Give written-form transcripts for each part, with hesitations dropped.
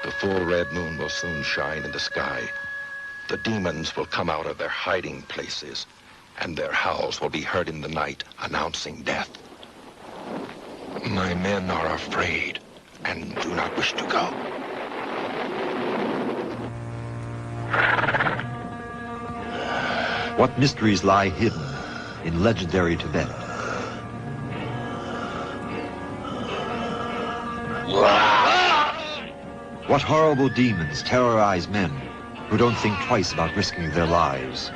The full red moon will soon shine in the sky. The demons will come out of their hiding places, and their howls will be heard in the night, announcing death. My men are afraid and do not wish to go. What mysteries lie hidden in legendary Tibet? What horrible demons terrorize men who don't think twice about risking their lives?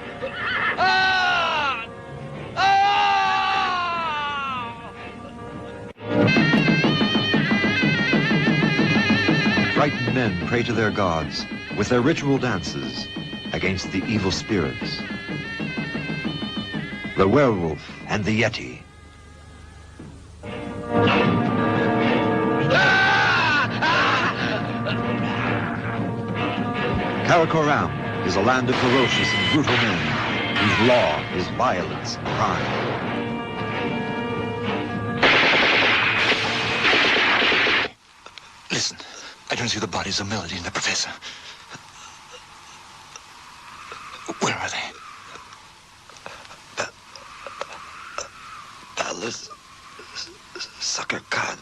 Frightened men pray to their gods with their ritual dances against the evil spirits. The werewolf and the Yeti. Karakoram is a land of ferocious and brutal men whose law is violence and crime. Listen, I don't see the bodies of Melody and the professor. Where are they? Sekhar Khan.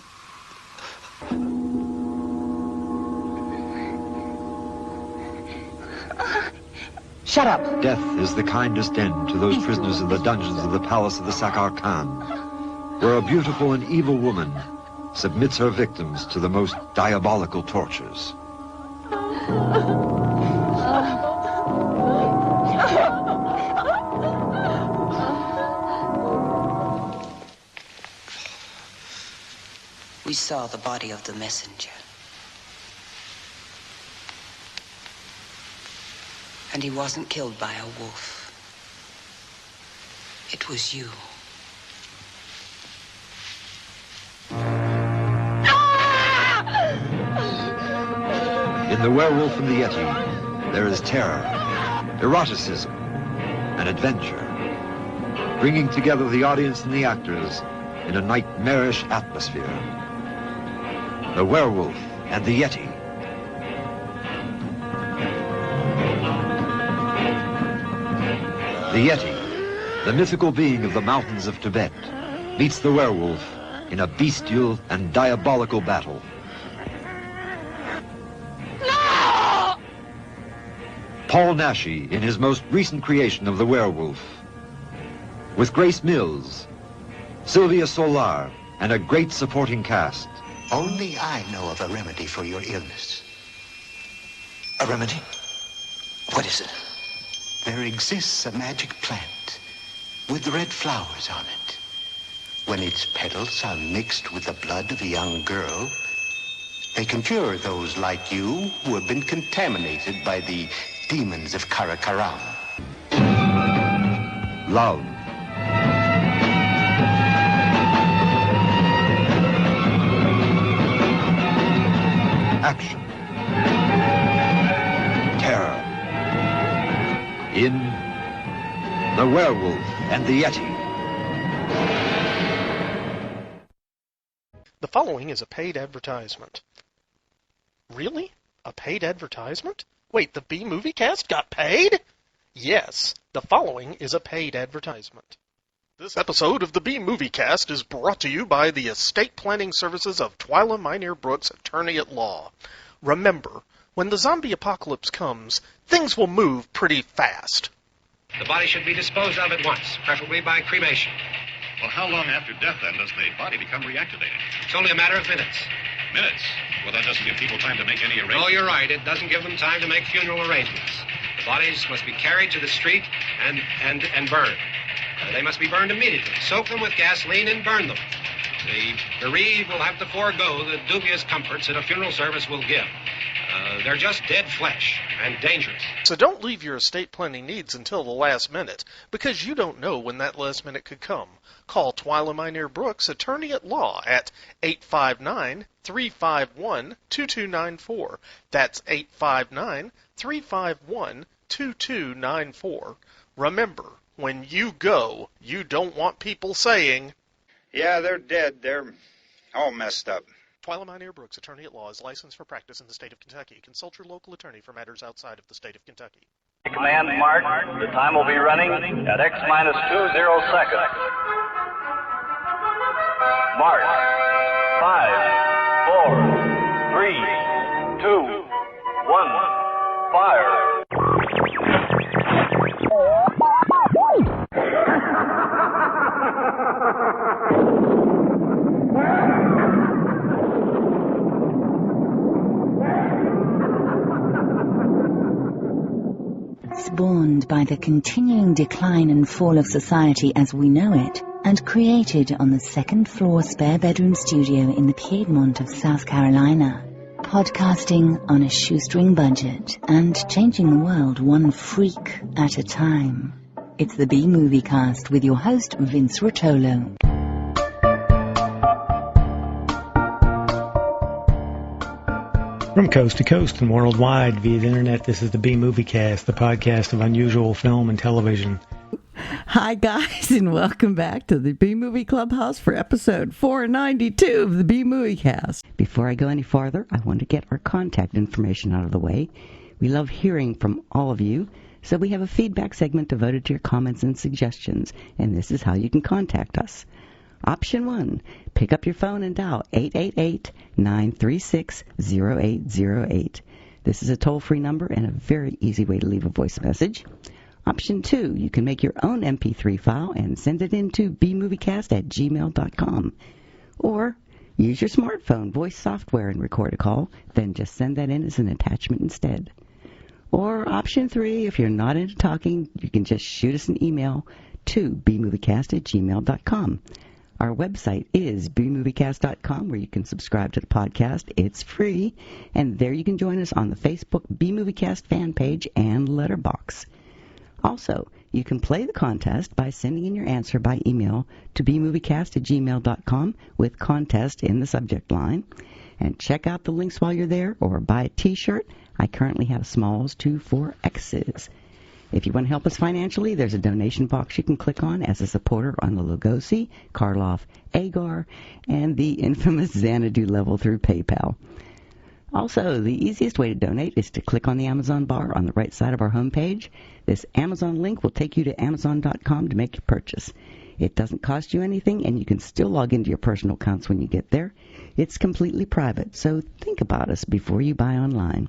Shut up. Death is the kindest end to those prisoners in the dungeons of the palace of the Sekhar Khan, where a beautiful and evil woman submits her victims to the most diabolical tortures. We saw the body of the messenger. And he wasn't killed by a wolf. It was you. In The Werewolf and the Yeti, there is terror, eroticism, and adventure, bringing together the audience and the actors in a nightmarish atmosphere. The Werewolf and the Yeti. The Yeti, the mythical being of the mountains of Tibet, meets the werewolf in a bestial and diabolical battle. No! Paul Naschy in his most recent creation of The Werewolf, with Grace Mills, Sylvia Solar, and a great supporting cast. Only I know of a remedy for your illness. A remedy? What is it? There exists a magic plant with red flowers on it. When its petals are mixed with the blood of a young girl, they can cure those like you who have been contaminated by the demons of Karakoram. Love. Action. Terror. In The Werewolf and the Yeti. The following is a paid advertisement. Really? A paid advertisement? Wait, the B-Movie Cast got paid? Yes, the following is a paid advertisement. This episode of the B-Movie Cast is brought to you by the estate planning services of Twyla Minear Brooks, attorney at law. Remember, when the zombie apocalypse comes, things will move pretty fast. The body should be disposed of at once, preferably by cremation. Well, how long after death, then, does the body become reactivated? It's only a matter of minutes. Minutes? Well, that doesn't give people time to make any arrangements. Oh, you're right. It doesn't give them time to make funeral arrangements. The bodies must be carried to the street and burned. They must be burned immediately. Soak them with gasoline and burn them. The bereaved will have to forego the dubious comforts that a funeral service will give. They're just dead flesh and dangerous. So don't leave your estate planning needs until the last minute, because you don't know when that last minute could come. Call Twyla Minear Brooks, attorney at law, at 859-351-2294. That's 859-351-2294. Remember, when you go, you don't want people saying, "Yeah, they're dead. They're all messed up." Twilamine Air Brooks, attorney at law, is licensed for practice in the state of Kentucky. Consult your local attorney for matters outside of the state of Kentucky. Command mark. The time will be running at X-20 seconds. Mark. 5, 4, 3, 2, 1. Fire. Spawned by the continuing decline and fall of society as we know it, and created on the second-floor spare-bedroom studio in the Piedmont of South Carolina. Podcasting on a shoestring budget and changing the world one freak at a time. It's the B-Movie Cast with your host, Vince Rotolo. From coast to coast and worldwide via the internet, this is the B-Movie Cast, the podcast of unusual film and television. Hi, guys, and welcome back to the B-Movie Clubhouse for episode 492 of the B-Movie Cast. Before I go any farther, I want to get our contact information out of the way. We love hearing from all of you, so we have a feedback segment devoted to your comments and suggestions, and this is how you can contact us. Option 1, pick up your phone and dial 888-936-0808. This is a toll-free number and a very easy way to leave a voice message. Option 2, you can make your own MP3 file and send it into bmoviecast@gmail.com. Or use your smartphone voice software and record a call, then just send that in as an attachment instead. Or option 3, if you're not into talking, you can just shoot us an email to bmoviecast@gmail.com. Our website is bmoviecast.com, where you can subscribe to the podcast. It's free, and there you can join us on the Facebook B-Moviecast fan page and letterbox. Also, you can play the contest by sending in your answer by email to bmoviecast@gmail.com with contest in the subject line. And check out the links while you're there, or buy a t-shirt. I currently have smalls to 4X's. If you want to help us financially, there's a donation box you can click on as a supporter on the Lugosi, Karloff, Agar, and the infamous Xanadu level through PayPal. Also, the easiest way to donate is to click on the Amazon bar on the right side of our homepage. This Amazon link will take you to Amazon.com to make your purchase. It doesn't cost you anything, and you can still log into your personal accounts when you get there. It's completely private, so think about us before you buy online.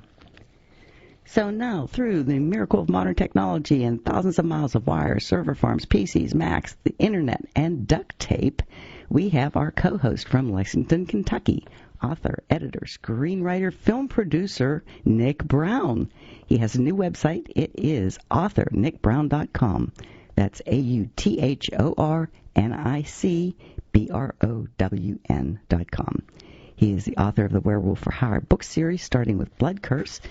So now, through the miracle of modern technology and thousands of miles of wires, server farms, PCs, Macs, the internet, and duct tape, we have our co-host from Lexington, Kentucky, author, editor, screenwriter, film producer, Nick Brown. He has a new website. It is authornickbrown.com. That's AUTHORNICBROWN.com. He is the author of the Werewolf for Hire book series, starting with Blood Curse.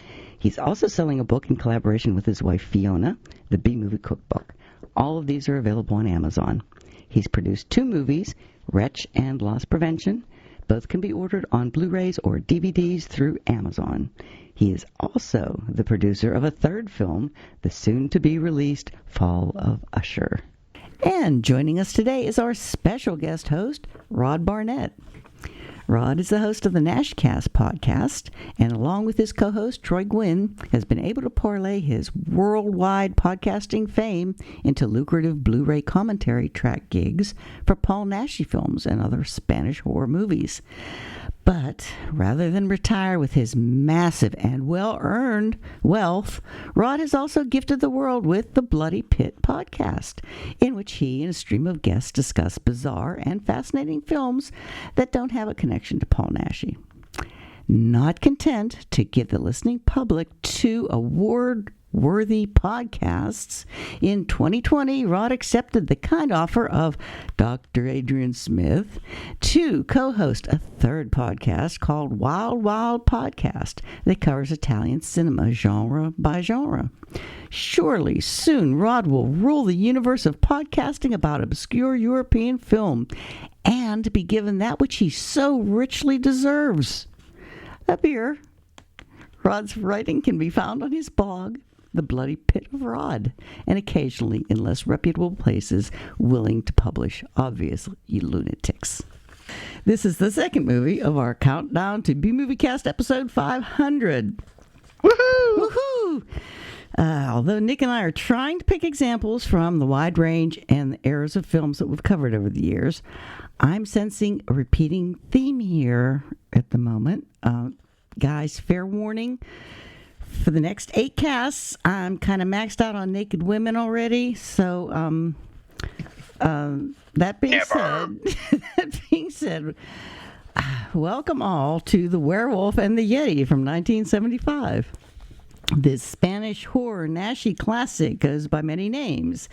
He's also selling a book in collaboration with his wife, Fiona, the B-Movie Cookbook. All of these are available on Amazon. He's produced 2 movies, Wretch and Loss Prevention. Both can be ordered on Blu-rays or DVDs through Amazon. He is also the producer of a 3rd film, the soon-to-be-released Fall of Usher. And joining us today is our special guest host, Rod Barnett. Rod is the host of the Nashcast podcast, and along with his co-host, Troy Gwynn, has been able to parlay his worldwide podcasting fame into lucrative Blu-ray commentary track gigs for Paul Naschy films and other Spanish horror movies. But rather than retire with his massive and well-earned wealth, Rod has also gifted the world with the Bloody Pit podcast, in which he and a stream of guests discuss bizarre and fascinating films that don't have a connection to Paul Naschy. Not content to give the listening public 2 award-worthy podcasts, in 2020, Rod accepted the kind offer of Dr. Adrian Smith to co-host a 3rd podcast called Wild Wild Podcast that covers Italian cinema genre by genre. Surely soon Rod will rule the universe of podcasting about obscure European film and be given that which he so richly deserves: a beer. Rod's writing can be found on his blog, The Bloody Pit of Rod, and occasionally in less reputable places willing to publish obvious lunatics. This is the second movie of our countdown to B-Movie Cast episode 500. Woohoo! Woohoo! Although Nick and I are trying to pick examples from the wide range and the eras of films that we've covered over the years, I'm sensing a repeating theme here at the moment. Guys, fair warning. For the next 8 casts, I'm kind of maxed out on naked women already. So, that being said, welcome all to The Werewolf and the Yeti from 1975. This Spanish horror Naschy classic goes by many names.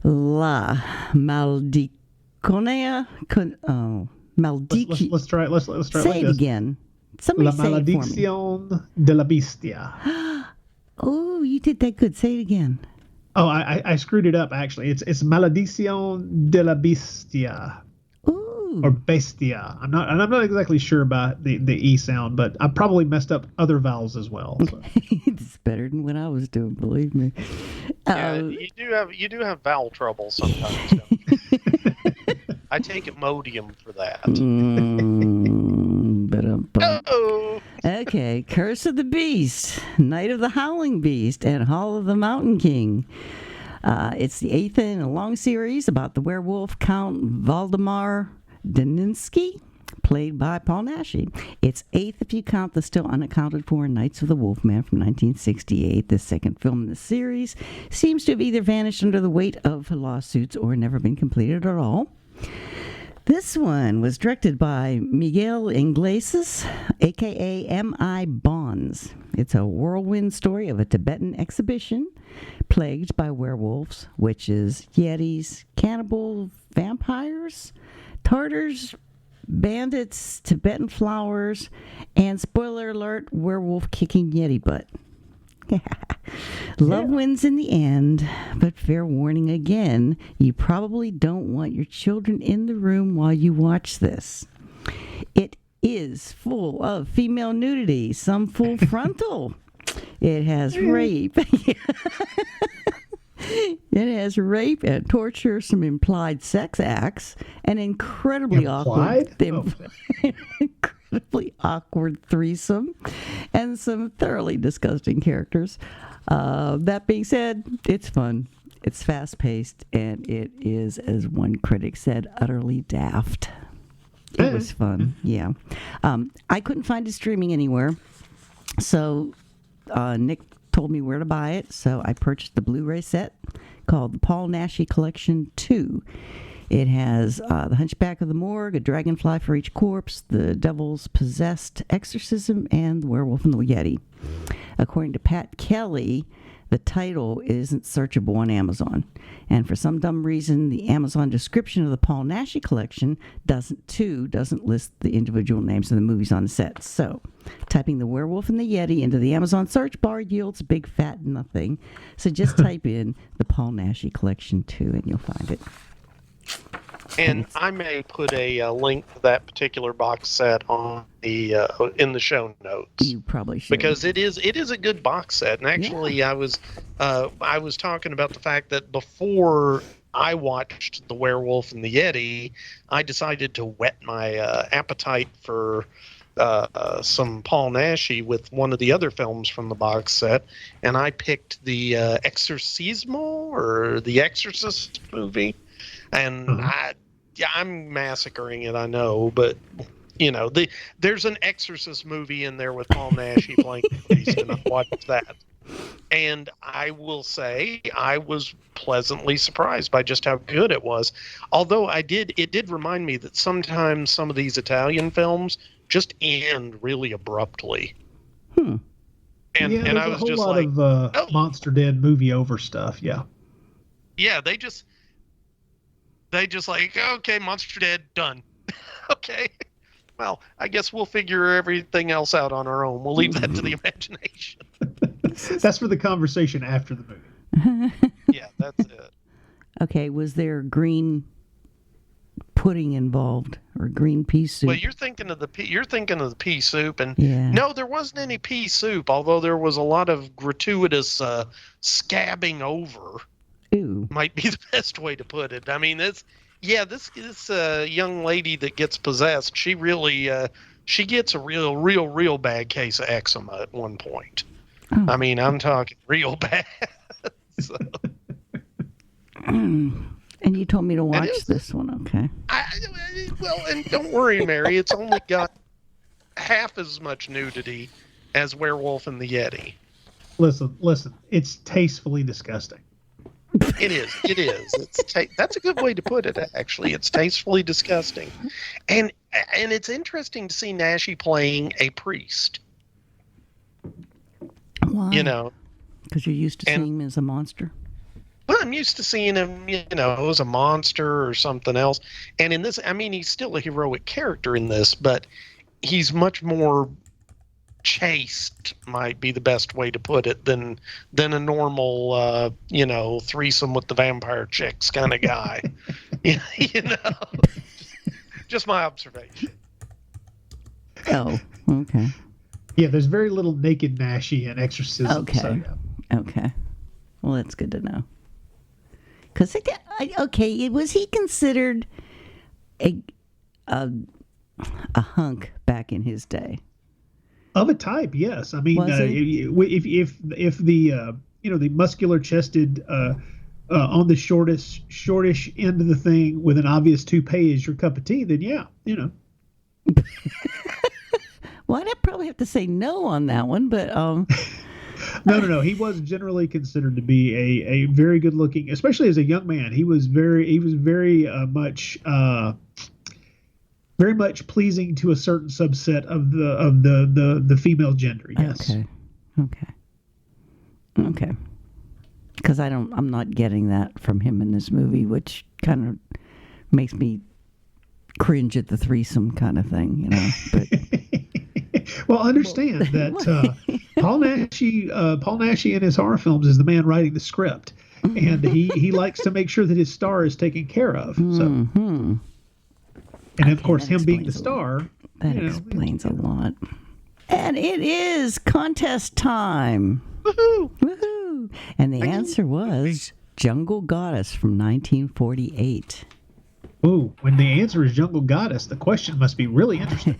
La Maldicionea. Let's try it. Let's try it. Say like it this. again. Somebody La say it for me. Maldición de la Bestia. Oh, you did that good. Say it again. Oh, I screwed it up, actually. It's Maldición de la Bestia. Ooh. Or Bestia. I'm not exactly sure about the E sound, but I probably messed up other vowels as well. So. It's better than what I was doing, believe me. Yeah, you do have vowel trouble sometimes. Don't you? I take Imodium for that. Uh-oh. Okay, Curse of the Beast, Night of the Howling Beast, and Hall of the Mountain King. It's the 8th in a long series about the werewolf Count Valdemar Daninsky, played by Paul Naschy. It's 8th if you count the still unaccounted for Knights of the Wolfman from 1968. The second film in the series seems to have either vanished under the weight of lawsuits or never been completed at all. This one was directed by Miguel Iglesias, a.k.a. M.I. Bonds. It's a whirlwind story of a Tibetan exhibition plagued by werewolves, witches, yetis, cannibal vampires, Tartars, bandits, Tibetan flowers, and, spoiler alert, werewolf kicking yeti butt. Love wins in the end, but fair warning again, you probably don't want your children in the room while you watch this. It is full of female nudity, some full frontal. It has rape. It has rape and torture, some implied sex acts, an incredibly incredibly awkward threesome, and some thoroughly disgusting characters. That being said, it's fun, it's fast-paced, and it is, as one critic said, utterly daft. It was fun, yeah. I couldn't find it streaming anywhere, so Nick told me where to buy it, so I purchased the Blu-ray set called the Paul Naschy Collection 2. It has The Hunchback of the Morgue, a dragonfly for each corpse, the Devil's Possessed Exorcism, and The Werewolf and the Yeti. According to Pat Kelly, the title isn't searchable on Amazon. And for some dumb reason, the Amazon description of the Paul Naschy collection doesn't list the individual names of the movies on the set. So, typing The Werewolf and the Yeti into the Amazon search bar yields big fat nothing. So just type in the Paul Naschy Collection 2 and you'll find it. And I may put a link to that particular box set on the in the show notes. You probably should, because it is a good box set. And actually, I was talking about the fact that before I watched The Werewolf and the Yeti, I decided to whet my appetite for some Paul Naschy with one of the other films from the box set, and I picked the Exorcismo or the Exorcist movie. And I'm massacring it, I know, but there's an Exorcist movie in there with Paul Naschy playing the priest, and I watched that. And I will say I was pleasantly surprised by just how good it was. Although it did remind me that sometimes some of these Italian films just end really abruptly. And I was just like, a whole lot of Monster Dead movie over stuff. Yeah, they just like, okay, Monster Dead, done. Okay. Well, I guess we'll figure everything else out on our own. We'll leave that to the imagination. That's for the conversation after the movie. Yeah, that's it. Okay, was there green pudding involved or green pea soup? Well, you're thinking of the pea soup, and no, there wasn't any pea soup, although there was a lot of gratuitous scabbing over. Ooh. Might be the best way to put it. I mean, Yeah, this young lady that gets possessed, she really she gets a real bad case of eczema at one point. Oh. I mean, I'm talking real bad. So. And you told me to watch this one, okay? Well, and don't worry, Mary, it's only got half as much nudity as Werewolf and the Yeti. Listen, it's tastefully disgusting. It is. That's a good way to put it, actually. It's tastefully disgusting. And it's interesting to see Naschy playing a priest. Why? You know. Because you're used to seeing him as a monster? Well, I'm used to seeing him, as a monster or something else. And in this, I mean, he's still a heroic character in this, but he's much more chaste, might be the best way to put it, than a normal, threesome with the vampire chicks kind of guy. Just my observation. Oh, okay. Yeah, there's very little naked Naschy in Exorcism. Okay. So, yeah. Okay. Well, that's good to know. Because was he considered a hunk back in his day? Of a type, yes. I mean, if the the muscular chested on the shortish end of the thing with an obvious toupee is your cup of tea, then yeah, Well, I'd probably have to say no on that one, but No. He was generally considered to be a very good looking, especially as a young man. He was very much pleasing to a certain subset of the female gender. Yes. Okay. Because I'm not getting that from him in this movie, which kind of makes me cringe at the threesome kind of thing, But well, understand that Paul Naschy in his horror films is the man writing the script, and he likes to make sure that his star is taken care of. So. Mm-hmm. And of course, him being the star. That explains a lot. And it is contest time. Woohoo! Woohoo! And the answer was Jungle Goddess from 1948. Ooh, when the answer is Jungle Goddess, the question must be really interesting.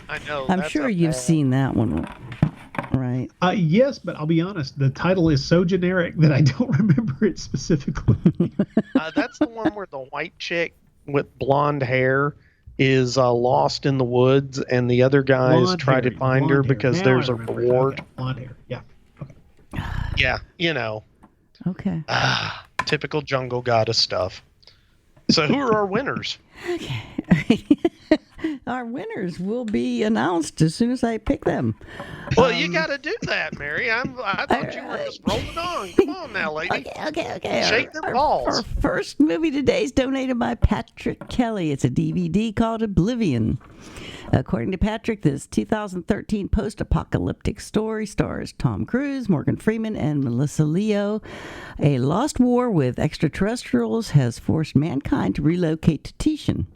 I know. I'm sure you've seen that one, right? Yes, but I'll be honest, the title is so generic that I don't remember it specifically. That's the one where the white chick with blonde hair is lost in the woods, and the other guys try to find her because there's a reward. Okay. Blonde hair, yeah. Okay. Yeah, Okay. Typical Jungle Goddess stuff. So who are our winners? Okay. Our winners will be announced as soon as I pick them. Well, you got to do that, Mary. I thought you were just rolling on. Come on now, lady. Okay. Shake them balls. Our first movie today is donated by Patrick Kelly. It's a DVD called Oblivion. According to Patrick, this 2013 post-apocalyptic story stars Tom Cruise, Morgan Freeman, and Melissa Leo. A lost war with extraterrestrials has forced mankind to relocate to Titian,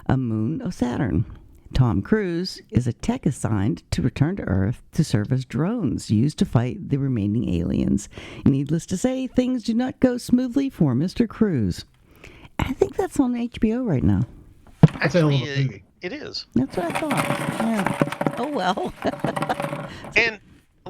a moon of Saturn. Tom Cruise is a tech assigned to return to Earth to serve as drones used to fight the remaining aliens. Needless to say, things do not go smoothly for Mr. Cruise. I think that's on HBO right now. Actually, it is. That's what I thought. Yeah. Oh, well. And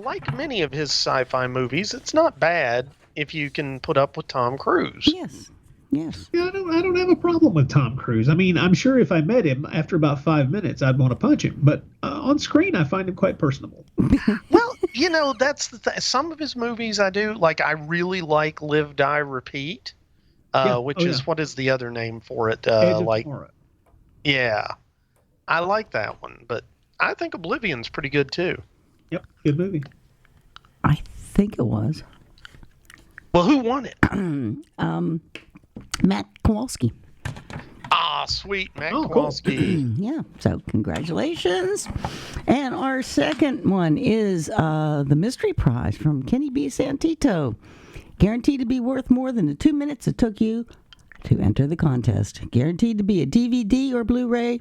like many of his sci-fi movies, it's not bad if you can put up with Tom Cruise. Yes. Yeah, I don't have a problem with Tom Cruise. I mean, I'm sure if I met him after about 5 minutes, I'd want to punch him. But on screen, I find him quite personable. Well, that's the thing. Some of his movies I do. Like, I really like Live, Die, Repeat, which is, what is the other name for it? Tomorrow. Yeah. I like that one, but I think Oblivion's pretty good, too. Yep, good movie. I think it was. Well, who won it? Matt Kowalski. Ah, sweet. Matt Kowalski. Cool. Yeah, so congratulations. And our second one is the Mystery Prize from Kenny B. Santito. Guaranteed to be worth more than the 2 minutes it took you to enter the contest. Guaranteed to be a DVD or Blu-ray,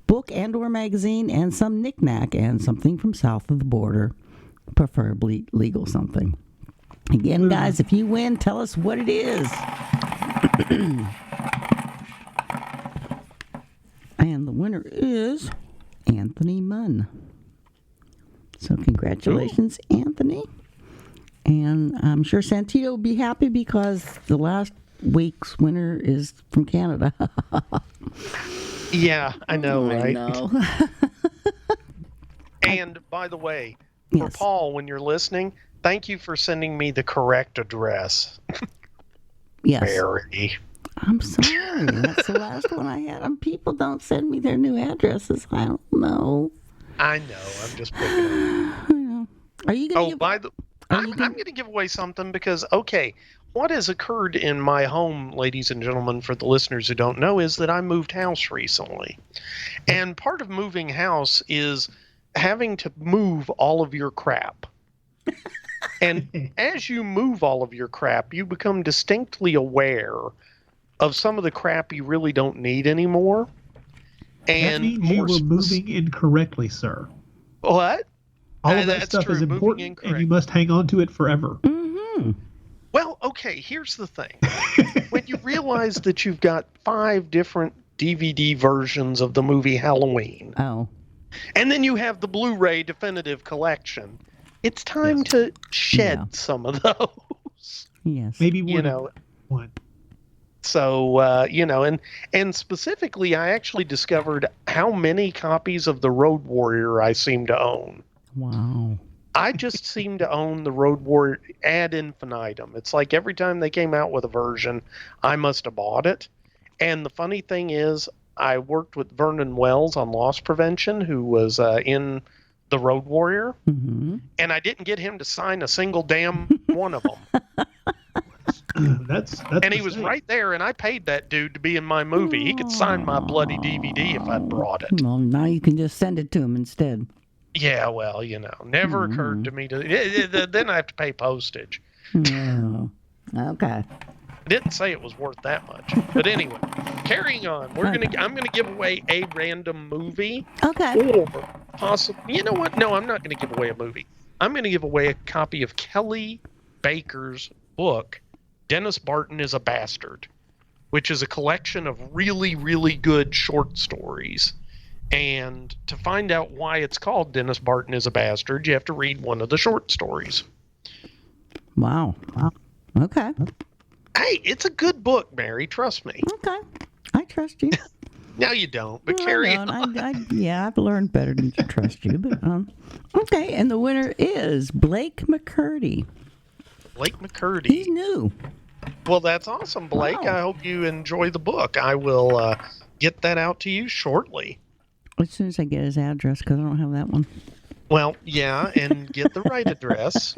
book and or magazine, and some knick-knack and something from south of the border, preferably legal something. Again, guys, if you win, tell us what it is. And the winner is Anthony Munn. So congratulations, Anthony. And I'm sure Santito will be happy because the last week's winner is from Canada. Yeah, I know, right? I know. And by the way, for Paul, when you're listening, thank you for sending me the correct address. Yes. Mary. I'm sorry. That's the last one I had. People don't send me their new addresses. I don't know. I know. I'm just picking on. Are you going to I'm going to give away something because, okay, what has occurred in my home, ladies and gentlemen, for the listeners who don't know, is that I moved house recently. And part of moving house is having to move all of your crap. And as you move all of your crap, you become distinctly aware of some of the crap you really don't need anymore. And that means you were moving incorrectly, sir. What? All of that stuff is important, and you must hang on to it forever. Mm-hmm. Well, okay, here's the thing. When you realize that you've got 5 different DVD versions of the movie Halloween. Oh. And then you have the Blu-ray definitive collection. It's time to shed some of those. Yes. Maybe one. So, and specifically, I actually discovered how many copies of The Road Warrior I seem to own. Wow. I just seem to own The Road Warrior ad infinitum. It's like every time they came out with a version, I must have bought it. And the funny thing is, I worked with Vernon Wells on loss prevention, who was in The Road Warrior, and I didn't get him to sign a single damn one of them. That's and he was right there, and I paid that dude to be in my movie. He could sign my bloody DVD if I'd brought it. Well, now you can just send it to him instead. Yeah, well, never occurred to me to. Then I have to pay postage. Oh, okay. Didn't say it was worth that much, but anyway, carrying on. I'm gonna give away a random movie. Okay. Or possibly, you know what? No, I'm not gonna give away a movie. I'm gonna give away a copy of Kelly Baker's book, Dennis Barton is a Bastard, which is a collection of really, really good short stories. And to find out why it's called Dennis Barton is a Bastard, you have to read one of the short stories. Wow. Okay. Hey, it's a good book, Mary. Trust me. Okay. I trust you. No, you don't, but carry on. I've learned better than to trust you. But okay, and the winner is Blake McCurdy. Blake McCurdy. He's new. Well, that's awesome, Blake. Wow. I hope you enjoy the book. I will get that out to you shortly. As soon as I get his address, because I don't have that one. Well, yeah, and get the right address.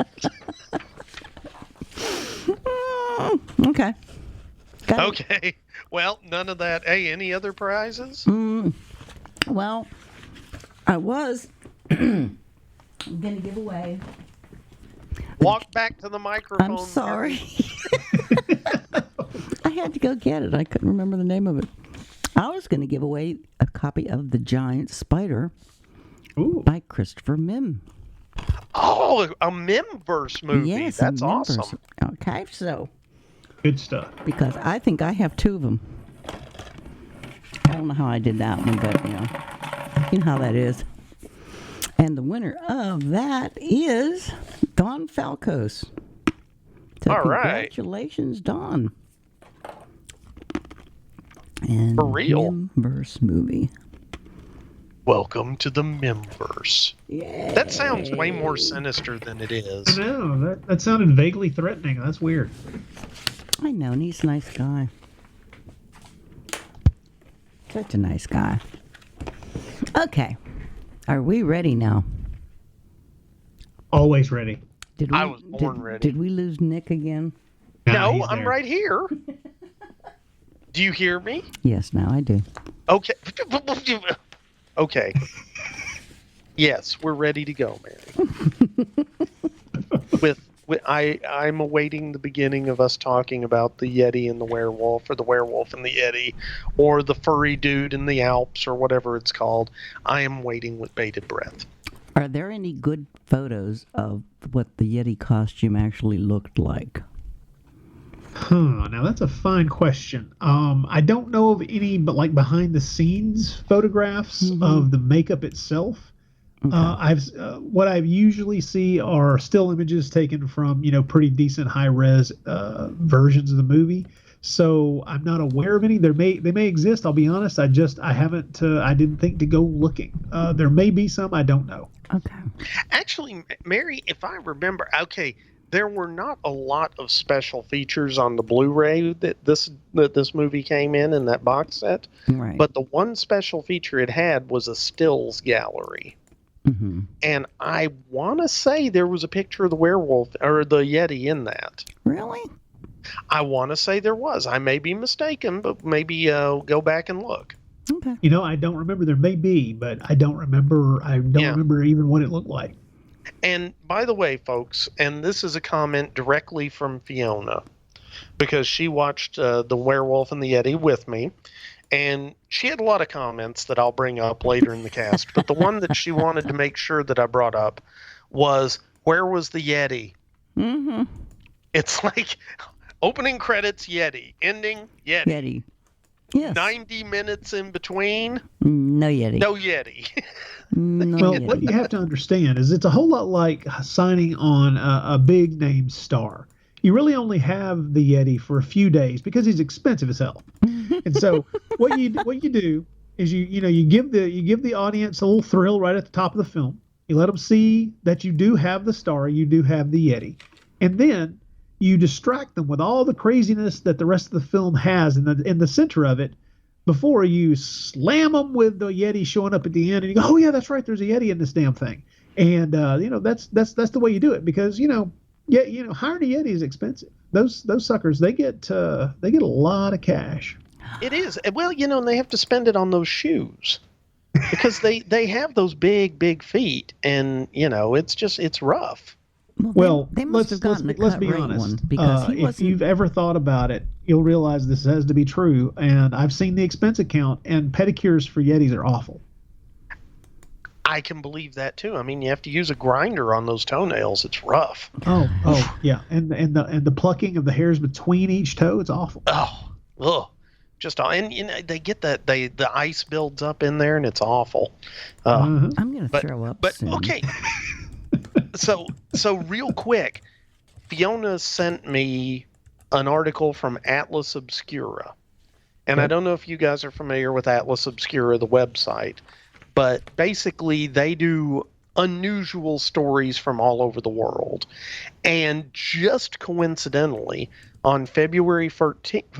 Okay. Okay. Well, none of that. Hey, any other prizes? Well, I was going to give away. Walk back to the microphone. I'm sorry. I had to go get it. I couldn't remember the name of it. I was going to give away a copy of The Giant Spider by Christopher Mim. Oh, a Mimverse movie. Yes, that's awesome. Okay, so. Good stuff. Because I think I have 2 of them. I don't know how I did that one, but you know how that is. And the winner of that is Don Falcos. So all right. Congratulations, Don. And for real. Mimverse movie. Welcome to the Mimverse. Yay. That sounds way more sinister than it is. I know. That sounded vaguely threatening. That's weird. I know, and he's a nice guy. Such a nice guy. Okay. Are we ready now? Always ready. I was born ready. Did we lose Nick again? No, I'm right here. Do you hear me? Yes, now I do. Okay. Okay. Yes, we're ready to go, Mary. I'm awaiting the beginning of us talking about the Yeti and the werewolf, or the werewolf and the Yeti, or the furry dude in the Alps, or whatever it's called. I am waiting with bated breath. Are there any good photos of what the Yeti costume actually looked like? Now that's a fine question. I don't know of any, but like behind the scenes photographs of the makeup itself. Okay. What I usually see are still images taken from pretty decent high res versions of the movie. So I'm not aware of any. They may exist. I'll be honest. I haven't. I didn't think to go looking. There may be some. I don't know. Okay. Actually, Mary, if I remember, there were not a lot of special features on the Blu-ray that this movie came in that box set. Right. But the one special feature it had was a stills gallery. Mm-hmm. And I want to say there was a picture of the werewolf or the Yeti in that. Really? I want to say there was. I may be mistaken, but maybe go back and look. Okay. I don't remember. There may be, but I don't remember. I don't remember even what it looked like. And by the way, folks, and this is a comment directly from Fiona, because she watched The Werewolf and the Yeti with me, and she had a lot of comments that I'll bring up later in the cast. But the one that she wanted to make sure that I brought up was, where was the Yeti? Mm-hmm. It's like opening credits, Yeti. Ending, Yeti. Yeti. Yes. 90 minutes in between. No Yeti. No Yeti. Well, what you have to understand is it's a whole lot like signing on a big name star. You really only have the Yeti for a few days because he's expensive as hell. And so what you do is you give the audience a little thrill right at the top of the film. You let them see that you do have the star, you do have the Yeti, and then you distract them with all the craziness that the rest of the film has in the center of it, before you slam them with the Yeti showing up at the end, and you go, oh yeah, that's right, there's a Yeti in this damn thing. And that's the way you do it, because hiring a Yeti is expensive. Those suckers, they get a lot of cash. It is. Well, and they have to spend it on those shoes, because they have those big feet, and it's rough. Well, they must have gotten let's be honest. Because if you've ever thought about it, you'll realize this has to be true. And I've seen the expense account, and pedicures for Yetis are awful. I can believe that too. I mean, you have to use a grinder on those toenails. It's rough. Oh yeah, and the plucking of the hairs between each toe, it's awful. Oh, ugh. And they get that the ice builds up in there, and it's awful. I'm gonna throw up. But soon. Okay. So real quick, Fiona sent me an article from Atlas Obscura. And I don't know if you guys are familiar with Atlas Obscura, the website, but basically they do unusual stories from all over the world. And just coincidentally, on February 15th,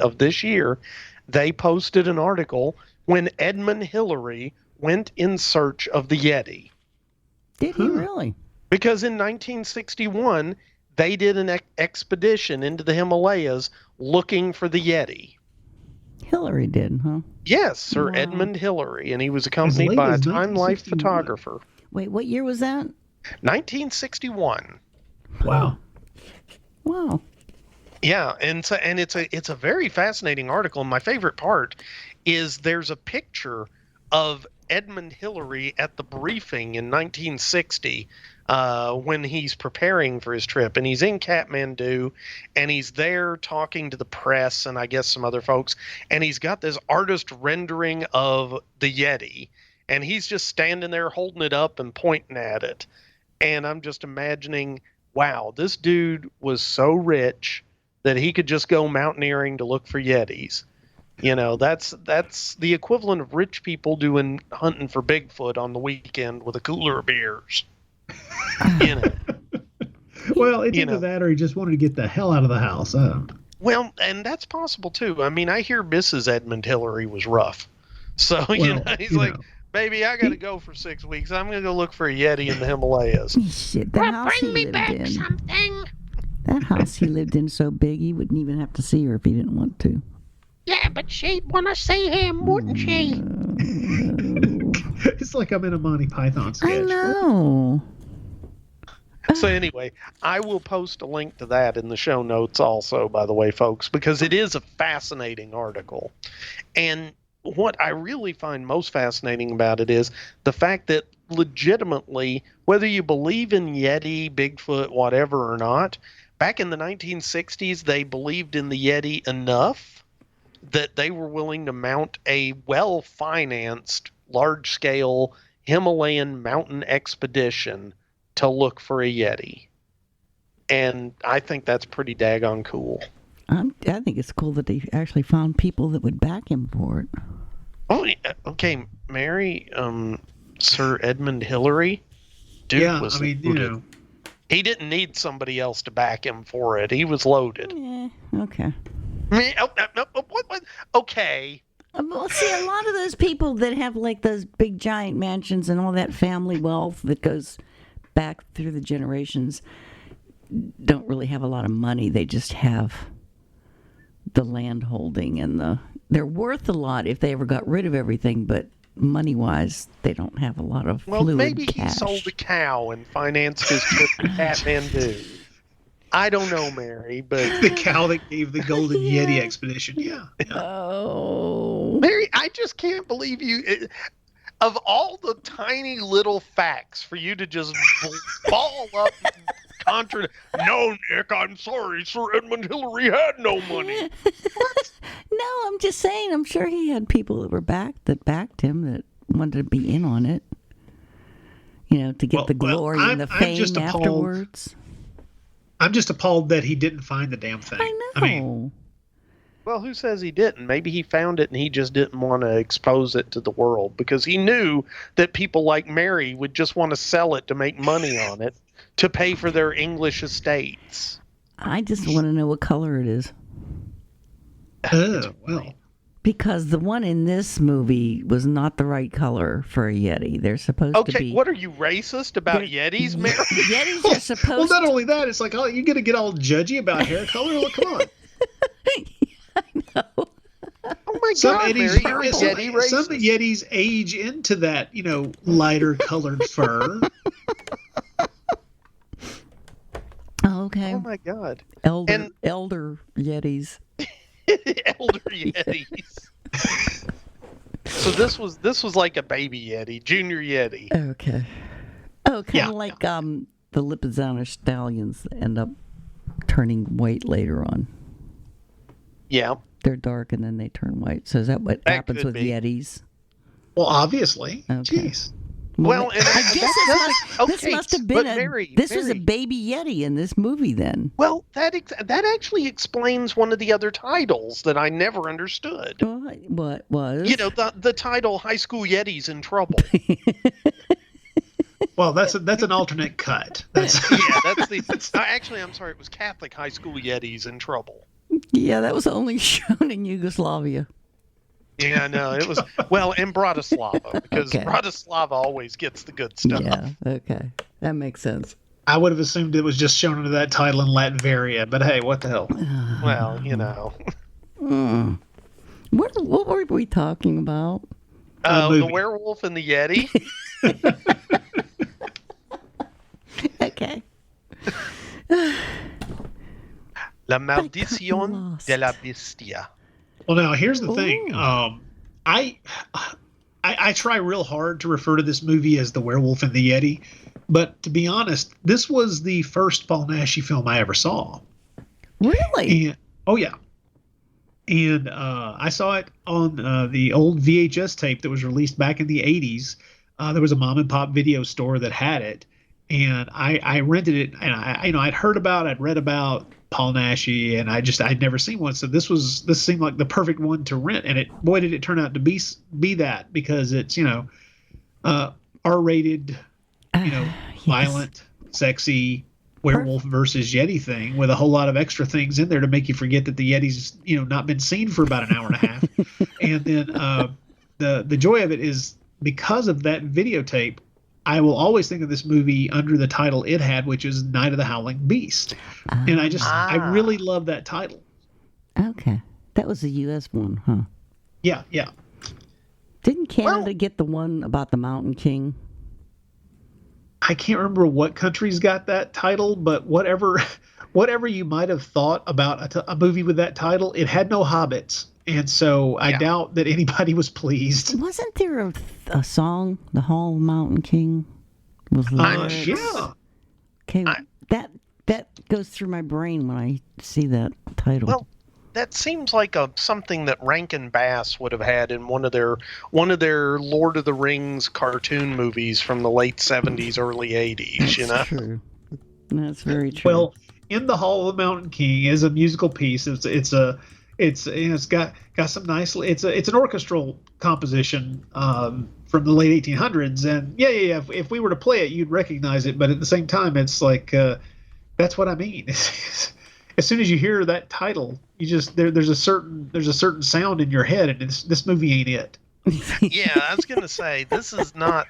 of this year, they posted an article when Edmund Hillary went in search of the Yeti. Did he really? Because in 1961, they did an expedition into the Himalayas looking for the Yeti. Hillary did, huh? Yes, Sir Edmund Hillary, and he was accompanied by a Time Life photographer. Wait, what year was that? 1961. Wow. Yeah, and it's a very fascinating article. And my favorite part is there's a picture of Edmund Hillary at the briefing in 1960 when he's preparing for his trip, and he's in Kathmandu, and he's there talking to the press and I guess some other folks, and he's got this artist rendering of the Yeti, and he's just standing there holding it up and pointing at it, and I'm just imagining, wow, this dude was so rich that he could just go mountaineering to look for Yetis. That's the equivalent of rich people doing hunting for Bigfoot on the weekend with a cooler of beers. Well, it's either that or he just wanted to get the hell out of the house. Well, and that's possible too. I mean, I hear Mrs. Edmund Hillary was rough. So, he's like, baby, I got to go for 6 weeks. I'm going to go look for a Yeti in the Himalayas. Shit, bring me back something. That house he lived in so big, he wouldn't even have to see her if he didn't want to. Yeah, but she'd want to see him, wouldn't she? It's like I'm in a Monty Python sketch. I know. So anyway, I will post a link to that in the show notes also, by the way, folks, because it is a fascinating article. And what I really find most fascinating about it is the fact that legitimately, whether you believe in Yeti, Bigfoot, whatever or not, back in the 1960s, they believed in the Yeti enough that they were willing to mount a well-financed, large-scale Himalayan mountain expedition to look for a Yeti. And I think that's pretty daggone cool. I think it's cool that they actually found people that would back him for it. Oh, okay, Mary, Sir Edmund Hillary, dude was loaded. He didn't need somebody else to back him for it. He was loaded. Yeah, okay. What? Okay. Well, see, a lot of those people that have like those big giant mansions and all that family wealth that goes back through the generations don't really have a lot of money. They just have the land holding and they're worth a lot if they ever got rid of everything, but money-wise, they don't have a lot of fluid maybe cash. He sold a cow and financed his trip to Kathmandu. I don't know, Mary, but the cow that gave the Golden Yeti expedition. Yeah. Oh, Mary, I just can't believe you. Of all the tiny little facts for you to just ball up contra. No, Nick, I'm sorry. Sir Edmund Hillary had no money. What? No, I'm just saying. I'm sure he had people that backed him that wanted to be in on it. To get the glory and the fame afterwards. I'm just appalled that he didn't find the damn thing. I know. Well, who says he didn't? Maybe he found it and he just didn't want to expose it to the world because he knew that people like Mary would just want to sell it to make money on it to pay for their English estates. I just want to know what color it is. Oh, well. Because the one in this movie was not the right color for a Yeti. They're supposed to be... Okay, what are you, racist about Yetis, Mary? Yetis are supposed Well, not only that, it's like, oh, you're going to get all judgy about hair color? Look, come on. I know. Oh my God, Mary, you're a Yeti racist. Some Yetis age into that, lighter colored fur. Oh, okay. Oh my God. Elder Yetis. Elder Yetis. So this was like a baby Yeti, junior Yeti. Okay. Oh, kind of like the Lipizzaner stallions end up turning white later on. Yeah. They're dark and then they turn white. So is that what happens with Yetis? Well, obviously. Okay. Jeez. Well, and I guess this must have been Mary, was a baby Yeti in this movie then. Well, that actually explains one of the other titles that I never understood. What was? The title High School Yetis in Trouble. Well, that's an alternate cut. Actually, I'm sorry, it was Catholic High School Yetis in Trouble. Yeah, that was only shown in Yugoslavia. Yeah, no, it was, in Bratislava, because Bratislava always gets the good stuff. Yeah, okay. That makes sense. I would have assumed it was just shown under that title in Latveria, but hey, what the hell? Well, What were we talking about? The werewolf and the Yeti. Okay. La maldición de la bestia. Well, now here's the thing. I try real hard to refer to this movie as The Werewolf and the Yeti, but to be honest, this was the first Paul Naschy film I ever saw. Really? Oh yeah. And I saw it on the old VHS tape that was released back in the 80s. There was a mom and pop video store that had it, and I rented it. And I'd read about Paul Naschy, and I'd never seen one. So this seemed like the perfect one to rent. And boy, did it turn out to be that, because it's R-rated, yes. violent, sexy werewolf versus Yeti thing with a whole lot of extra things in there to make you forget that the Yeti's not been seen for about an hour and a half. And then the joy of it is, because of that videotape, I will always think of this movie under the title it had, which is Night of the Howling Beast. And I really love that title. Okay. That was a U.S. one, huh? Yeah. Didn't Canada get the one about the Mountain King? I can't remember what countries got that title, but whatever you might have thought about a movie with that title, it had no hobbits. And so I doubt that anybody was pleased. Wasn't there a song, The Hall Mountain King? Was yeah. Okay, that goes through my brain when I see that title. Well, that seems like something that Rankin Bass would have had in one of their Lord of the Rings cartoon movies from the late 70s, early 80s. That's true. That's very true. Well, In the Hall of the Mountain King is a musical piece. It's got some nice. It's an orchestral composition from the late 1800s, and yeah. If we were to play it, you'd recognize it. But at the same time, it's like that's what I mean. As soon as you hear that title, you just there's a certain sound in your head, and this movie ain't it. Yeah, I was gonna say this is not.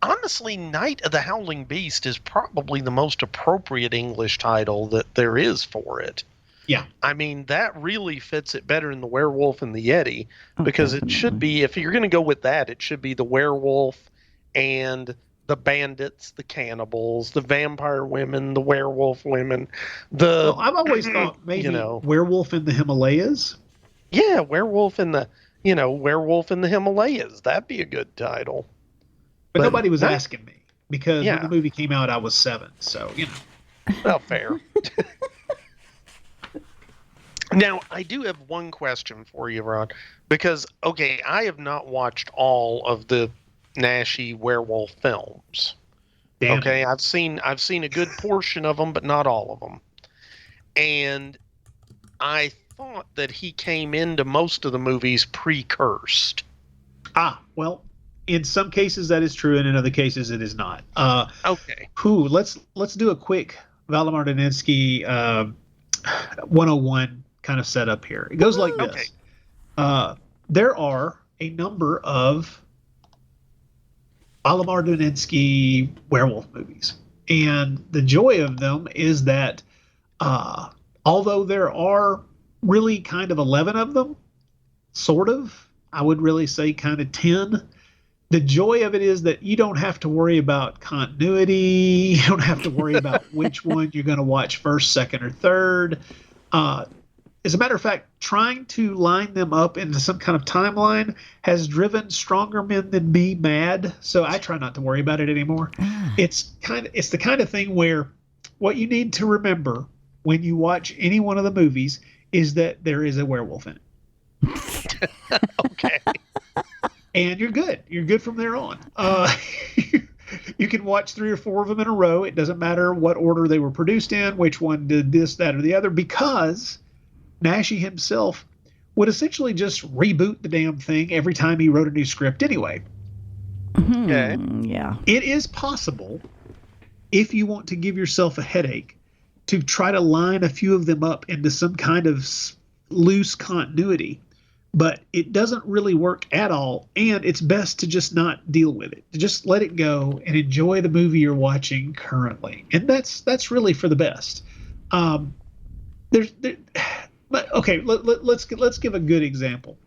Honestly, Night of the Howling Beast is probably the most appropriate English title that there is for it. Yeah. I mean, that really fits it better in The Werewolf and the Yeti, because it should be, if you're going to go with that, it should be the werewolf and the bandits, the cannibals, the vampire women, the werewolf women. I've always thought maybe Werewolf in the Himalayas. Yeah, Werewolf in the Himalayas. That'd be a good title. But nobody was asking me, because when the movie came out, I was 7. So, Well, fair. Now, I do have one question for you, Ron, because, okay, I have not watched all of the Naschy werewolf films. Damn. Okay, I've seen a good portion of them, but not all of them. And I thought that he came into most of the movies pre-cursed. Well, in some cases that is true, and in other cases it is not. Okay. Let's do a quick Valdemar Daninsky 101 kind of setup here. It goes like this. There are a number of Valdemar Daninsky werewolf movies, and the joy of them is that although there are really kind of 11 of them, sort of, I would really say kind of 10. The joy of it is that you don't have to worry about continuity. You don't have to worry about which one you're going to watch first, second, or third. As a matter of fact, trying to line them up into some kind of timeline has driven stronger men than me mad. So I try not to worry about it anymore. It's the kind of thing where what you need to remember when you watch any one of the movies is that there is a werewolf in it. Okay. And you're good. You're good from there on. You can watch 3 or 4 of them in a row. It doesn't matter what order they were produced in, which one did this, that, or the other, because Naschy himself would essentially just reboot the damn thing every time he wrote a new script anyway. Okay. Yeah. It is possible, if you want to give yourself a headache, to try to line a few of them up into some kind of loose continuity. But it doesn't really work at all, and it's best to just not deal with it. To just let it go and enjoy the movie you're watching currently, and that's really for the best. But okay, let's give a good example.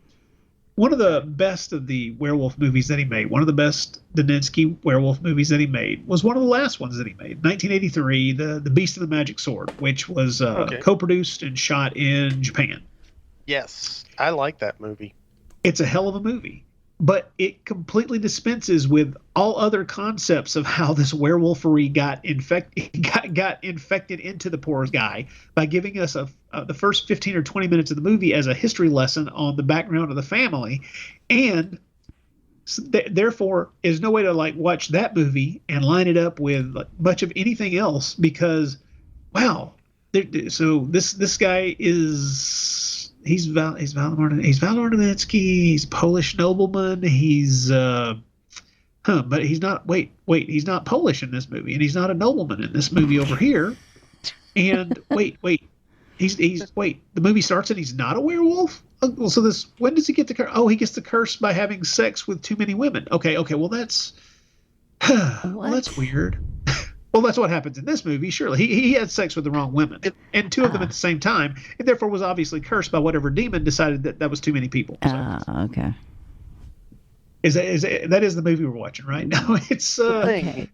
One of the best of the werewolf movies that he made, one of the best Daninsky werewolf movies that he made, was one of the last ones that he made, 1983, The Beast of the Magic Sword, which was co-produced and shot in Japan. Yes, I like that movie. It's a hell of a movie, but it completely dispenses with all other concepts of how this werewolfery got infected into the poor guy by giving us the first 15 or 20 minutes of the movie as a history lesson on the background of the family, and therefore is no way to watch that movie and line it up with much of anything else, because wow, so this guy is. He's Valdemar Daninsky. He's a Polish nobleman. He's but he's not. Wait. He's not Polish in this movie, and he's not a nobleman in this movie over here. And wait. The movie starts and he's not a werewolf. Well, so when does he get the curse? Oh, he gets the curse by having sex with too many women. Okay. Well, that's that's weird. Well, that's what happens in this movie. Surely he had sex with the wrong women, and 2 of them at the same time, and therefore was obviously cursed by whatever demon decided that was too many people. So. Okay. That is the movie we're watching, right? No, it's okay.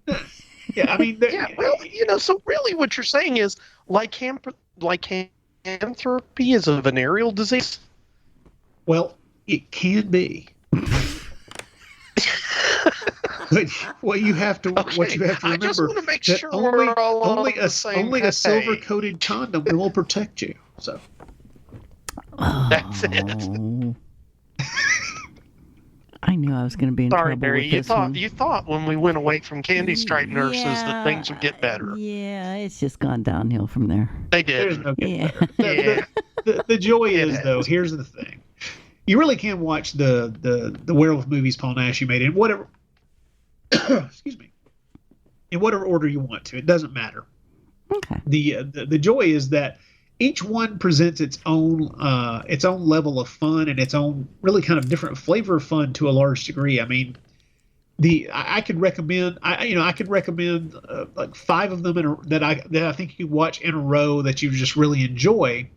Yeah, I mean, well, so really, what you're saying is lycanthropy is a venereal disease. Well, it can be. What you have to remember I just want to make that sure we're all on the same only a page. silver-coated condom will protect you. So that's it. I knew I was going to be in Sorry, trouble Barry. with this one. You thought when we went away from candy stripe nurses that things would get better. Yeah, it's just gone downhill from there. They did. There's no the joy is though. Here's the thing: you really can watch the werewolf movies Paul Naschy made in whatever. Excuse me. In whatever order you want to, it doesn't matter. Okay. The joy is that each one presents its own level of fun and its own really kind of different flavor of fun to a large degree. I mean, I could recommend like 5 of them that I think you watch in a row that you just really enjoy.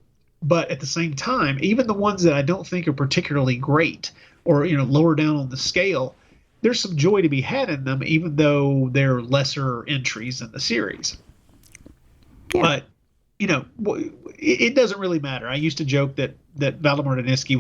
But at the same time, even the ones that I don't think are particularly great or lower down on the scale, there's some joy to be had in them, even though they're lesser entries in the series. Yeah. But it doesn't really matter. I used to joke that Valdemar Daninsky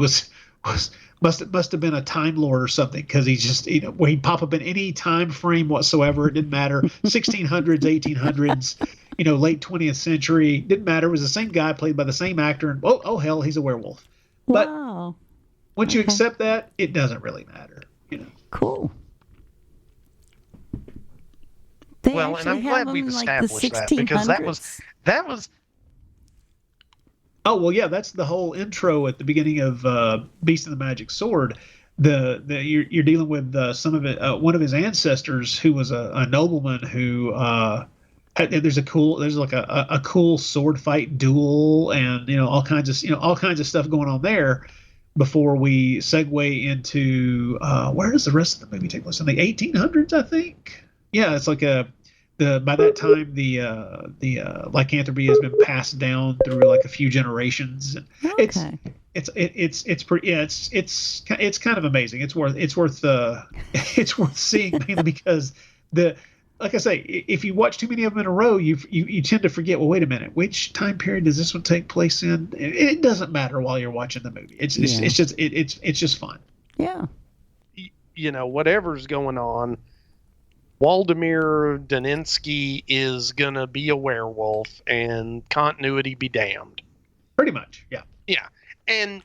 must have been a Time Lord or something, because he's just where he'd pop up in any time frame whatsoever. It didn't matter. 1600s, 1800s, late 20th century, didn't matter. It was the same guy played by the same actor, and oh hell, he's a werewolf. Wow. But once you accept that, it doesn't really matter. Cool. Well, and I'm glad we've established that, because that was. Oh well, yeah, that's the whole intro at the beginning of Beast and the Magic Sword. You're dealing with some of it. One of his ancestors, who was a nobleman, who there's a cool sword fight duel, and all kinds of stuff going on there. Before we segue into where does the rest of the movie take place? In the 1800s, I think. Yeah, it's like by that time the lycanthropy has been passed down through like a few generations. Okay. It's pretty. Yeah, it's kind of amazing. It's worth seeing, mainly because like I say, if you watch too many of them in a row, you tend to forget. Well, wait a minute, which time period does this one take place in? It doesn't matter while you're watching the movie. It's just fun. Yeah. Whatever's going on, Waldemar Daninsky is gonna be a werewolf, and continuity be damned. Pretty much, yeah. Yeah, and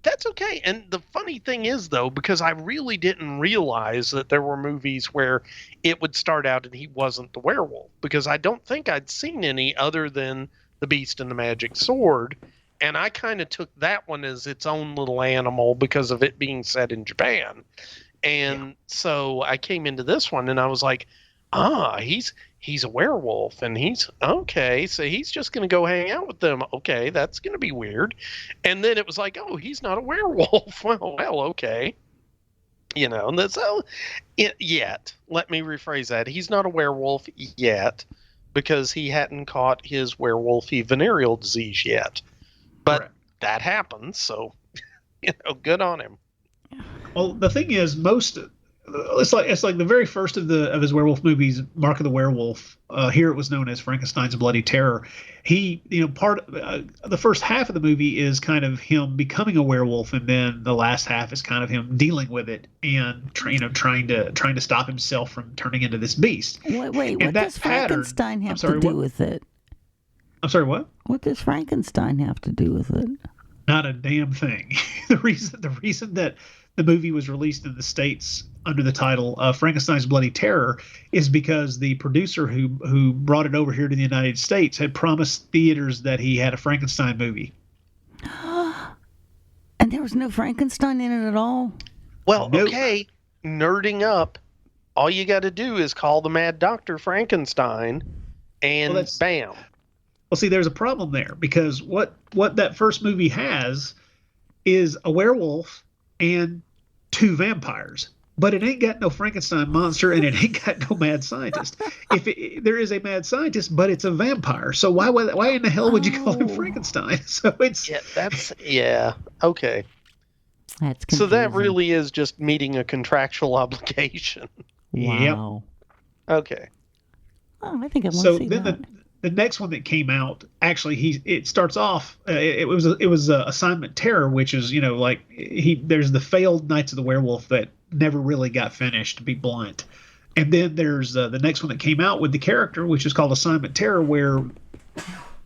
that's okay. And the funny thing is, though, because I really didn't realize that there were movies where it would start out and he wasn't the werewolf, because I don't think I'd seen any other than The Beast and the Magic Sword, and I kind of took that one as its own little animal because of it being set in Japan. And so I came into this one and I was like, he's a werewolf, and he's okay. So he's just going to go hang out with them. Okay, that's going to be weird. And then it was like, oh, he's not a werewolf. Well, okay. And that's yet. Let me rephrase that. He's not a werewolf yet, because he hadn't caught his werewolfy venereal disease yet. But that happens. So, good on him. Well, the thing is, it's like the very first of his werewolf movies, Mark of the Werewolf. Here it was known as Frankenstein's Bloody Terror. He, the first half of the movie is kind of him becoming a werewolf, and then the last half is kind of him dealing with it and trying to stop himself from turning into this beast. Wait, what does Frankenstein have to do with it? I'm sorry, what? What does Frankenstein have to do with it? Not a damn thing. The reason that the movie was released in the States under the title Frankenstein's Bloody Terror is because the producer who brought it over here to the United States had promised theaters that he had a Frankenstein movie. And there was no Frankenstein in it at all? Well, okay, nerding up, all you got to do is call the Mad Dr. Frankenstein, and bam. Well, see, there's a problem there, because what that first movie has is a werewolf and 2 vampires, but it ain't got no Frankenstein monster, and it ain't got no mad scientist. There is a mad scientist, but it's a vampire. So why in the hell would you call him Frankenstein? So it's okay. That's confusing. So that really is just meeting a contractual obligation. Wow. Yep. Okay. Oh, I think I want to see that. The next one that came out, actually, it starts off. It was Assignment Terror, which is there's the failed Knights of the Werewolf that never really got finished, to be blunt, And then there's the next one that came out with the character, which is called Assignment Terror, where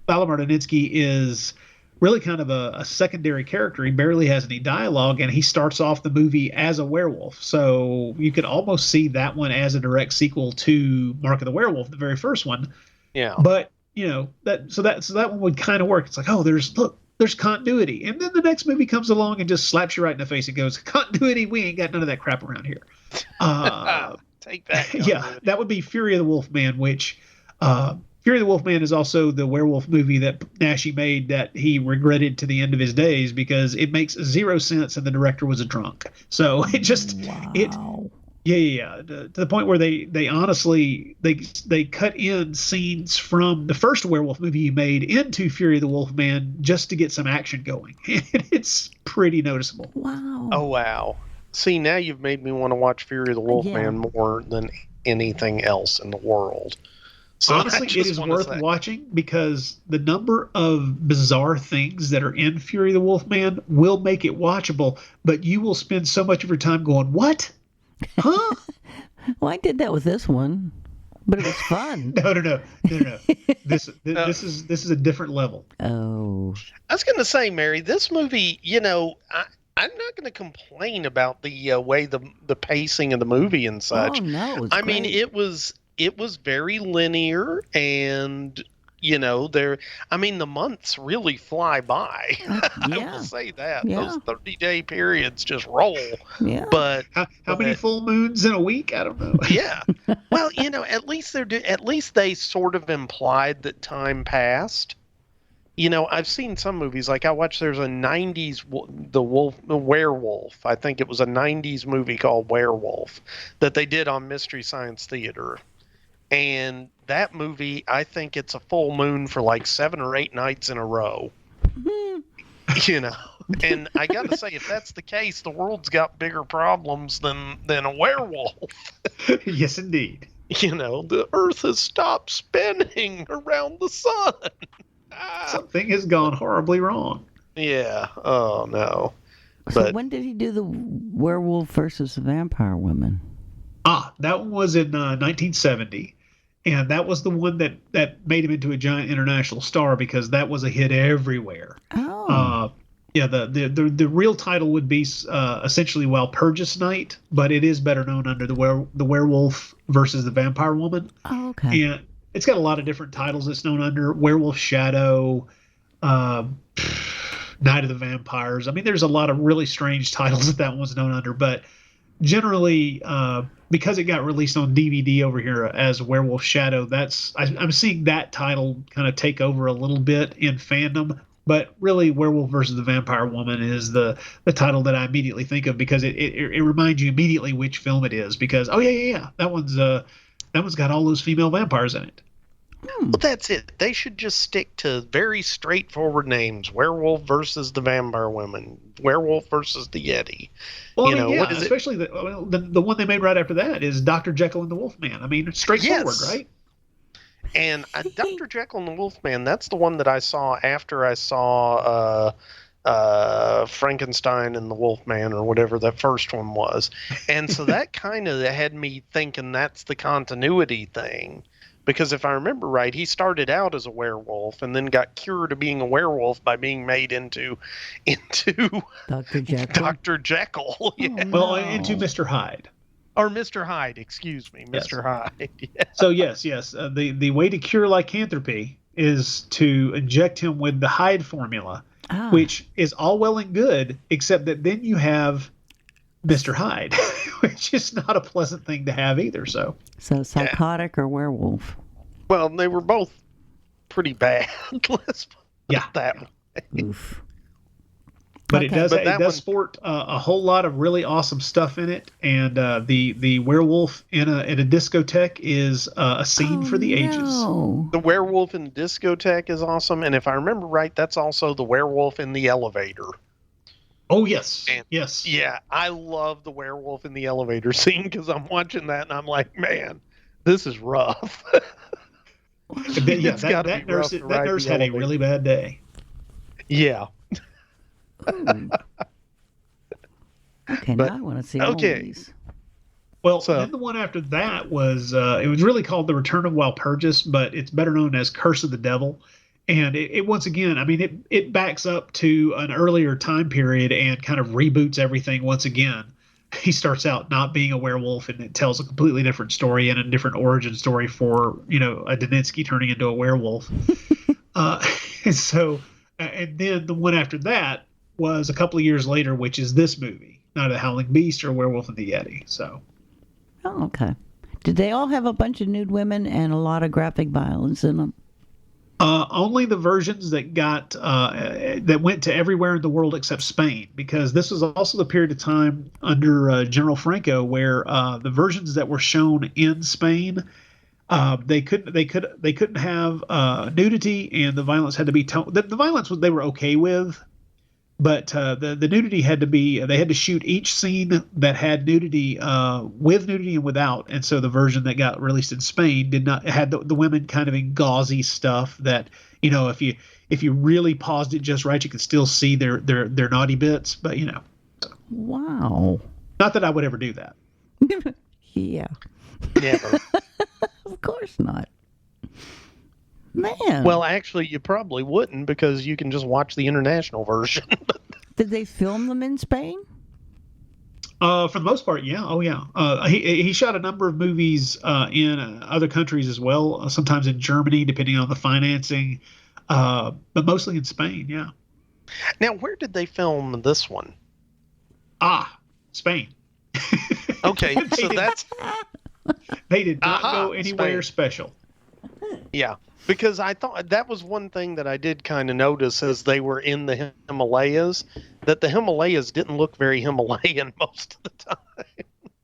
Valimir Donitsky is really kind of a secondary character. He barely has any dialogue, and he starts off the movie as a werewolf. So you could almost see that one as a direct sequel to Mark of the Werewolf, the very first one. Yeah. But that one would kind of work. It's like, oh, there's continuity, and then the next movie comes along and just slaps you right in the face and goes, continuity, we ain't got none of that crap around here. Take that. Yeah, that would be Fury of the Wolfman, which Fury of the Wolfman is also the werewolf movie that Naschy made that he regretted to the end of his days because it makes zero sense and the director was a drunk. So it just to the point where they honestly they cut in scenes from the first werewolf movie he made into Fury of the Wolfman just to get some action going. It's pretty noticeable. Wow. Oh wow. See, now you've made me want to watch Fury of the Wolfman more than anything else in the world. So honestly, it is worth watching because the number of bizarre things that are in Fury of the Wolfman will make it watchable, but you will spend so much of your time going, what? Huh? Well, I did that with this one, but it was fun. No. This is a different level. Oh. I was going to say, Mary, this movie, I'm not going to complain about the way the pacing of the movie and such. Oh, no, I mean, it was very linear, and the months really fly by. I will say that those 30-day periods just roll. Yeah. But how many full moons in a week? I don't know. Yeah. Well, at least they sort of implied that time passed. I've seen some movies, like I watched, there's a 90s, the Werewolf. I think it was a 90s movie called Werewolf that they did on Mystery Science Theater. And that movie, I think it's a full moon for like 7 or 8 nights in a row. And I got to say, if that's the case, the world's got bigger problems than a werewolf. Yes, indeed. The Earth has stopped spinning around the sun. Something has gone horribly wrong. Yeah. Oh, no. So when did he do the Werewolf versus the Vampire Woman? That one was in 1970. And that was the one that made him into a giant international star because that was a hit everywhere. Oh. The real title would be essentially Walpurgis Night, but it is better known under the Werewolf versus the Vampire Woman. Oh, okay. And it's got a lot of different titles it's known under. Werewolf Shadow, Night of the Vampires. I mean, there's a lot of really strange titles that one's known under, but generally, because it got released on DVD over here as Werewolf Shadow, I'm seeing that title kind of take over a little bit in fandom. But really, Werewolf versus the Vampire Woman is the title that I immediately think of because it reminds you immediately which film it is. Because that one's got all those female vampires in it. Well, that's it. They should just stick to very straightforward names: Werewolf versus the Vampire Woman, Werewolf versus the Yeti. Well, especially the one they made right after that is Dr. Jekyll and the Wolfman. I mean, it's straightforward, right? And Dr. Jekyll and the Wolfman, that's the one that I saw after I saw Frankenstein and the Wolfman, or whatever that first one was. And so that kind of had me thinking that's the continuity thing. Because if I remember right, he started out as a werewolf and then got cured of being a werewolf by being made into Dr. Jekyll. Dr. Jekyll. Yeah. Oh, no. Well, into Mr. Hyde. Or Mr. Hyde, excuse me, Mr. Hyde. Yeah. So yes, the way to cure lycanthropy is to inject him with the Hyde formula, which is all well and good, except that then you have Mr. Hyde, which is not a pleasant thing to have either. So psychotic or werewolf? Well, they were both pretty bad. Let's put it that way. Oof. But it does sport a whole lot of really awesome stuff in it, and the werewolf in a discotheque is a scene for the ages. The werewolf in the discotheque is awesome, and if I remember right, that's also the werewolf in the elevator. Oh yes, yes. Yeah, I love the werewolf in the elevator scene because I'm watching that and I'm like, man, this is rough. That nurse had a really bad day. Yeah. Okay, now I want to see all these. Well, then the one after that was it was really called The Return of Walpurgis, but it's better known as Curse of the Devil. And it once again, I mean, it backs up to an earlier time period and kind of reboots everything once again. He starts out not being a werewolf, and it tells a completely different story and a different origin story for, you know, a Daninsky turning into a werewolf. And then the one after that was a couple of years later, which is this movie, not a Howling Beast or Werewolf and the Yeti. So. Oh, okay. Did they all have a bunch of nude women and a lot of graphic violence in them? Only the versions that got that went to everywhere in the world except Spain, because this was also the period of time under General Franco where the versions that were shown in Spain, they couldn't have nudity, and the violence had to be the violence they were okay with. But the nudity had to be, they had to shoot each scene that had nudity with nudity and without. And so the version that got released in Spain did not, had the women kind of in gauzy stuff that, you know, if you really paused it just right, you could still see their naughty bits. But, you know. Wow. Not that I would ever do that. Yeah. Never. Of course not. Man. Well, actually, you probably wouldn't, because you can just watch the international version. Did they film them in Spain? For the most part, yeah. Oh, yeah. He shot a number of movies in other countries as well, sometimes in Germany, depending on the financing, but mostly in Spain, yeah. Now, where did they film this one? Spain. Okay, so that's... They did not go anywhere special. Yeah. Because I thought that was one thing that I did kind of notice as they were in the Himalayas, that the Himalayas didn't look very Himalayan most of the time.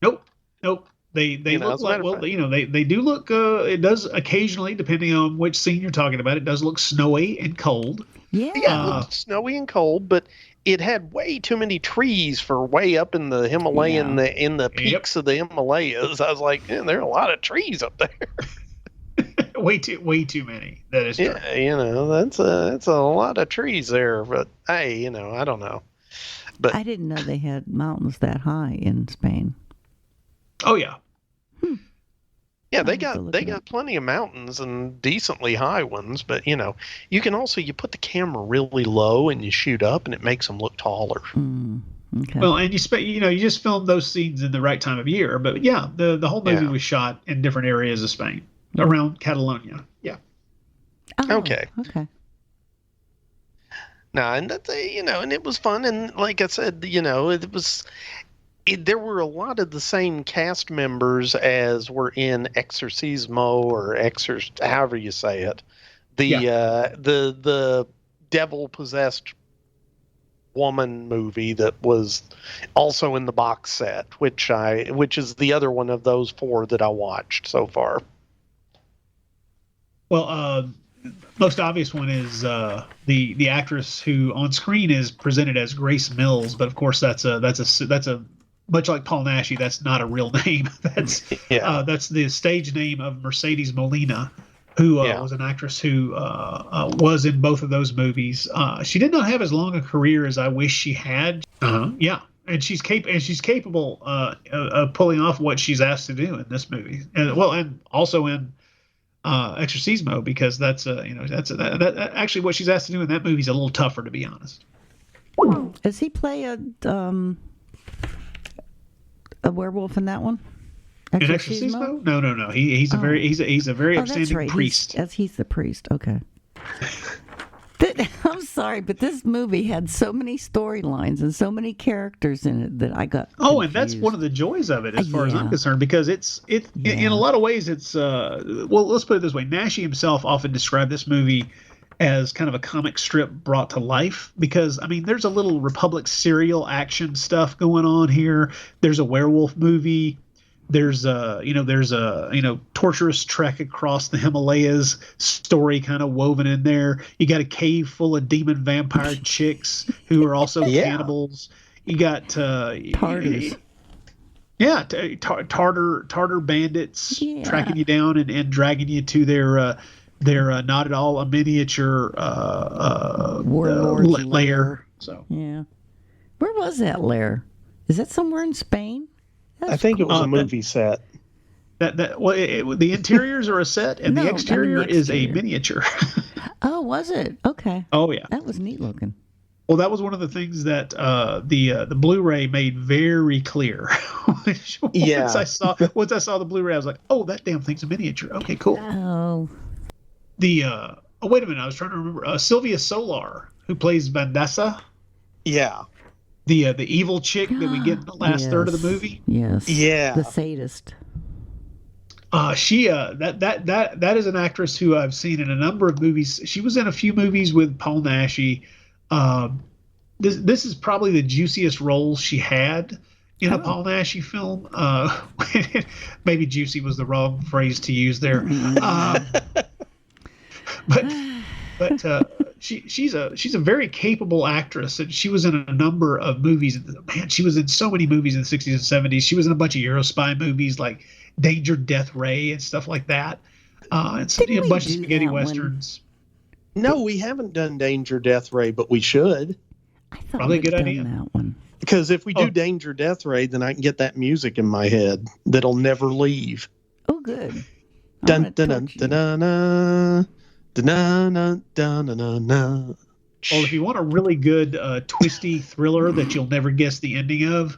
Nope. They look like, well, you know, they do look, it does occasionally, depending on which scene you're talking about, it does look snowy and cold. Yeah. Yeah, it looked snowy and cold, but it had way too many trees for way up in the Himalayan, in the peaks of the Himalayas. I was like, man, there are a lot of trees up there. way too many. That is true. Yeah, you know, that's a lot of trees there. But hey, you know, I don't know. But I didn't know they had mountains that high in Spain. Oh yeah. Yeah, they got plenty of mountains and decently high ones. But you know, you can also you put the camera really low and you shoot up, and it makes them look taller. Okay. Well, and you just filmed those scenes in the right time of year. But yeah, the whole movie was shot in different areas of Spain. Around Catalonia, yeah. Oh, okay. Now, and that and it was fun, and like I said, you know, there were a lot of the same cast members as were in Exorcismo or however you say it, the devil possessed woman movie that was also in the box set, which is the other one of those 4 that I watched so far. Well, most obvious one is the actress who on screen is presented as Grace Mills, but of course that's a much like Paul Naschy, that's not a real name. That's the stage name of Mercedes Molina, who was an actress who was in both of those movies. She did not have as long a career as I wish she had. Yeah. And she's capable of pulling off what she's asked to do in this movie, and also in Exorcismo, because that's actually what she's asked to do in that movie is a little tougher, to be honest. Does he play a werewolf in that one? Exorcismo? No. He's a very upstanding priest. He's the priest. Okay. I'm sorry, but this movie had so many storylines and so many characters in it that I got confused. And that's one of the joys of it, as far as I'm concerned, because it's in a lot of ways it's well, let's put it this way: Naschy himself often described this movie as kind of a comic strip brought to life, because I mean, there's a little Republic serial action stuff going on here. There's a werewolf movie. There's a torturous trek across the Himalayas story kind of woven in there. You got a cave full of demon vampire chicks who are also cannibals. You got Tartars. Tartar bandits tracking you down and dragging you to their not at all a miniature lair. So yeah, where was that lair? Is that somewhere in Spain? I think it was a movie set. The interiors are a set, and the exterior is a miniature. Oh, was it? Okay. Oh yeah, that was neat looking. Well, that was one of the things that the Blu-ray made very clear. Once I saw the Blu-ray, I was like, "Oh, that damn thing's a miniature." Okay, cool. Oh. Wait a minute, I was trying to remember. Sylvia Solar, who plays Vandessa. Yeah. The evil chick that we get in the last third of the movie. Yes. Yeah. The sadist. She that is an actress who I've seen in a number of movies. She was in a few movies with Paul Naschy. This is probably the juiciest role she had in a Paul Naschy film. Maybe juicy was the wrong phrase to use there. But she's a very capable actress, and she was in a number of movies. Man, she was in so many movies in the 60s and 70s. She was in a bunch of Eurospy movies like Danger, Death Ray, and stuff like that. And a bunch of spaghetti westerns. No, we haven't done Danger, Death Ray, but we should. I thought probably a good idea. That one. Because if we do Danger, Death Ray, then I can get that music in my head that'll never leave. Oh, good. Dun dun dun dun dun dun dun dun dun dun. Well, if you want a really good twisty thriller that you'll never guess the ending of,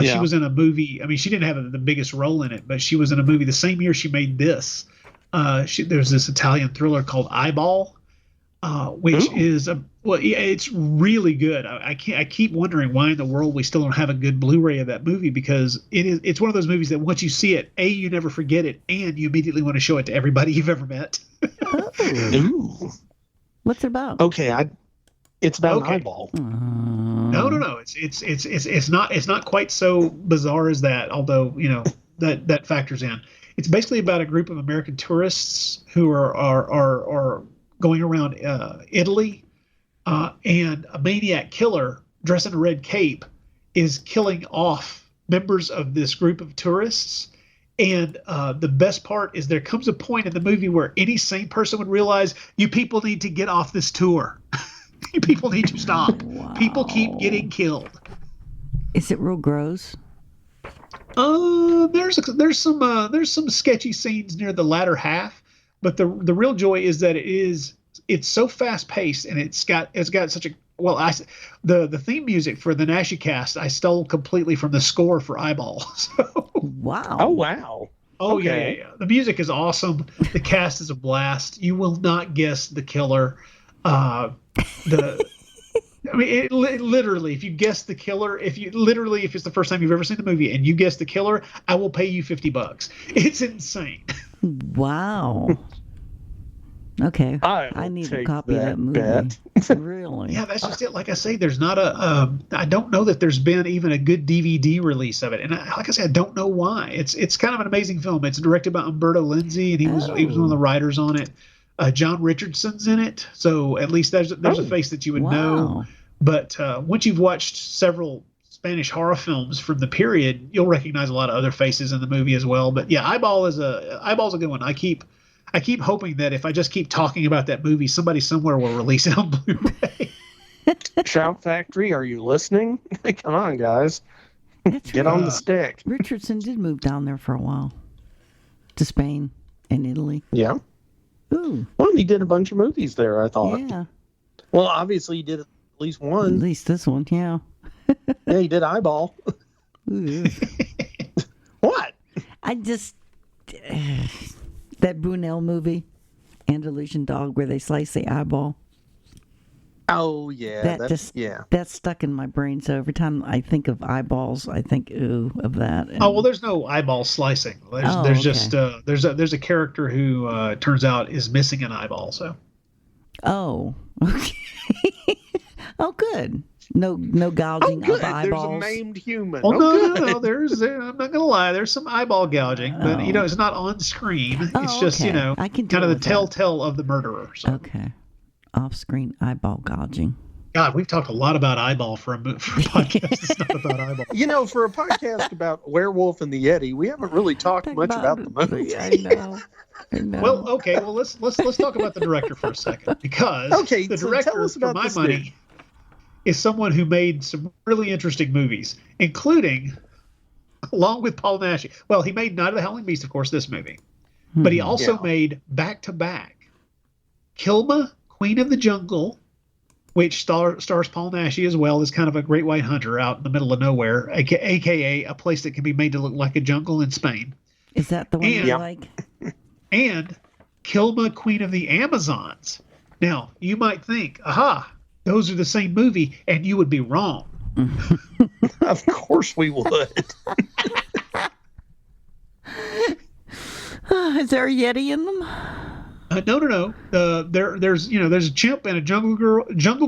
she was in a movie. I mean, she didn't have the biggest role in it, but she was in a movie the same year she made this. There's this Italian thriller called Eyeball, which is it's really good. I keep wondering why in the world we still don't have a good Blu-ray of that movie, because it's one of those movies that once you see it, you never forget it, and you immediately want to show it to everybody you've ever met. Ooh. What's it about? Okay, it's about an eyeball. No. It's not quite so bizarre as that, although that factors in. It's basically about a group of American tourists who are going around Italy, and a maniac killer dressed in a red cape is killing off members of this group of tourists. And the best part is there comes a point in the movie where any sane person would realize, you people need to get off this tour. You people need to stop. Wow. People keep getting killed. Is it real gross? There's some sketchy scenes near the latter half, but the real joy is that it's so fast paced, and it's got such a the theme music for the Naschy cast I stole completely from the score for Eyeball. So. Wow. Oh wow. Oh okay. Yeah. The music is awesome. The cast is a blast. You will not guess the killer. Literally, if you guess the killer, if it's the first time you've ever seen the movie and you guess the killer, I will pay you $50. It's insane. Wow. Okay, I need to copy that movie. Really? Yeah, that's just it. Like I say, there's not I don't know that there's been even a good DVD release of it, and like I said, I don't know why. It's kind of an amazing film. It's directed by Umberto Lenzi, and he was one of the writers on it. John Richardson's in it, so at least there's a face that you would know. But once you've watched several Spanish horror films from the period, you'll recognize a lot of other faces in the movie as well. But yeah, Eyeball's a good one. I keep hoping that if I just keep talking about that movie, somebody somewhere will release it on Blu-ray. Shout Factory, are you listening? Come on, guys. Get on the stick. Richardson did move down there for a while. To Spain and Italy. Yeah. Ooh. Well, he did a bunch of movies there, I thought. Yeah. Well, obviously he did at least one. At least this one, yeah. Yeah, he did Eyeball. What? I just... that Brunel movie, Andalusian Dog, where they slice the eyeball. Oh, yeah. That's stuck in my brain, so every time I think of eyeballs, I think, ooh, of that. And... Oh, well, there's no eyeball slicing. There's just there's a character who turns out is missing an eyeball, so. Oh, okay. Oh, good. No gouging of eyeballs. There's a named human. Oh, no. I'm not gonna lie. There's some eyeball gouging, but it's not on screen. It's just I can kind of the telltale of the murderer. So. Okay. Off-screen eyeball gouging. God, we've talked a lot about eyeball for a podcast. It's not about eyeball. For a podcast about Werewolf and the Yeti, we haven't really talked much about the movie. I know. Well, okay. Well, let's talk about the director for a second, because the director, for my money, is someone who made some really interesting movies, including along with Paul Naschy. Well, he made Night of the Howling Beast, of course, this movie. But he also made back-to-back Kilma, Queen of the Jungle, which stars Paul Naschy as well as kind of a great white hunter out in the middle of nowhere, a.k.a. a place that can be made to look like a jungle in Spain. Is that the one you like? And Kilma, Queen of the Amazons. Now, you might think, aha, those are the same movie, and you would be wrong. Of course we would. Is there a Yeti in them? No. There's a chimp and a jungle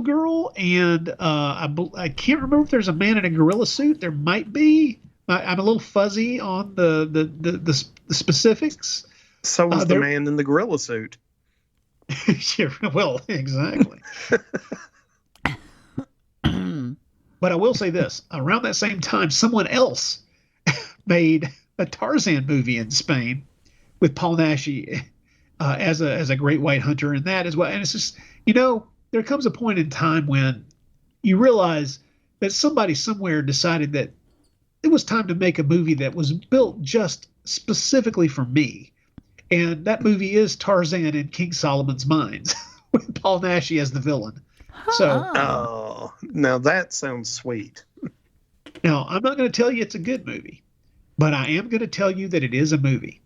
girl, and I can't remember if there's a man in a gorilla suit. There might be. I'm a little fuzzy on the specifics. So was the man in the gorilla suit. Yeah, well, exactly. But I will say this: around that same time, someone else made a Tarzan movie in Spain with Paul Naschy as a great white hunter in that as well. And it's just, there comes a point in time when you realize that somebody somewhere decided that it was time to make a movie that was built just specifically for me. And that movie is Tarzan in King Solomon's Mines with Paul Naschy as the villain. So, now that sounds sweet. Now, I'm not going to tell you it's a good movie, but I am going to tell you that it is a movie.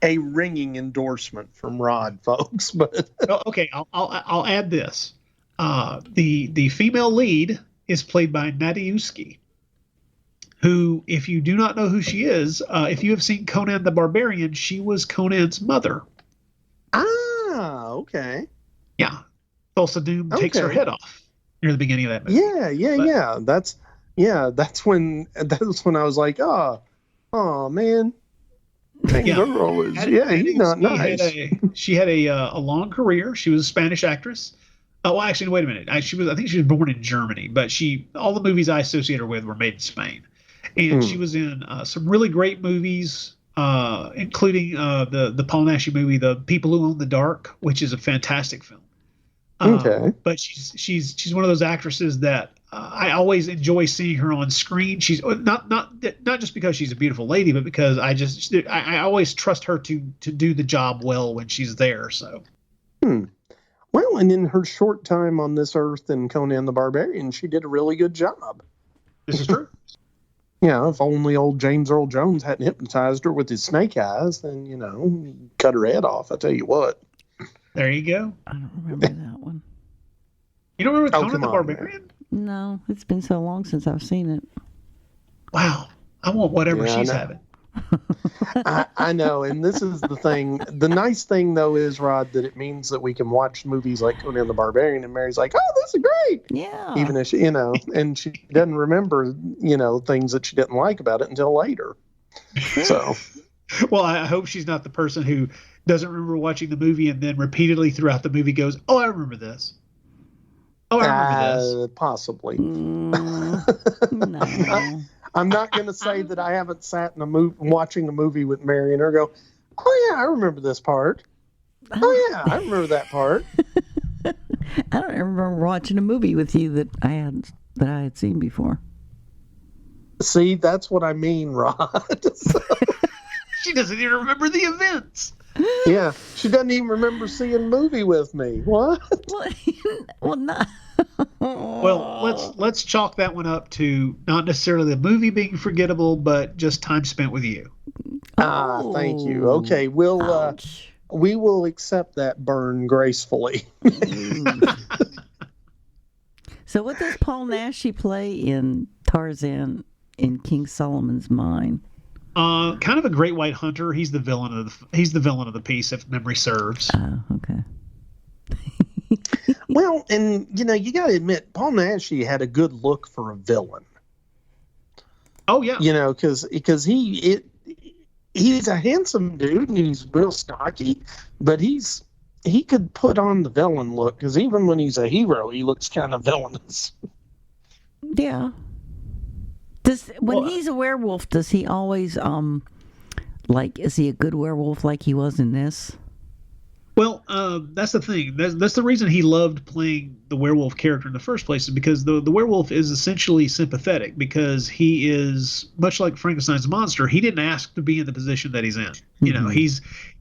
A ringing endorsement from Rod, folks. But okay, I'll add this. The female lead is played by Nadiuski, who, if you do not know who she is, if you have seen Conan the Barbarian, she was Conan's mother. Ah, okay. Yeah. Thulsa Doom takes her head off near the beginning of that movie. Yeah. That's when I was like, oh man. That girl is, he's not nice. She had a long career. She was a Spanish actress. Oh, well, actually, wait a minute. I think she was born in Germany, but all the movies I associate her with were made in Spain. And she was in some really great movies, including the Paul Naschy movie, The People Who Own the Dark, which is a fantastic film. But she's one of those actresses that I always enjoy seeing her on screen. She's not just because she's a beautiful lady, but because I always trust her to do the job well when she's there. So. Well, and in her short time on this earth in Conan the Barbarian, she did a really good job. This is true. Yeah, if only old James Earl Jones hadn't hypnotized her with his snake eyes, then, cut her head off, I tell you what. There you go. I don't remember that one. You don't remember Conan the Barbarian? No, it's been so long since I've seen it. Wow. I want whatever she's having. I know, and this is the thing. The nice thing, though, is, Rod, that it means that we can watch movies like Conan the Barbarian, and Mary's like, oh, this is great. Yeah. Even if she, and she doesn't remember, things that she didn't like about it until later. So. Well, I hope she's not the person who doesn't remember watching the movie and then repeatedly throughout the movie goes, oh, I remember this. Oh, I remember this. Possibly. No. I'm not going to say that I haven't sat in watching a movie with Mary and her go, oh, yeah, I remember this part. Oh, yeah, I remember that part. I don't remember watching a movie with you that I had seen before. See, that's what I mean, Rod. She doesn't even remember the events. Yeah, she doesn't even remember seeing a movie with me. What? Well, not. Well, let's chalk that one up to not necessarily the movie being forgettable, but just time spent with you. Thank you. Okay, we will accept that burn gracefully. So, what does Paul Naschy play in Tarzan in King Solomon's Mine? Kind of a great white hunter. He's the villain of the piece, if memory serves. Oh, okay. Well, and you got to admit, Paul Naschy had a good look for a villain. Oh yeah. Because he's a handsome dude and he's real stocky, but he could put on the villain look. Because even when he's a hero, he looks kind of villainous. Yeah. When he's a werewolf, does he always is he a good werewolf like he was in this? Well, that's the thing. That's the reason he loved playing the werewolf character in the first place, is because the werewolf is essentially sympathetic, because he is much like Frankenstein's monster. He didn't ask to be in the position that he's in. You know,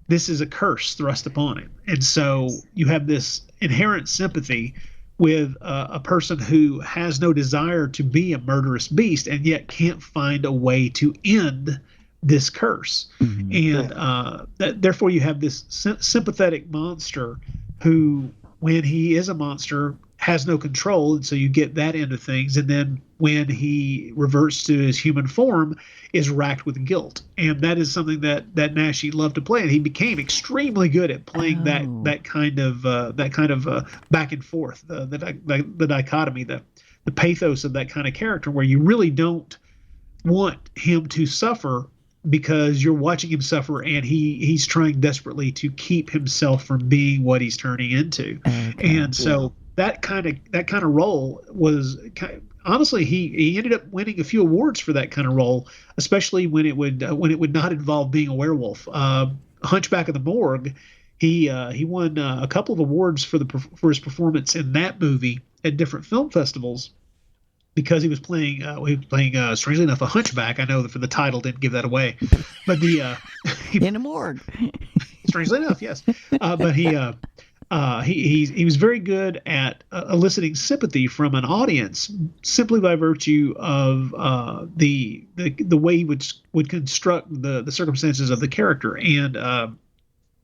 this is a curse thrust upon him, and so you have this inherent sympathy with a person who has no desire to be a murderous beast and yet can't find a way to end this curse. And therefore you have this sympathetic monster who, when he is a monster, has no control, and so you get that end of things. And then when he reverts to his human form, is racked with guilt. And that is something that Naschy loved to play, and he became extremely good at playing that kind of back and forth, the dichotomy, the pathos of that kind of character, where you really don't want him to suffer, because you're watching him suffer, and he's trying desperately to keep himself from being what he's turning into. And so that kind of role was honestly, he ended up winning a few awards for that kind of role, especially when it would not involve being a werewolf. Hunchback of the Morgue, he won a couple of awards for his performance in that movie at different film festivals, because he was playing strangely enough, a hunchback. I know that for the title didn't give that away, but in a morgue. Strangely enough, yes. But he was very good at eliciting sympathy from an audience, simply by virtue of the way he would construct the circumstances of the character. And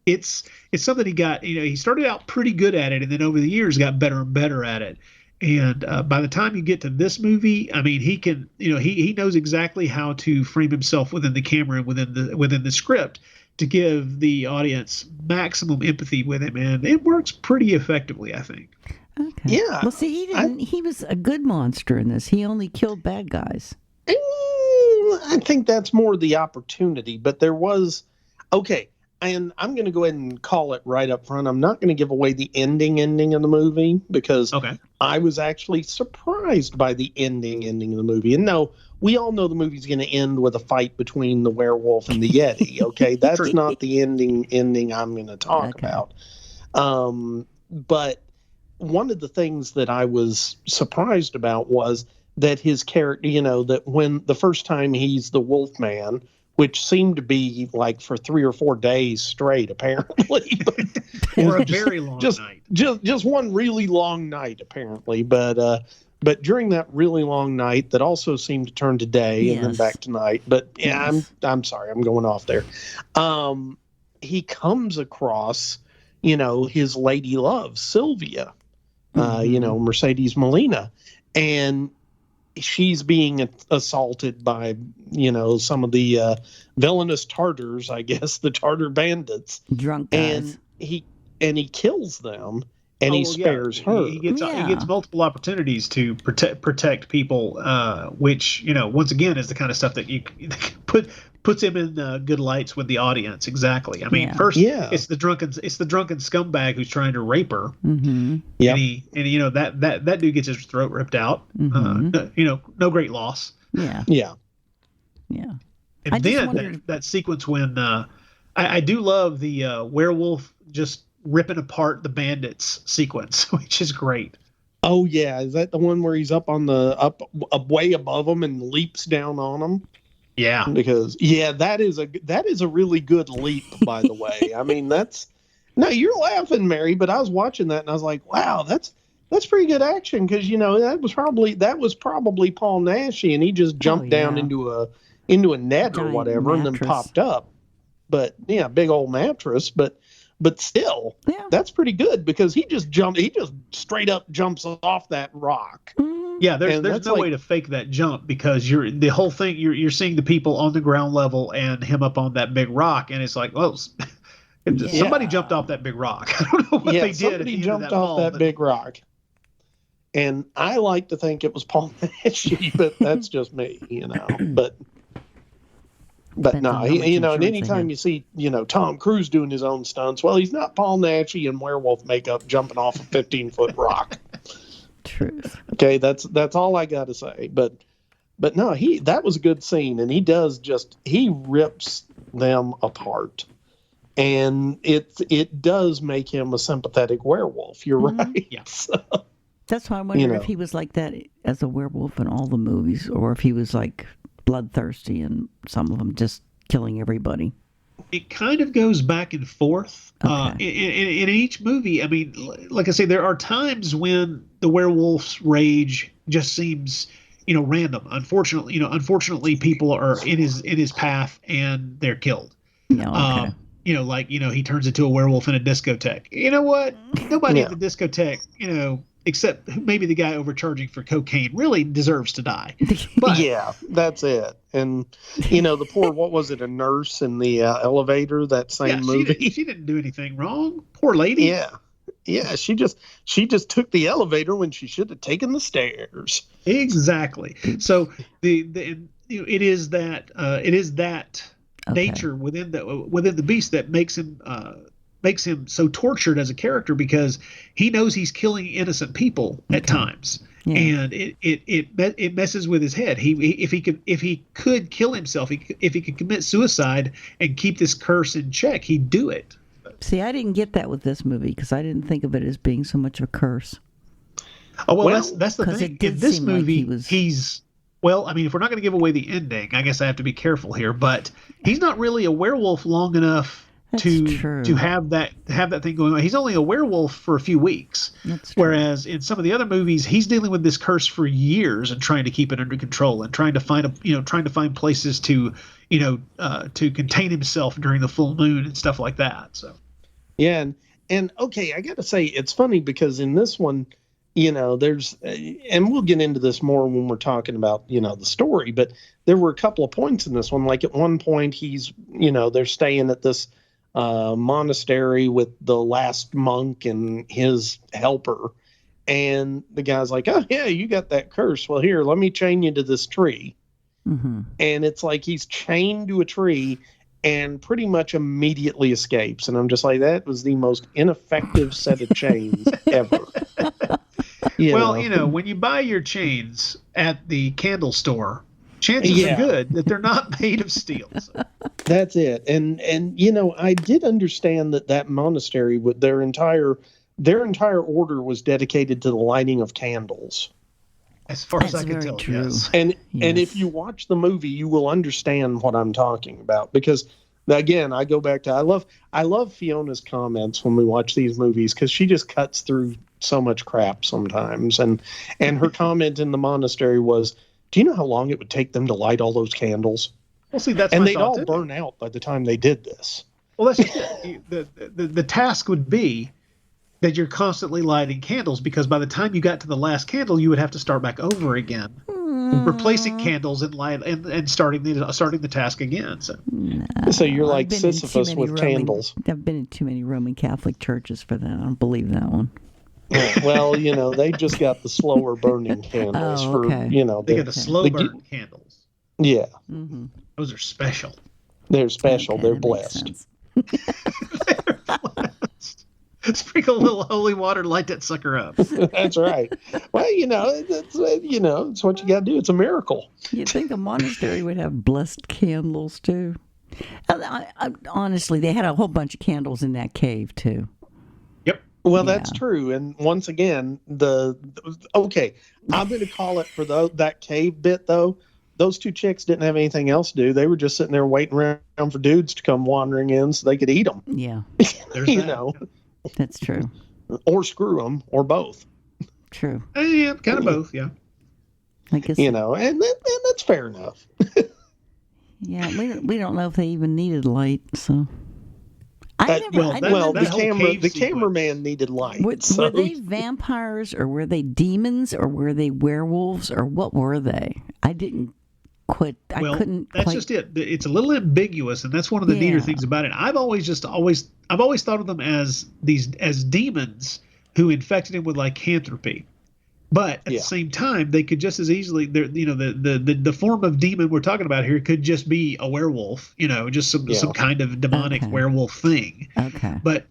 it's something he got. He started out pretty good at it, and then over the years got better and better at it. And by the time you get to this movie, I mean, he can, he knows exactly how to frame himself within the camera and within the script to give the audience maximum empathy with him, and it works pretty effectively, I think. Okay. Yeah. Well, see, he was a good monster in this. He only killed bad guys. I think that's more the opportunity, but there was and I'm going to go ahead and call it right up front. I'm not going to give away the ending of the movie, because I was actually surprised by the ending of the movie. And no, we all know the movie's going to end with a fight between the werewolf and the Yeti. Okay, that's not the ending I'm going to talk about. But one of the things that I was surprised about was that his character, that when the first time he's the Wolfman, which seemed to be like for 3 or 4 days straight, apparently. For a very long night. Just one really long night, apparently. But during that really long night, that also seemed to turn to day and then back to night. But I'm sorry, I'm going off there. He comes across, his lady love, Sylvia, Mercedes Molina, and she's being assaulted by, some of the villainous Tartars, I guess, the Tartar bandits. Drunk guys. And he kills them, and he spares her. He gets multiple opportunities to protect people, which, once again, is the kind of stuff that you puts him in good lights with the audience. Exactly. I mean, first it's the drunken scumbag who's trying to rape her. Mm-hmm. Yeah. And that dude gets his throat ripped out. Mm-hmm. No great loss. Yeah. Yeah. Yeah. And then that sequence when I do love the werewolf just ripping apart the bandits sequence, which is great. Oh yeah, is that the one where he's up way above them and leaps down on them? Yeah, because that is a really good leap, by the way. I mean, you're laughing, Mary, but I was watching that and I was like, wow, that's pretty good action, because that was probably Paul Naschy, and he just jumped down into a net or whatever and then popped up. But yeah, big old mattress, but still, that's pretty good, because he just straight up jumps off that rock. Yeah, there's no way to fake that jump, because the whole thing you're seeing the people on the ground level and him up on that big rock, and it's like, well, somebody jumped off that big rock. I don't know what they did. Somebody jumped off that big rock. And I like to think it was Paul Naschy, but that's just me, But no, and anytime you see, Tom Cruise doing his own stunts, well, he's not Paul Naschy in werewolf makeup jumping off a 15-foot rock. Truth. Okay, that's all I got to say. But no, that was a good scene, and he rips them apart. and it does make him a sympathetic werewolf. You're right. Yeah. So, that's why I wonder if he was like that as a werewolf in all the movies, or if he was like bloodthirsty in some of them, just killing everybody. It kind of goes back and forth. In each movie. I mean, like I say, there are times when the werewolf's rage just seems, random. Unfortunately, people are in his path and they're killed. No, okay. He turns into a werewolf in a discotheque. You know what? Nobody at the discotheque, except maybe the guy overcharging for cocaine, really deserves to die. But, yeah, that's it. And the poor, what was it, a nurse in the elevator, that same movie? She didn't do anything wrong. Poor lady. Yeah. She just took the elevator when she should have taken the stairs. Exactly. So it is that nature within the beast that makes him so tortured as a character, because he knows he's killing innocent people at times. Yeah. And it messes with his head. If he could kill himself, if he could commit suicide and keep this curse in check, he'd do it. See, I didn't get that with this movie, because I didn't think of it as being so much of a curse. Oh well, that's the thing. In this movie, he's well. I mean, if we're not going to give away the ending, I guess I have to be careful here. But he's not really a werewolf long enough to have that thing going on. He's only a werewolf for a few weeks. Whereas in some of the other movies, he's dealing with this curse for years and trying to keep it under control and trying to find places to contain himself during the full moon and stuff like that. So yeah, and okay, I got to say it's funny because in this one, there's, and we'll get into this more when we're talking about the story, but there were a couple of points in this one. Like at one point, he's they're staying at this monastery with the last monk and his helper, and the guy's like, oh yeah, you got that curse, well here, let me chain you to this tree. And it's like he's chained to a tree and pretty much immediately escapes, and I'm just like, that was the most ineffective set of chains ever. When you buy your chains at the candle store, chances are good that they're not made of steel. So. That's it. And I did understand that monastery, with their entire order was dedicated to the lighting of candles. As far as I can tell, yes. And if you watch the movie, you will understand what I'm talking about, because again, I go back to I love Fiona's comments when we watch these movies, because she just cuts through so much crap sometimes. And her comment in the monastery was, do you know how long it would take them to light all those candles? Well, see, that's and they'd all burn out by the time they did this. Well, that's just it. The task would be that you're constantly lighting candles, because by the time you got to the last candle, you would have to start back over again, replacing candles and light and starting the task again. So you're like Sisyphus with candles. I've been in too many Roman Catholic churches for that. I don't believe that one. Well, they just got the slower burning candles they got the slow burn candles. Yeah. Mm-hmm. Those are special. They're special. Okay, they're blessed. They're blessed. Sprinkle a little holy water, light that sucker up. That's right. Well, it's what you got to do. It's a miracle. You'd think a monastery would have blessed candles too. Honestly, they had a whole bunch of candles in that cave too. Well, that's true. And once again, I'm going to call it for that cave bit, though. Those two chicks didn't have anything else to do. They were just sitting there waiting around for dudes to come wandering in so they could eat them. Yeah. That's true. Or screw them, or both. True. Yeah, kind of both, yeah. I guess. And that's fair enough. Yeah, we don't know if they even needed light, so... the cameraman needed light. Were they vampires, or were they demons, or were they werewolves, or what were they? I didn't quit. That's just it. It's a little ambiguous, and that's one of the neater things about it. I've always thought of them as demons who infected him with lycanthropy. But at the same time, they could just as easily, the form of demon we're talking about here could just be a werewolf, just some kind of demonic werewolf thing. Okay. But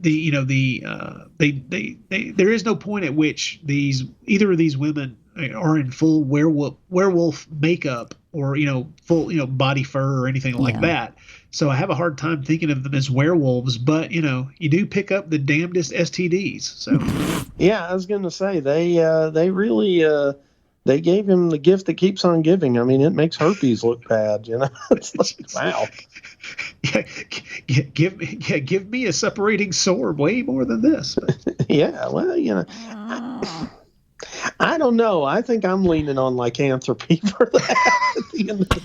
there is no point at which either of these women are in full werewolf makeup or full body fur or anything like that. So I have a hard time thinking of them as werewolves, but you do pick up the damnedest STDs. So yeah, I was going to say they really they gave him the gift that keeps on giving. I mean, it makes herpes look bad. It's like, wow. Give me a separating sore way more than this. Yeah, well, I don't know. I think I'm leaning on lycanthropy for that at the end of the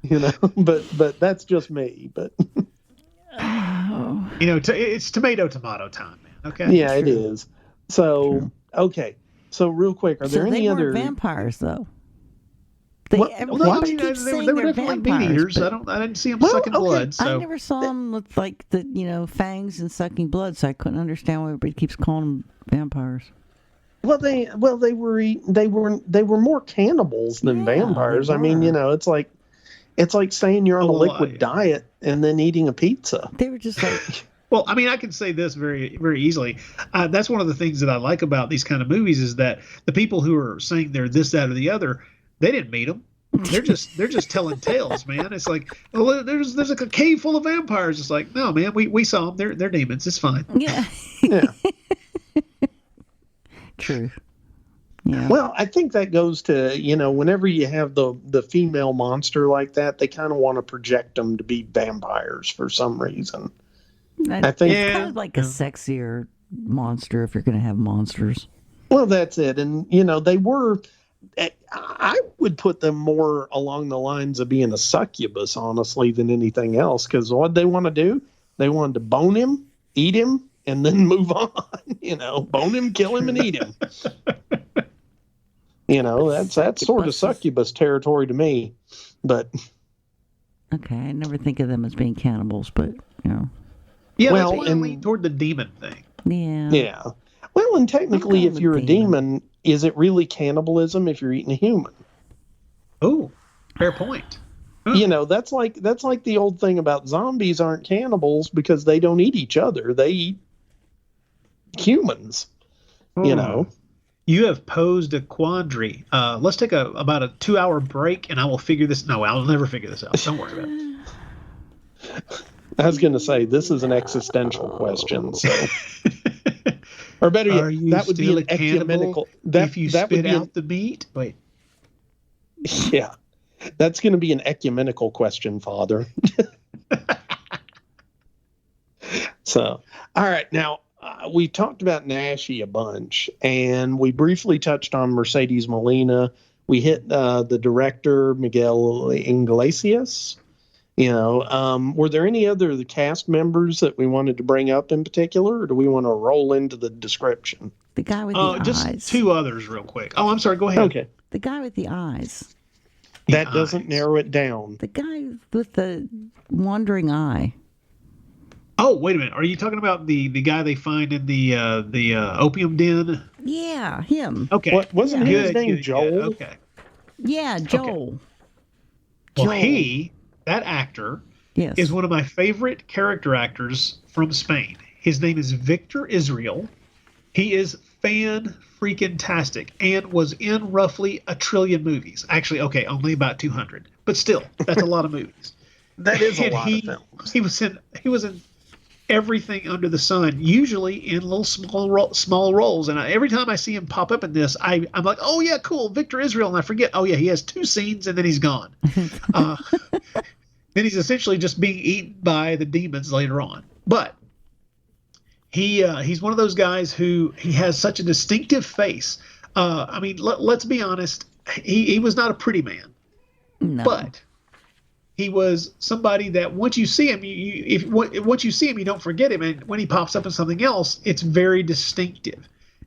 day. But that's just me. But it's tomato time, man. Okay. Yeah, it is. So okay. So real quick, are there any other vampires though? They were definitely meat eaters. I didn't see them sucking blood. So. I never saw them with the fangs and sucking blood, so I couldn't understand why everybody keeps calling them vampires. Well, they were more cannibals than vampires. I mean, it's like saying you're on a liquid diet and then eating a pizza. They were just like. Well, I mean, I can say this very, very easily. That's one of the things that I like about these kind of movies is that the people who are saying they're this, that, or the other, they didn't meet them. They're just telling tales, man. It's like, well, there's a cave full of vampires. It's like, no, man, we saw them. They're demons. It's fine. Yeah. Yeah. True. Yeah. Well, I think that goes to, whenever you have the female monster like that, they kind of want to project them to be vampires for some reason. I think it's kind of like a sexier monster if you're going to have monsters. Well, that's it. And, they were, I would put them more along the lines of being a succubus, honestly, than anything else. Because what they want to do, they wanted to bone him, eat him, and then move on. Bone him, kill him, and eat him. That's sort of succubus territory to me. But okay, I never think of them as being cannibals, but Yeah, well, that's why I lean toward the demon thing. Yeah. Yeah. Well, and technically, if you're a demon, is it really cannibalism if you're eating a human? Oh, fair point. Huh. That's like the old thing about zombies aren't cannibals because they don't eat each other. They eat humans. You have posed a quandary. Let's take about a 2-hour break, and I will figure this. No, I'll never figure this out. Don't worry about it. I was going to say, this is an existential question. So. Or better yet, that would be an ecumenical. If you spit out the meat? Wait. Yeah. That's going to be an ecumenical question, Father. So, all right. Now, we talked about Naschy a bunch, and we briefly touched on Mercedes Molina. We hit the director, Miguel Iglesias. Were there any other cast members that we wanted to bring up in particular, or do we want to roll into the description? The guy with the eyes. Just two others real quick. Oh, I'm sorry. Go ahead. Okay. The guy with the eyes. That doesn't narrow it down. The guy with the wandering eye. Oh, wait a minute. Are you talking about the guy they find in the opium den? Yeah, him. Okay. Wasn't his name Joel? Good. Okay. Yeah, Joel. Okay. Well, that actor, is one of my favorite character actors from Spain. His name is Victor Israel. He is fan-freaking-tastic and was in roughly 1 trillion movies. Actually, okay, only about 200. But still, that's a lot of movies. That is a lot of films. He was in everything under the sun, usually in little small roles. And every time I see him pop up in this, I'm like, oh, yeah, cool, Victor Israel. And I forget, oh, yeah, he has 2 scenes and then he's gone. Then he's essentially just being eaten by the demons later on. But he's one of those guys who he has such a distinctive face. I mean, let's be honest. He was not a pretty man. No. But he was somebody that once you see him, once you see him, you don't forget him. And when he pops up in something else, it's very distinctive.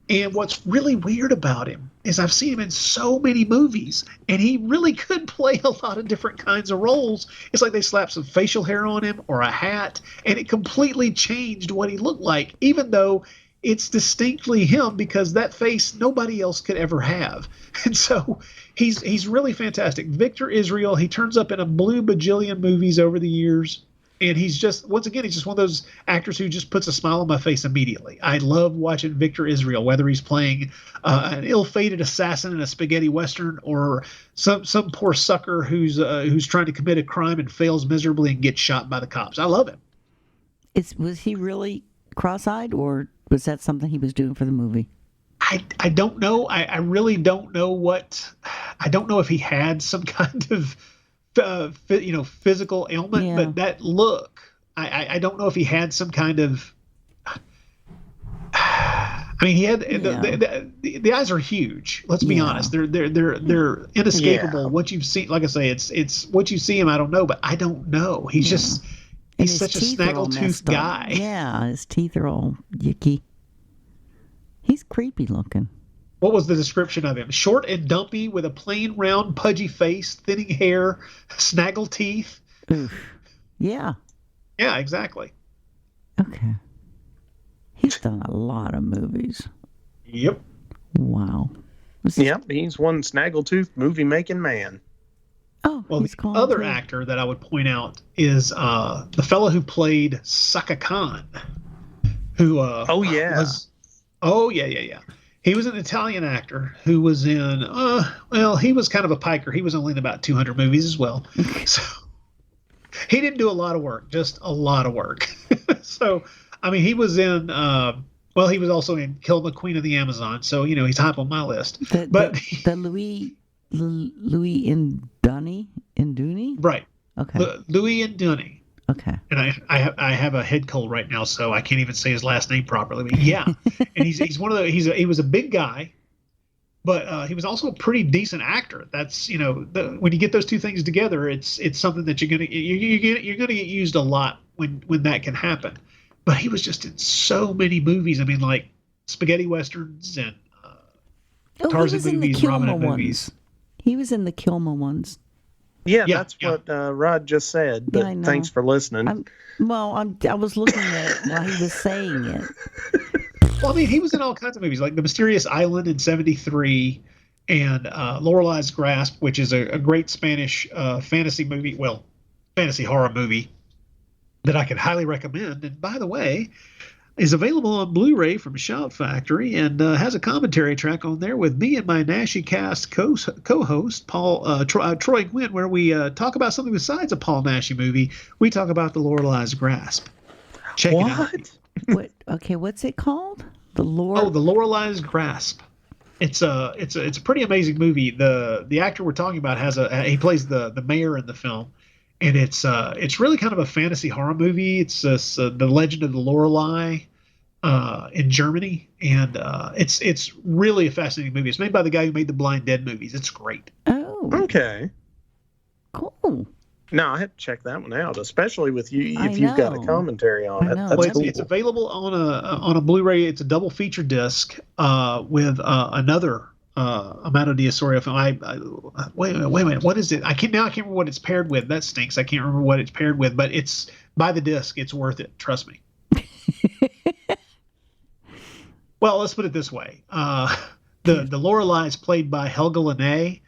And what's really weird about him is I've seen him in so many movies, and he really could play a lot of different kinds of roles. It's like they slapped some facial hair on him or a hat, and it completely changed what he looked like, even though it's distinctly him because that face nobody else could ever have. And so he's really fantastic. Victor Israel, he turns up in a blue bajillion movies over the years. And he's just, once again, he's just one of those actors who just puts a smile on my face immediately. I love watching Victor Israel, whether he's playing an ill-fated assassin in a spaghetti western or some poor sucker who's trying to commit a crime and fails miserably and gets shot by the cops. I love him. Was he really cross-eyed, or was that something he was doing for the movie? I don't know. I really don't know I don't know if he had some kind of physical ailment, but that look, I don't know if he had some kind of. I mean, he had the eyes are huge. Let's be honest; they're inescapable. Yeah. What you've seen, like I say, it's what you see him. I don't know, but I don't know. He's such a snaggletooth guy. Yeah, his teeth are all yucky. He's creepy looking. What was the description of him? Short and dumpy with a plain, round, pudgy face, thinning hair, snaggle teeth. Oof. Yeah. Yeah, exactly. Okay. He's done a lot of movies. Yep. Wow. Yep, he's one snaggletooth movie-making man. Oh, well, the other actor that I would point out is the fellow who played Sekhar Khan, who he was an Italian actor who was in he was kind of a piker. He was only in about 200 movies as well. So he didn't do a lot of work, just a lot of work. So I mean, he was in he was also in Kill the Queen of the Amazon, so he's top on my list. The Louis Induni? Right. Okay. Louis Induni. Okay. And I have a head cold right now, so I can't even say his last name properly. But yeah, and he's one of the he was a big guy, but he was also a pretty decent actor. That's when you get those two things together, it's something that you're gonna get used a lot when that can happen. But he was just in so many movies. I mean, like spaghetti westerns and Tarzan movies, Robin Hood movies. He was in the Kilmer ones. Yeah, that's what Rod just said. But thanks for listening. I was looking at it while he was saying it. Well, I mean, he was in all kinds of movies, like The Mysterious Island in '73, and Lorelei's Grasp, which is a great Spanish fantasy movie. Well, fantasy horror movie that I could highly recommend. And by the way, is available on Blu-ray from Shout Factory and has a commentary track on there with me and my Naschy cast co-host Troy Gwynn, where we talk about something besides a Paul Naschy movie. We talk about the Lorelei's Grasp. Check it out. Okay, what's it called? The Lorelei's Grasp. It's a pretty amazing movie. The actor we're talking about he plays the mayor in the film. And it's really kind of a fantasy horror movie. It's the Legend of the Lorelei in Germany, and it's really a fascinating movie. It's made by the guy who made the Blind Dead movies. It's great. Oh, okay, cool. No, I have to check that one out, especially with you if you've got a commentary on it. Well, it's available on a Blu-ray. It's a double feature disc with another. Amato di Osorio film. Wait a minute. What is it? I can't remember what it's paired with. That stinks. I can't remember what it's paired with, but it's buy the disc. It's worth it. Trust me. Well, let's put it this way. The Lorelei is played by Helga Linné,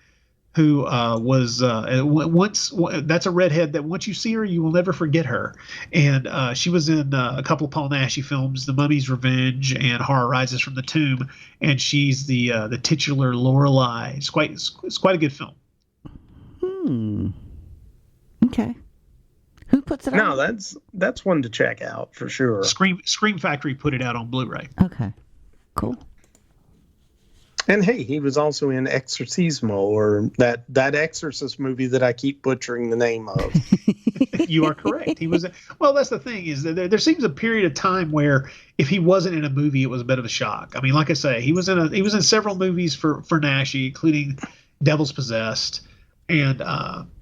who was that's a redhead that once you see her, you will never forget her. And she was in a couple of Paul Naschy films, The Mummy's Revenge and Horror Rises from the Tomb, and she's the titular Lorelei. It's quite a good film. Okay. Who puts it on? No, that's one to check out for sure. Scream Factory put it out on Blu-ray. Okay. Cool. And hey, he was also in Exorcismo, or that Exorcist movie that I keep butchering the name of. You are correct. He was. Well, that's the thing is that there seems a period of time where if he wasn't in a movie, it was a bit of a shock. I mean, like I say, he was in several movies for Naschy, including Devil's Possessed, and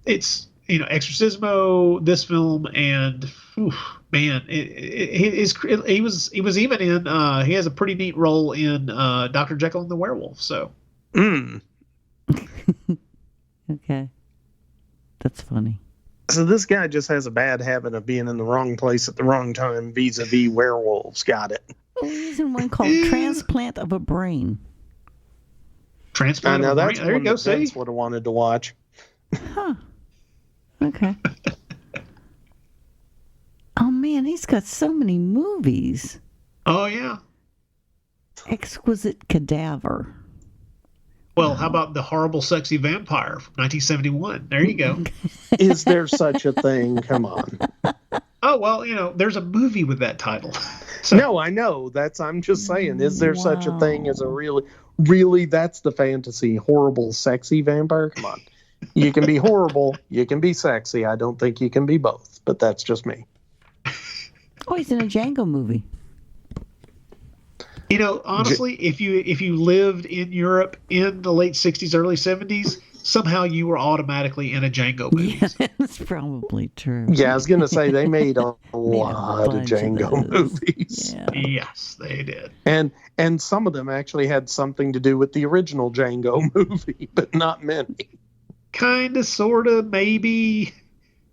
it's Exorcismo, this film, and he was even in he has a pretty neat role in Dr. Jekyll and the Werewolf. So okay, that's funny. So this guy just has a bad habit of being in the wrong place at the wrong time vis-a-vis werewolves. Got it. Well, he's in one called Transplant of a Brain. Transplant of a Brain. There you go. See, that's what I wanted to watch. Huh. Okay. Oh, man, he's got so many movies. Oh, yeah. Exquisite Cadaver. Well, how about The Horrible Sexy Vampire from 1971? There you go. Is there such a thing? Come on. Oh, well, there's a movie with that title. So. No, I know. I'm just saying, is there such a thing as a really, that's the fantasy, horrible, sexy vampire? Come on. You can be horrible, you can be sexy. I don't think you can be both, but that's just me. Oh, he's in a Django movie. Honestly, if you lived in Europe in the late 60s, early 70s, somehow you were automatically in a Django movie. Yeah, that's probably true. Yeah, I was going to say they made a lot of Django movies. Yeah. Yes, they did. And some of them actually had something to do with the original Django movie, but not many. Kind of, sort of, maybe.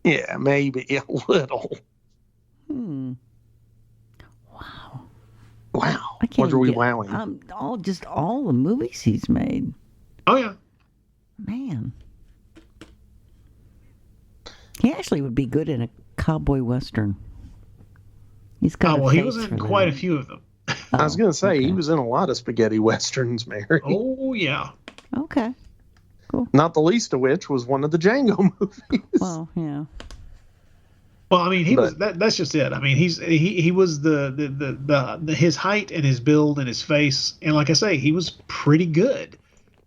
Yeah, maybe a little. Wow. What are we wowing? All the movies he's made. Oh, yeah. Man. He actually would be good in a cowboy western. He's got he was in quite a few of them. I was going to say, he was in a lot of spaghetti westerns, Mary. Oh, yeah. Okay. Cool. Not the least of which was one of the Django movies. Well, yeah. Well, I mean, he was. That's just it. I mean, he was the his height and his build and his face, and like I say, he was pretty good.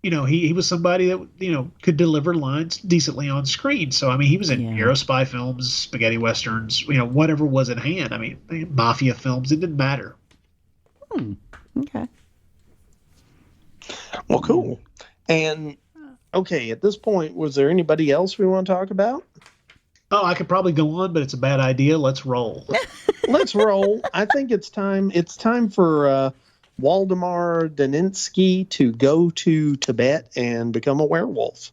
He was somebody that could deliver lines decently on screen. So I mean, he was in Euro spy films, spaghetti westerns, whatever was at hand. I mean, mafia films. It didn't matter. Okay. Well, cool. And okay, at this point, was there anybody else we want to talk about? Oh, I could probably go on, but it's a bad idea. Let's roll. Let's roll. I think it's time. It's time for Waldemar Daninsky to go to Tibet and become a werewolf.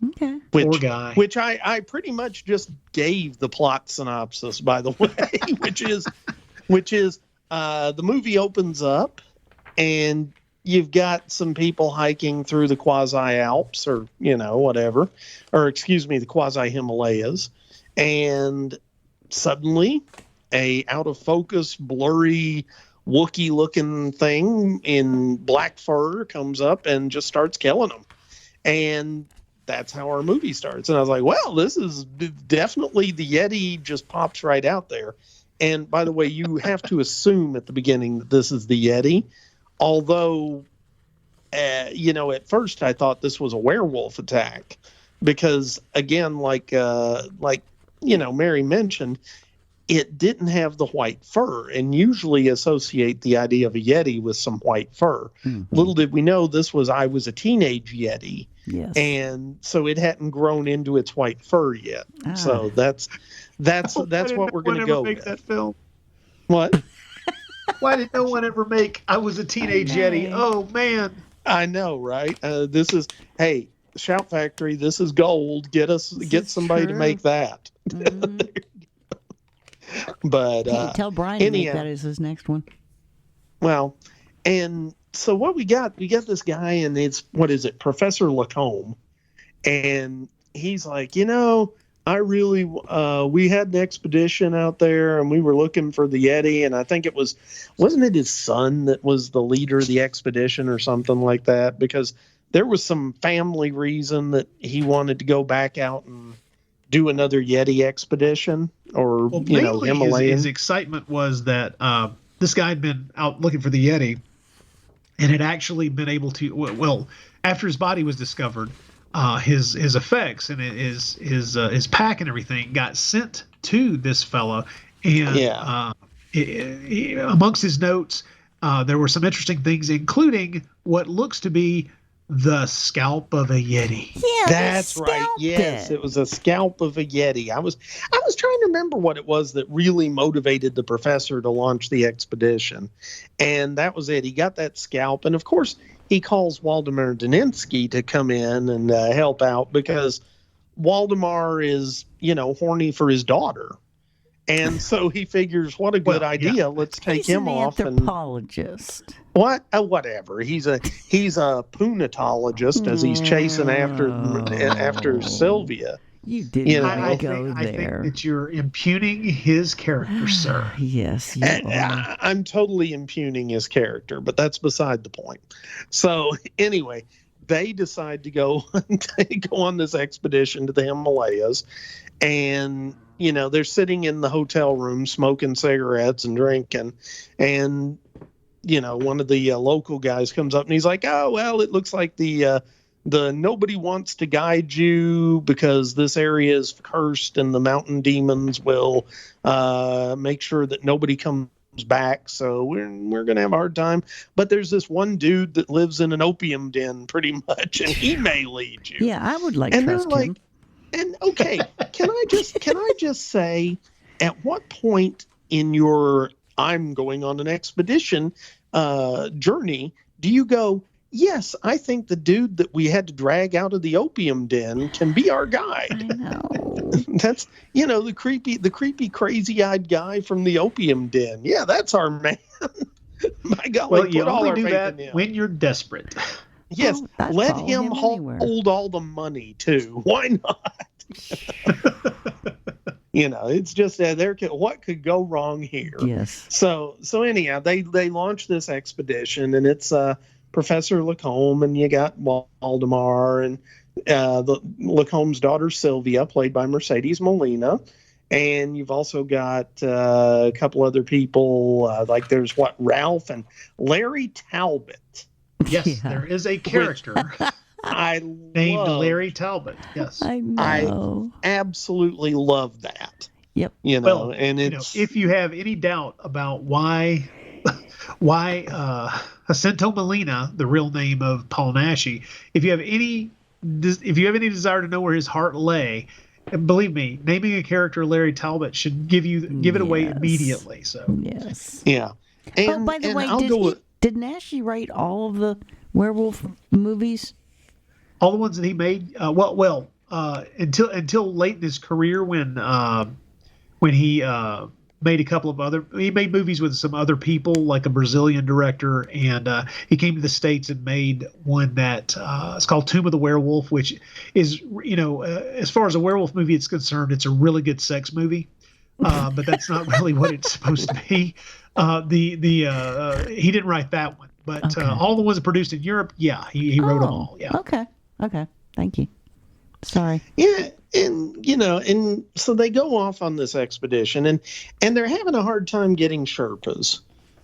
Okay. Poor guy. Which I pretty much just gave the plot synopsis, by the way, which is the movie opens up and you've got some people hiking through the quasi-Alps or, whatever, or excuse me, the quasi-Himalayas. And suddenly a out of focus, blurry, Wookiee looking thing in black fur comes up and just starts killing them. And that's how our movie starts. And I was like, well, this is definitely the Yeti just pops right out there. And by the way, you have to assume at the beginning that this is the Yeti. Although, at first I thought this was a werewolf attack because, again, like Mary mentioned, it didn't have the white fur and usually associate the idea of a Yeti with some white fur. Mm-hmm. Little did we know I was a teenage Yeti. Yes. And so it hadn't grown into its white fur yet. So that's what we're going to go with. That film. What? Why did no one ever make I was a teenage Yeti? Oh, man. I know, right? This is, hey, Shout Factory, this is gold. Get somebody to make that. Mm-hmm. But tell Brian to make that as his next one. Well, and so what we got this guy, and it's, what is it, Professor Lacombe. And he's like, I really, we had an expedition out there and we were looking for the Yeti. And I think wasn't it his son that was the leader of the expedition or something like that? Because there was some family reason that he wanted to go back out and do another Yeti expedition or, Himalayan. His excitement was that this guy had been out looking for the Yeti and had actually been able to, after his body was discovered, his effects and his pack and everything got sent to this fella, and amongst his notes there were some interesting things, including what looks to be the scalp of a Yeti. Yeah, that's right. Yes, it was a scalp of a Yeti. I was trying to remember what it was that really motivated the professor to launch the expedition, and that was it. He got that scalp, and of course he calls Waldemar Daninsky to come in and help out because Waldemar is, horny for his daughter. And so he figures, what a good idea. Yeah. Let's take him off. He's an anthropologist. What? Whatever. He's a punatologist as he's chasing after Sylvia. You didn't go there. I think that you're impugning his character, sir. Yes, you are. I'm totally impugning his character, but that's beside the point. So anyway, they decide to go on this expedition to the Himalayas, and they're sitting in the hotel room smoking cigarettes and drinking, and one of the local guys comes up and he's like, "Oh, well, it looks like the nobody wants to guide you because this area is cursed and the mountain demons will make sure that nobody comes back. So we're going to have a hard time. But there's this one dude that lives in an opium den pretty much, and he may lead you." Yeah, I would like to trust him. And okay, can I just say, at what point in your I'm going on an expedition journey do you go, yes, I think the dude that we had to drag out of the opium den can be our guide? I know. That's the creepy, crazy-eyed guy from the opium den. Yeah, that's our man. My God, well, you only do that when you're desperate. Yes, let him hold all the money too. Why not? It's just what could go wrong here? Yes. So anyhow, they launch this expedition, and it's Professor Lacombe, and you got Waldemar, and Lacombe's daughter Sylvia, played by Mercedes Molina, and you've also got a couple other people like there's Ralph and Larry Talbot. Yes, there is a character named Larry Talbot. Yes, I know. I absolutely love that. Yep. And it's if you have any doubt about why Jacinto Molina, the real name of Paul Naschy, if you have any desire to know where his heart lay, and believe me, naming a character Larry Talbot should give it away immediately. So yes, yeah. And by the way, did Naschy write all of the werewolf movies? All the ones that he made? Until late in his career, when he made a couple of he made movies with some other people, like a Brazilian director, and he came to the States and made one that it's called Tomb of the Werewolf, which is, as far as a werewolf movie is concerned, it's a really good sex movie. But that's not really what it's supposed to be. He didn't write that one, but all the ones produced in Europe, yeah, he wrote them all. Yeah. Okay. Thank you. Sorry. Yeah, and so they go off on this expedition, and they're having a hard time getting Sherpas,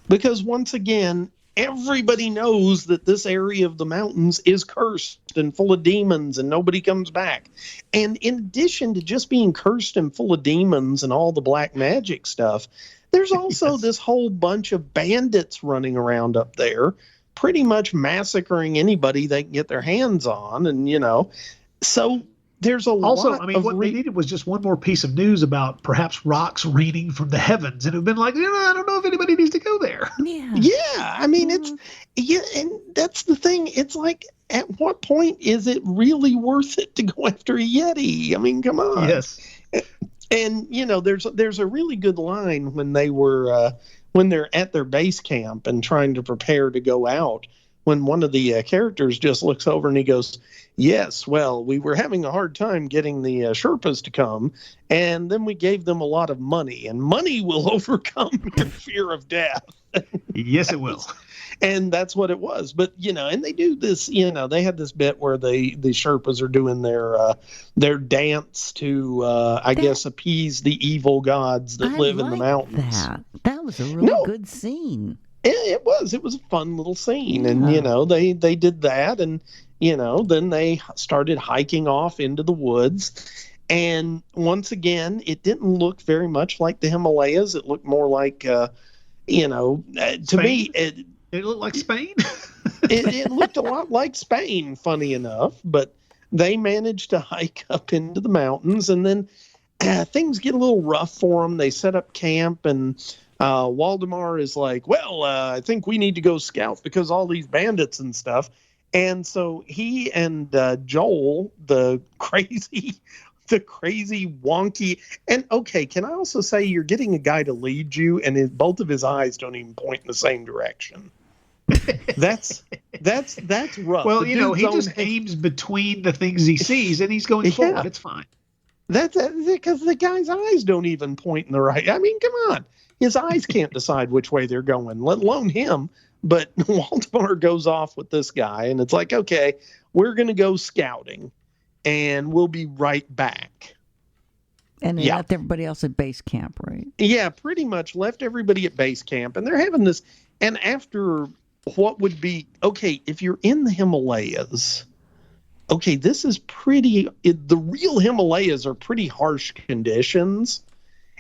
because once again, everybody knows that this area of the mountains is cursed and full of demons, and nobody comes back. And in addition to just being cursed and full of demons and all the black magic stuff, there's also this whole bunch of bandits running around up there, pretty much massacring anybody they can get their hands on. And, so there's also, what they needed was just one more piece of news about perhaps rocks raining from the heavens. And it would have been like, I don't know if anybody needs to go there. Yeah. Yeah. And that's the thing. It's like, at what point is it really worth it to go after a Yeti? I mean, come on. Yes. And, there's a really good line when when they're at their base camp and trying to prepare to go out, when one of the characters just looks over and he goes, "Yes, well, we were having a hard time getting the Sherpas to come, and then we gave them a lot of money, and money will overcome your fear of death." Yes, it will. And that's what it was. But, and they do this, they had this bit where the Sherpas are doing their dance to, I guess, appease the evil gods that live in the mountains. That was a really good scene. It was a fun little scene. Yeah. And, they did that. And, then they started hiking off into the woods. And once again, it didn't look very much like the Himalayas. It looked more like, to me, it looked like Spain. it looked a lot like Spain, funny enough. But they managed to hike up into the mountains. And then things get a little rough for them. They set up camp, and Waldemar is like, "Well, I think we need to go scout because all these bandits and stuff." And so he and Joel, the crazy wonky, and okay, can I also say you're getting a guy to lead you, and both of his eyes don't even point in the same direction. That's rough. Well, he just aims between the things he sees, and he's going forward. It's fine. That's because the guy's eyes don't even point in the right. I mean, come on. His eyes can't decide which way they're going, let alone him. But Waldemar goes off with this guy, and it's like, okay, we're going to go scouting, and we'll be right back. And they left everybody else at base camp, right? Yeah, pretty much left everybody at base camp. And they're having this, and after what would be, okay, if you're in the Himalayas, okay, this is the real Himalayas are pretty harsh conditions.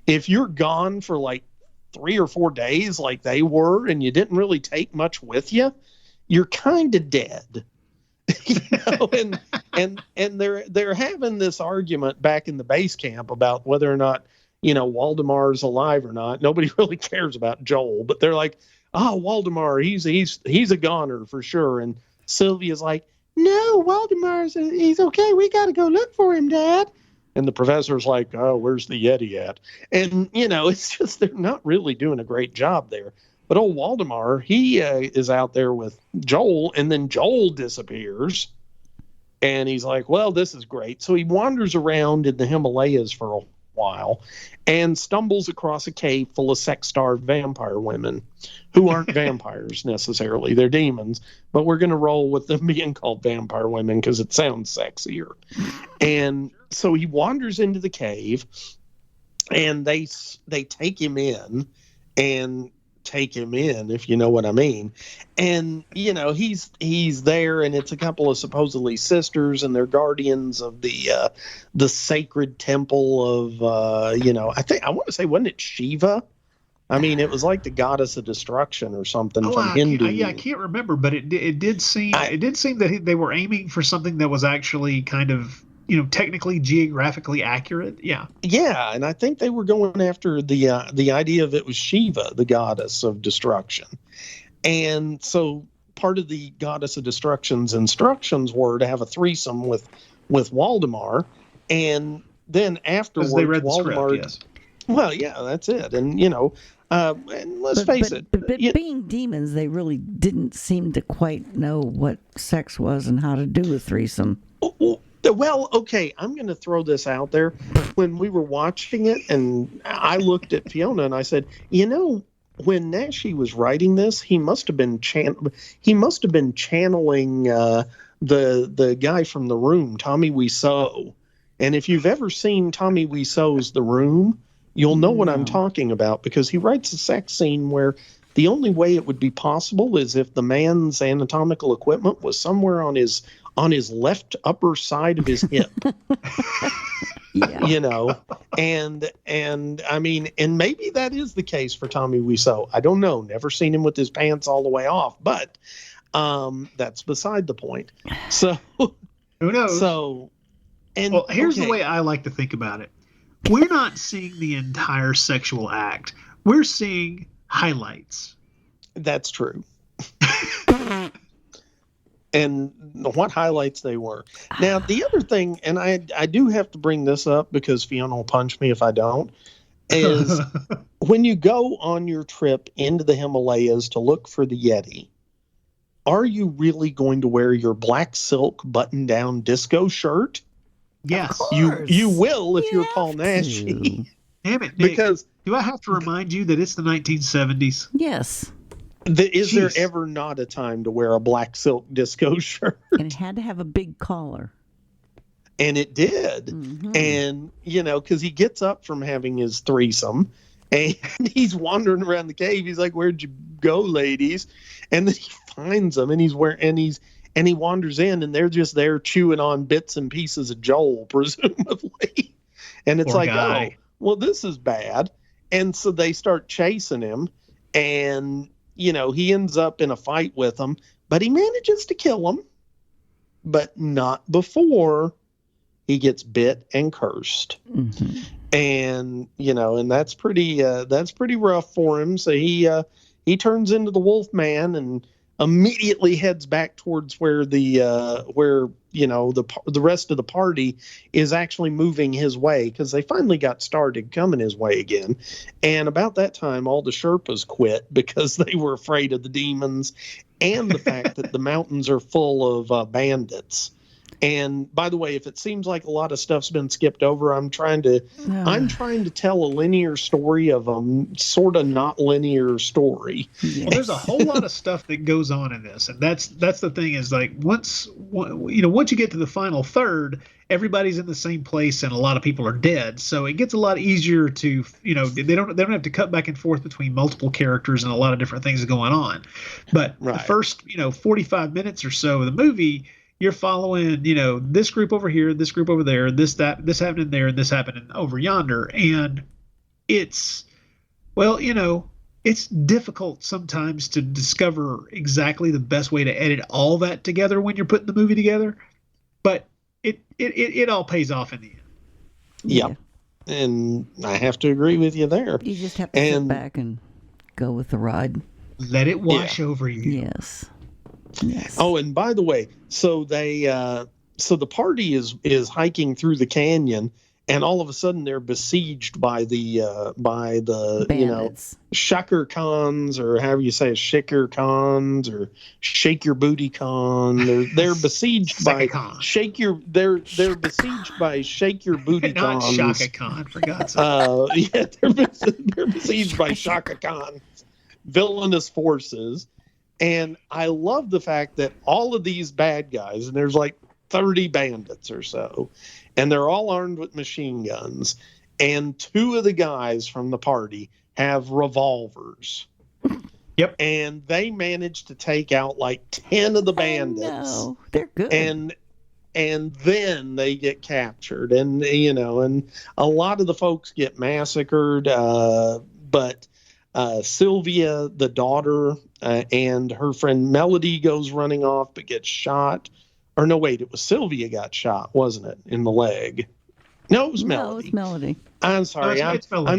If you're gone for like 3 or 4 days like they were, and you didn't really take much with you, you're kind of dead. And they're having this argument back in the base camp about whether or not, Waldemar's alive or not. Nobody really cares about Joel, but they're like, oh, Waldemar, he's a goner for sure. And Sylvia's like, no, he's okay. We got to go look for him, Dad. And the professor's like, oh, where's the Yeti at? And, it's just they're not really doing a great job there. But old Waldemar, he is out there with Joel, and then Joel disappears. And he's like, well, this is great. So he wanders around in the Himalayas for a while and stumbles across a cave full of sex-starved vampire women who aren't vampires necessarily. They're demons. But we're going to roll with them being called vampire women because it sounds sexier. And so he wanders into the cave, and they take him in, if you know what I mean. And he's there, and it's a couple of supposedly sisters, and they're guardians of the sacred temple of I want to say, wasn't it Shiva? I mean, it was like the goddess of destruction or something from Hindu. I can't remember, but it did seem that they were aiming for something that was actually kind of technically geographically accurate. Yeah, and I think they were going after the idea of it was Shiva, the goddess of destruction. And so part of the goddess of destruction's instructions were to have a threesome with Waldemar, and then afterwards they read the Waldemar. Script, yes. Well, yeah, that's it. And and let's face it. But being demons, they really didn't seem to quite know what sex was and how to do a threesome. Well, okay, I'm going to throw this out there. When we were watching it, and I looked at Fiona and I said, when Naschy was writing this, he must have been channeling the guy from The Room, Tommy Wiseau. And if you've ever seen Tommy Wiseau's The Room, you'll know what I'm talking about, because he writes a sex scene where the only way it would be possible is if the man's anatomical equipment was somewhere on his left upper side of his hip. And I mean, and maybe that is the case for Tommy Wiseau. I don't know. Never seen him with his pants all the way off, but that's beside the point. So who knows? So, here's the way I like to think about it. We're not seeing the entire sexual act. We're seeing highlights. That's true. And what highlights they were. Now, the other thing, and I do have to bring this up because Fiona will punch me if I don't, is when you go on your trip into the Himalayas to look for the Yeti, are you really going to wear your black silk button-down disco shirt? Yes. You will if you're Paul Naschy. Damn it, Nick. Because do I have to remind you that it's the 1970s? Yes. Is there ever not a time to wear a black silk disco shirt? And it had to have a big collar. And it did. Mm-hmm. And, because he gets up from having his threesome, and he's wandering around the cave. He's like, where'd you go, ladies? And then he finds them, and he wanders in, and they're just there chewing on bits and pieces of Joel, presumably. And it's like, oh, well, this is bad. And so they start chasing him, and he ends up in a fight with them, but he manages to kill them, but not before he gets bit and cursed. Mm-hmm. And, and that's pretty rough for him. So he turns into the Wolf Man and immediately heads back towards where the rest of the party is actually moving his way, because they finally got started coming his way again. And about that time, all the Sherpas quit because they were afraid of the demons and the fact that the mountains are full of bandits. And by the way, if it seems like a lot of stuff's been skipped over, I'm trying to tell a linear story of a sort of not linear story. Yes. Well, there's a whole lot of stuff that goes on in this, and that's the thing is like once you get to the final third, everybody's in the same place and a lot of people are dead, so it gets a lot easier to they don't have to cut back and forth between multiple characters and a lot of different things going on. But the first 45 minutes or so of the movie, you're following, this group over here, this group over there, this happening there, and this happening over yonder. And it's difficult sometimes to discover exactly the best way to edit all that together when you're putting the movie together. But it all pays off in the end. Yeah. And I have to agree with you there. You just have to sit back and go with the ride. Let it wash over you. Yes. Yes. Oh, and by the way, so the party is hiking through the canyon, and all of a sudden they're besieged by the bandits. Sekhar Khans, or however you say it, Sekhar Khans, or Shake Your Booty Khan. They're besieged by they're besieged by Shake Your Booty Not Khans. Shaka Khan, for God's sake. They're besieged by Shaka Khan villainous forces. And I love the fact that all of these bad guys, and there's like 30 bandits or so, and they're all armed with machine guns, and 2 of the guys from the party have revolvers. Yep. And they managed to take out like 10 of the bandits. No, they're good. And then they get captured, and and a lot of the folks get massacred, but Sylvia, the daughter, and her friend Melody goes running off but gets shot. Or no, wait, it was Sylvia got shot, wasn't it, in the leg? No, it was Melody. No, it's Melody. I'm sorry, it's Melody,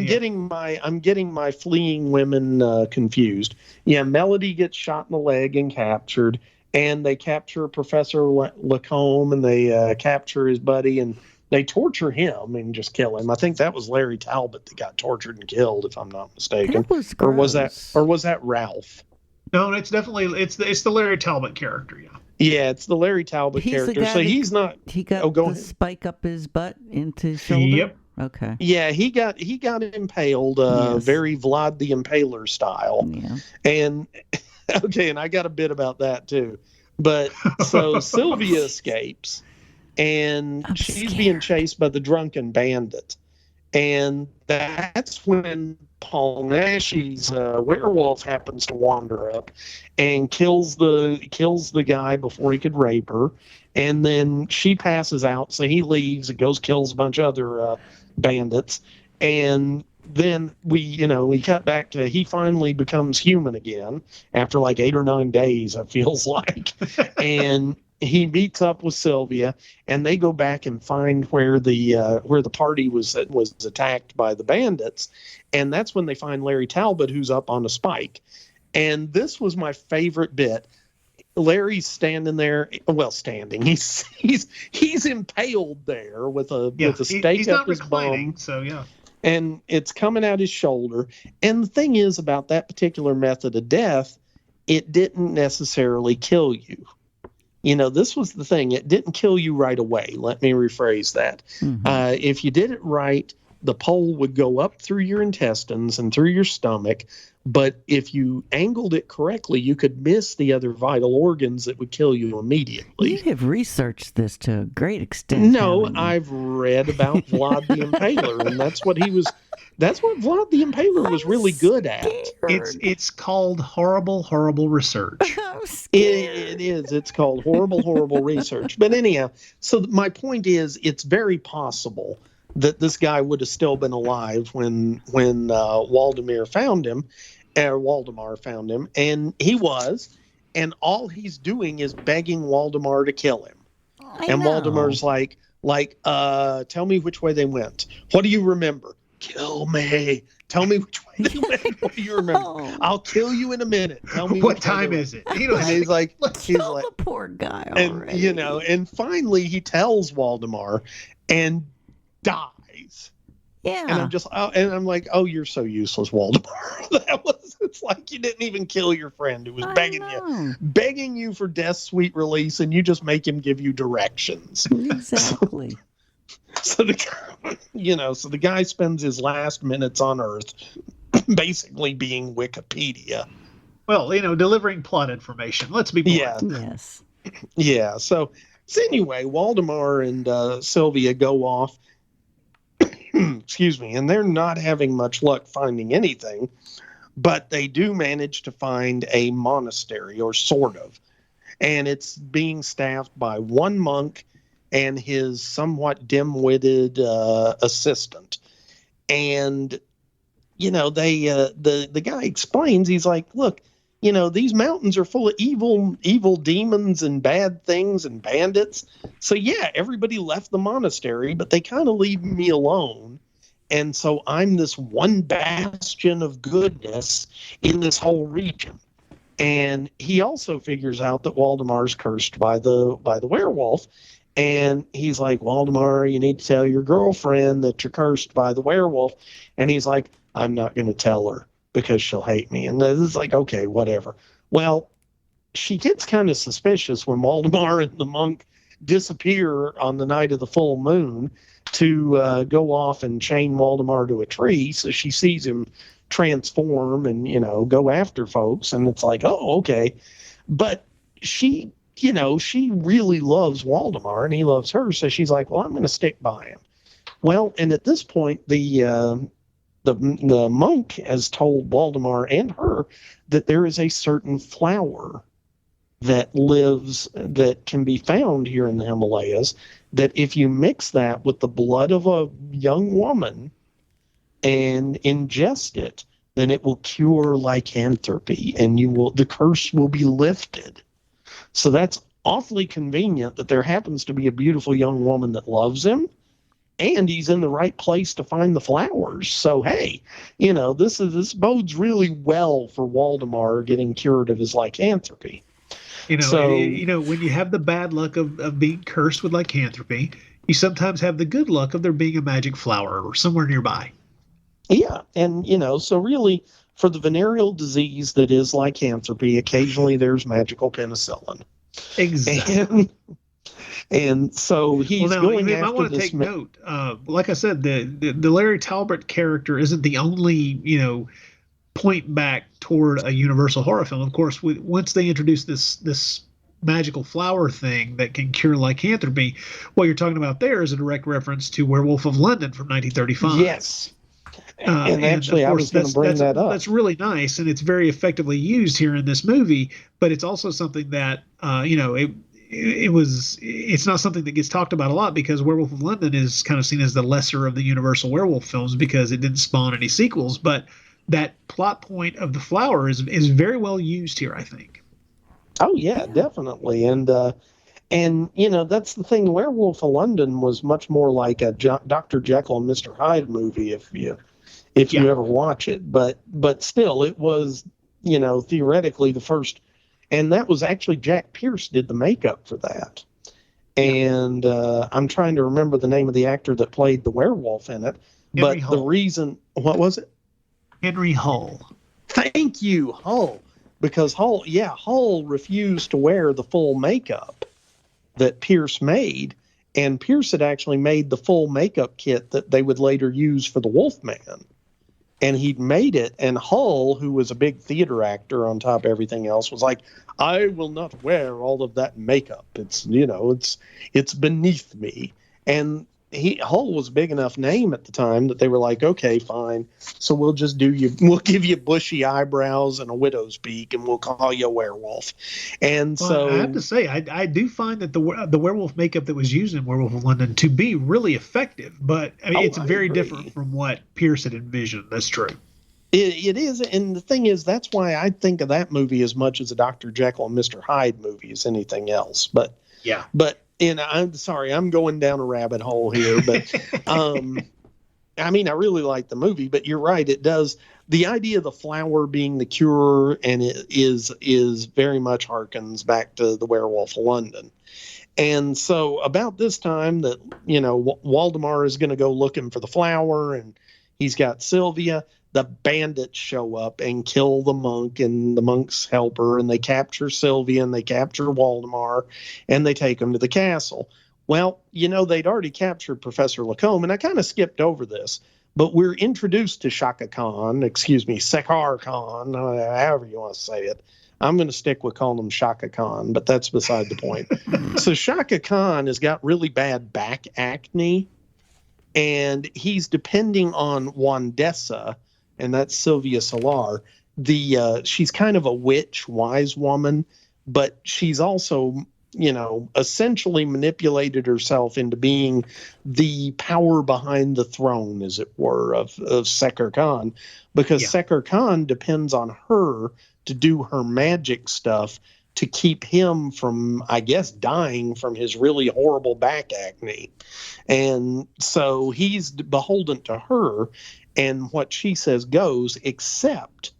I'm getting my fleeing women confused. Yeah, Melody gets shot in the leg and captured, and they capture Professor Lacombe, and they capture his buddy, and they torture him and just kill him. I think that was Larry Talbot that got tortured and killed, if I'm not mistaken. That was gross. Or was that Ralph? No, it's definitely it's the Larry Talbot character. Yeah. Yeah, it's the Larry Talbot character. So he's not. He got the spike up his butt into his shoulder. Yep. Okay. Yeah, he got impaled, very Vlad the Impaler style. Yeah. And okay, and I got a bit about that too. But so Sylvia escapes, and she's being chased by the drunken bandit. And that's when Paul Naschy's werewolf happens to wander up and kills the guy before he could rape her. And then she passes out, so he leaves and goes kills a bunch of other bandits. And then we cut back to he finally becomes human again after like 8 or 9 days, it feels like. And he meets up with Sylvia, and they go back and find where the party was attacked by the bandits, and that's when they find Larry Talbot, who's up on a spike. And this was my favorite bit. Larry's standing there. Well, standing. He's impaled there with a stake up his bum. So yeah. And it's coming out his shoulder. And the thing is about that particular method of death, it didn't necessarily kill you. This was the thing. It didn't kill you right away. Let me rephrase that. Mm-hmm. If you did it right, the pole would go up through your intestines and through your stomach. But if you angled it correctly, you could miss the other vital organs that would kill you immediately. You have researched this to a great extent. No, I've read about Vlad the Impaler, and that's what Vlad the Impaler was really good at. It's called horrible research. It is. It's called horrible research. But anyhow, so my point is, it's very possible that this guy would have still been alive when Waldemar found him, and he was, and all he's doing is begging Waldemar to kill him. And Waldemar's like, tell me which way they went. What do you remember? Kill me. Tell me which way they went. What do you remember? I'll kill you in a minute. Tell me what time is it? And he's like, the poor guy already. And finally he tells Waldemar and dies. Yeah. And I'm like, oh, you're so useless, Waldemar. It's like you didn't even kill your friend who was begging you for death's sweet release, and you just make him give you directions. Exactly. So the guy spends his last minutes on Earth basically being Wikipedia. Well, delivering plot information. Let's be blunt. Yes. Yeah. So anyway, Waldemar and Sylvia go off. Excuse me, and they're not having much luck finding anything, but they do manage to find a monastery, or sort of, and it's being staffed by one monk and his somewhat dim-witted assistant. And the guy explains, he's like, look, these mountains are full of evil demons and bad things and bandits. So yeah, everybody left the monastery, but they kind of leave me alone. And so I'm this one bastion of goodness in this whole region. And he also figures out that Waldemar's cursed by the werewolf. And he's like, Waldemar, you need to tell your girlfriend that you're cursed by the werewolf. And he's like, I'm not going to tell her, because she'll hate me. And it's like, okay, whatever. Well, she gets kind of suspicious when Waldemar and the monk disappear on the night of the full moon to go off and chain Waldemar to a tree. So she sees him transform and, go after folks. And it's like, oh, okay. But she really loves Waldemar and he loves her. So she's like, well, I'm going to stick by him. Well, and at this point, the monk has told Waldemar and her that there is a certain flower that can be found here in the Himalayas, that if you mix that with the blood of a young woman and ingest it, then it will cure lycanthropy and the curse will be lifted. So that's awfully convenient that there happens to be a beautiful young woman that loves him, and he's in the right place to find the flowers. So, hey, this bodes really well for Waldemar getting cured of his lycanthropy. When you have the bad luck of being cursed with lycanthropy, you sometimes have the good luck of there being a magic flower or somewhere nearby. Yeah, and, so really, for the venereal disease that is lycanthropy, occasionally there's magical penicillin. Exactly. And so he's going after this. I want to take note. Like I said, the Larry Talbot character isn't the only, point back toward a universal horror film. Of course, once they introduce this magical flower thing that can cure lycanthropy, what you're talking about there is a direct reference to Werewolf of London from 1935. Yes. And actually, I was going to bring that up. That's really nice, and it's very effectively used here in this movie. But it's also something that it's not something that gets talked about a lot, because Werewolf of London is kind of seen as the lesser of the Universal werewolf films because it didn't spawn any sequels. But that plot point of the flower is very well used here, I think. Oh yeah, definitely. And that's the thing. Werewolf of London was much more like a Dr. Jekyll and Mr. Hyde movie, if you ever watch it. But still, it was, theoretically the first. And that was actually Jack Pierce did the makeup for that. And I'm trying to remember the name of the actor that played the werewolf in it. Henry Hull. The reason, what was it? Henry Hull. Thank you, Hull. Because Hull refused to wear the full makeup that Pierce made. And Pierce had actually made the full makeup kit that they would later use for the Wolfman. And he'd made it, and Hull, who was a big theater actor on top of everything else, was like, I will not wear all of that makeup. It's, it's beneath me. And Hull was a big enough name at the time that they were like, okay, fine. So we'll give you bushy eyebrows and a widow's peak, and we'll call you a werewolf. And so I have to say, I do find that the werewolf makeup that was used in Werewolf of London to be really effective, but it's very different from what Pierce had envisioned. That's true. It is, and the thing is, that's why I think of that movie as much as a Dr. Jekyll and Mr. Hyde movie as anything else. But yeah, and I'm sorry, I'm going down a rabbit hole here, but I really like the movie, but you're right. It does. The idea of the flower being the cure, and it is very much harkens back to the Werewolf of London. And so about this time that, Waldemar is going to go looking for the flower, and he's got Sylvia, the bandits show up and kill the monk and the monk's helper, and they capture Sylvia and they capture Waldemar, and they take him to the castle. Well, they'd already captured Professor Lacombe, and I kind of skipped over this, but we're introduced to Sekhar Khan, however you want to say it. I'm going to stick with calling him Sekhar Khan, but that's beside the point. So Sekhar Khan has got really bad back acne, and he's depending on Wandessa, and that's Sylvia Solar. She's kind of a witch, wise woman, but she's also, essentially manipulated herself into being the power behind the throne, as it were, of Sekhar Khan, because Sekhar Khan depends on her to do her magic stuff to keep him from, I guess, dying from his really horrible back acne. And so he's beholden to her, and what she says goes, except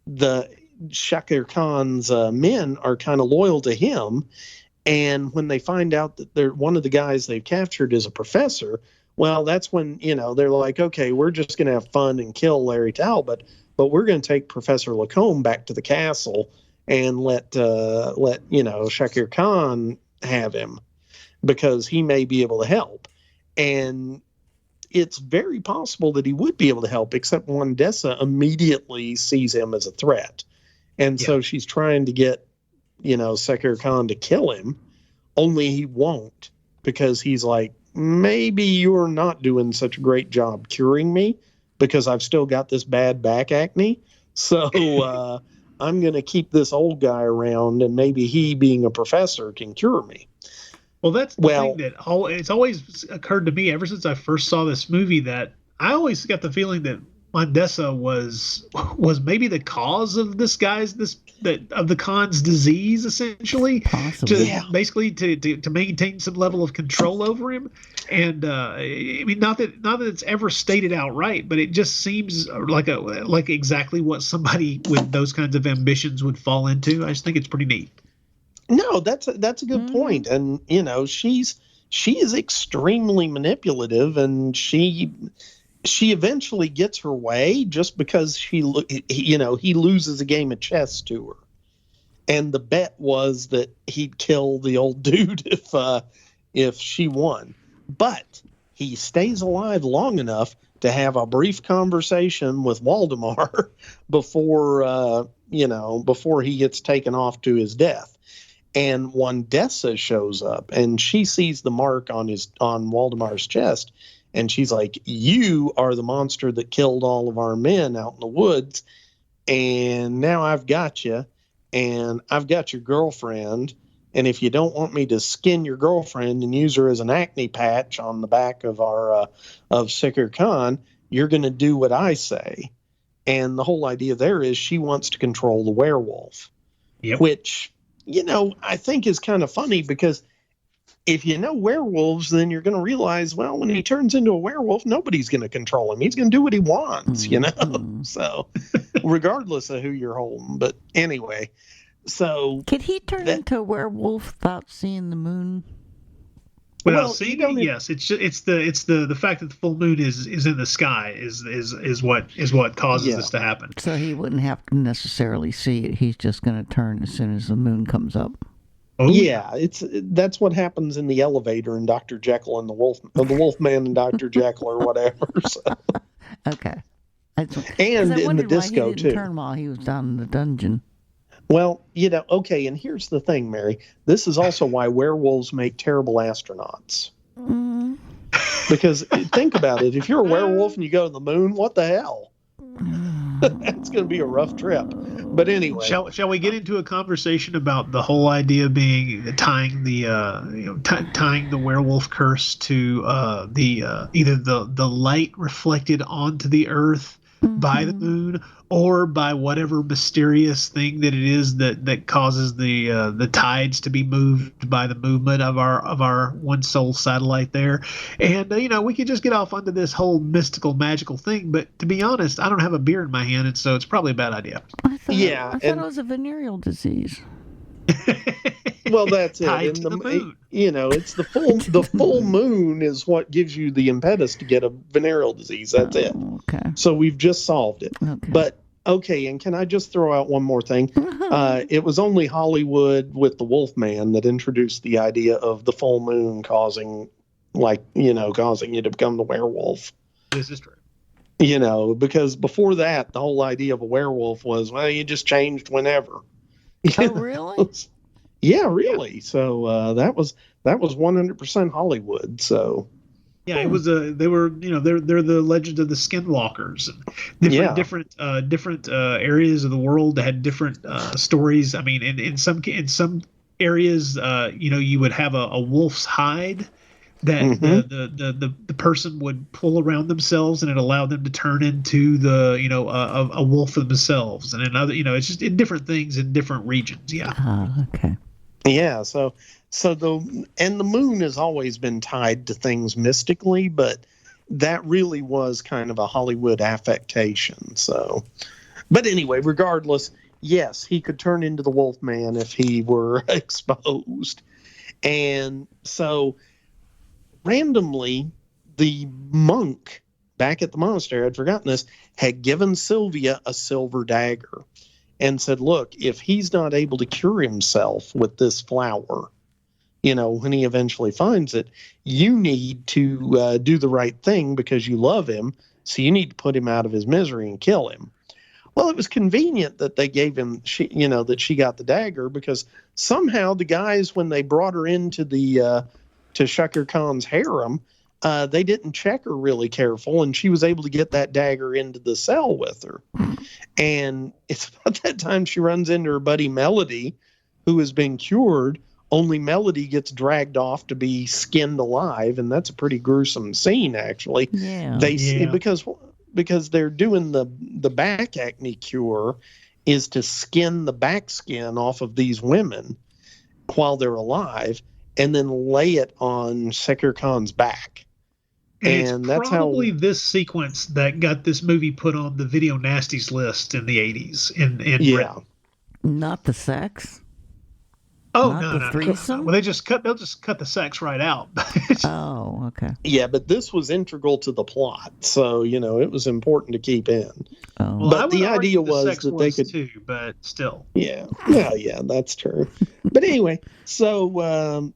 the Sekhar Khan's men are kind of loyal to him. And when they find out that one of the guys they've captured is a professor, well, that's when, they're like, okay, we're just going to have fun and kill Larry Talbot, but we're going to take Professor Lacombe back to the castle and let Sekhar Khan have him, because he may be able to help. And it's very possible that he would be able to help, except Wandessa immediately sees him as a threat. And so she's trying to get, Sekhar Khan to kill him, only he won't, because he's like, maybe you're not doing such a great job curing me, because I've still got this bad back acne. So I'm going to keep this old guy around, and maybe he, being a professor, can cure me. Well, that's the thing that it's always occurred to me ever since I first saw this movie, that I always got the feeling that Wandessa was maybe the cause of of the Khan's disease, essentially. Possibly. Basically to maintain some level of control over him. And I mean, not that it's ever stated outright, but it just seems like exactly what somebody with those kinds of ambitions would fall into. I just think it's pretty neat. No, that's a good point. And she is extremely manipulative, and she eventually gets her way just because he loses a game of chess to her. And the bet was that he'd kill the old dude if she won. But he stays alive long enough to have a brief conversation with Waldemar before he gets taken off to his death. And Wandessa shows up, and she sees the mark on Waldemar's chest. And she's like, you are the monster that killed all of our men out in the woods. And now I've got you, and I've got your girlfriend. And if you don't want me to skin your girlfriend and use her as an acne patch on the back of of Sekhar Khan, you're going to do what I say. And the whole idea there is she wants to control the werewolf, which, I think is kind of funny, because if you know werewolves, then you're going to realize, well, when he turns into a werewolf, nobody's going to control him. He's going to do what he wants, So regardless of who you're holding. But anyway, so could he turn into a werewolf without seeing the moon? Without seeing it, yes. It's the fact that the full moon is in the sky is what causes this to happen. So he wouldn't have to necessarily see it. He's just going to turn as soon as the moon comes up. Oh yeah, that's what happens in the elevator in Dr. Jekyll and the Wolfman and Dr. Jekyll or whatever. So. Okay. And in the disco why he didn't turn while he was down in the dungeon. Well, okay, and here's the thing, Mary. This is also why werewolves make terrible astronauts. Mm. Because think about it. If you're a werewolf and you go to the moon, what the hell? It's going to be a rough trip. But anyway, shall we get into a conversation about the whole idea being tying the werewolf curse to either the light reflected onto the earth by the moon, or by whatever mysterious thing that it is that causes the tides to be moved by the movement of our one soul satellite there. And we could just get off onto this whole mystical magical thing, but to be honest, I don't have a beer in my hand, and so it's probably a bad idea. I thought it was a venereal disease. Well, that's it. Tied And to the moon. It's the full moon is what gives you the impetus to get a venereal disease. That's it. Okay. So we've just solved it. Okay. But okay, and can I just throw out one more thing? It was only Hollywood with the Wolfman that introduced the idea of the full moon causing you to become the werewolf. This is true. Because before that, the whole idea of a werewolf was, well, you just changed whenever. Oh, really? Yeah, really. So that was 100% Hollywood. So yeah, it was they were they're the legend of the skinwalkers. Different areas of the world had different stories. I mean, in some areas, you would have a wolf's hide that the person would pull around themselves, and it allowed them to turn into a wolf themselves. And in other, it's just in different things in different regions. Yeah. Okay. Yeah. So the moon has always been tied to things mystically, but that really was kind of a Hollywood affectation. So, but anyway, regardless, yes, he could turn into the Wolfman if he were exposed. And so randomly, the monk back at the monastery, I'd forgotten this, had given Sylvia a silver dagger and said, look, if he's not able to cure himself with this flower, when he eventually finds it, you need to do the right thing because you love him. So you need to put him out of his misery and kill him. Well, it was convenient that they gave him, that she got the dagger, because somehow the guys, when they brought her into to Sekhar Khan's harem, they didn't check her really careful, and she was able to get that dagger into the cell with her. And it's about that time she runs into her buddy Melody, who has been cured, only Melody gets dragged off to be skinned alive, and that's a pretty gruesome scene, actually. Yeah. Because they're doing the back acne cure is to skin the back skin off of these women while they're alive, and then lay it on Sekhar Khan's back. And that's probably this sequence that got this movie put on the video nasties list in the 80s. Yeah. Not the sex? Oh, Not no. the threesome? Well, they'll just cut the sex right out. Oh, okay. Yeah, but this was integral to the plot, so it was important to keep in. Oh. Well, but the idea was that they could too, but still. Yeah, that's true. But anyway, so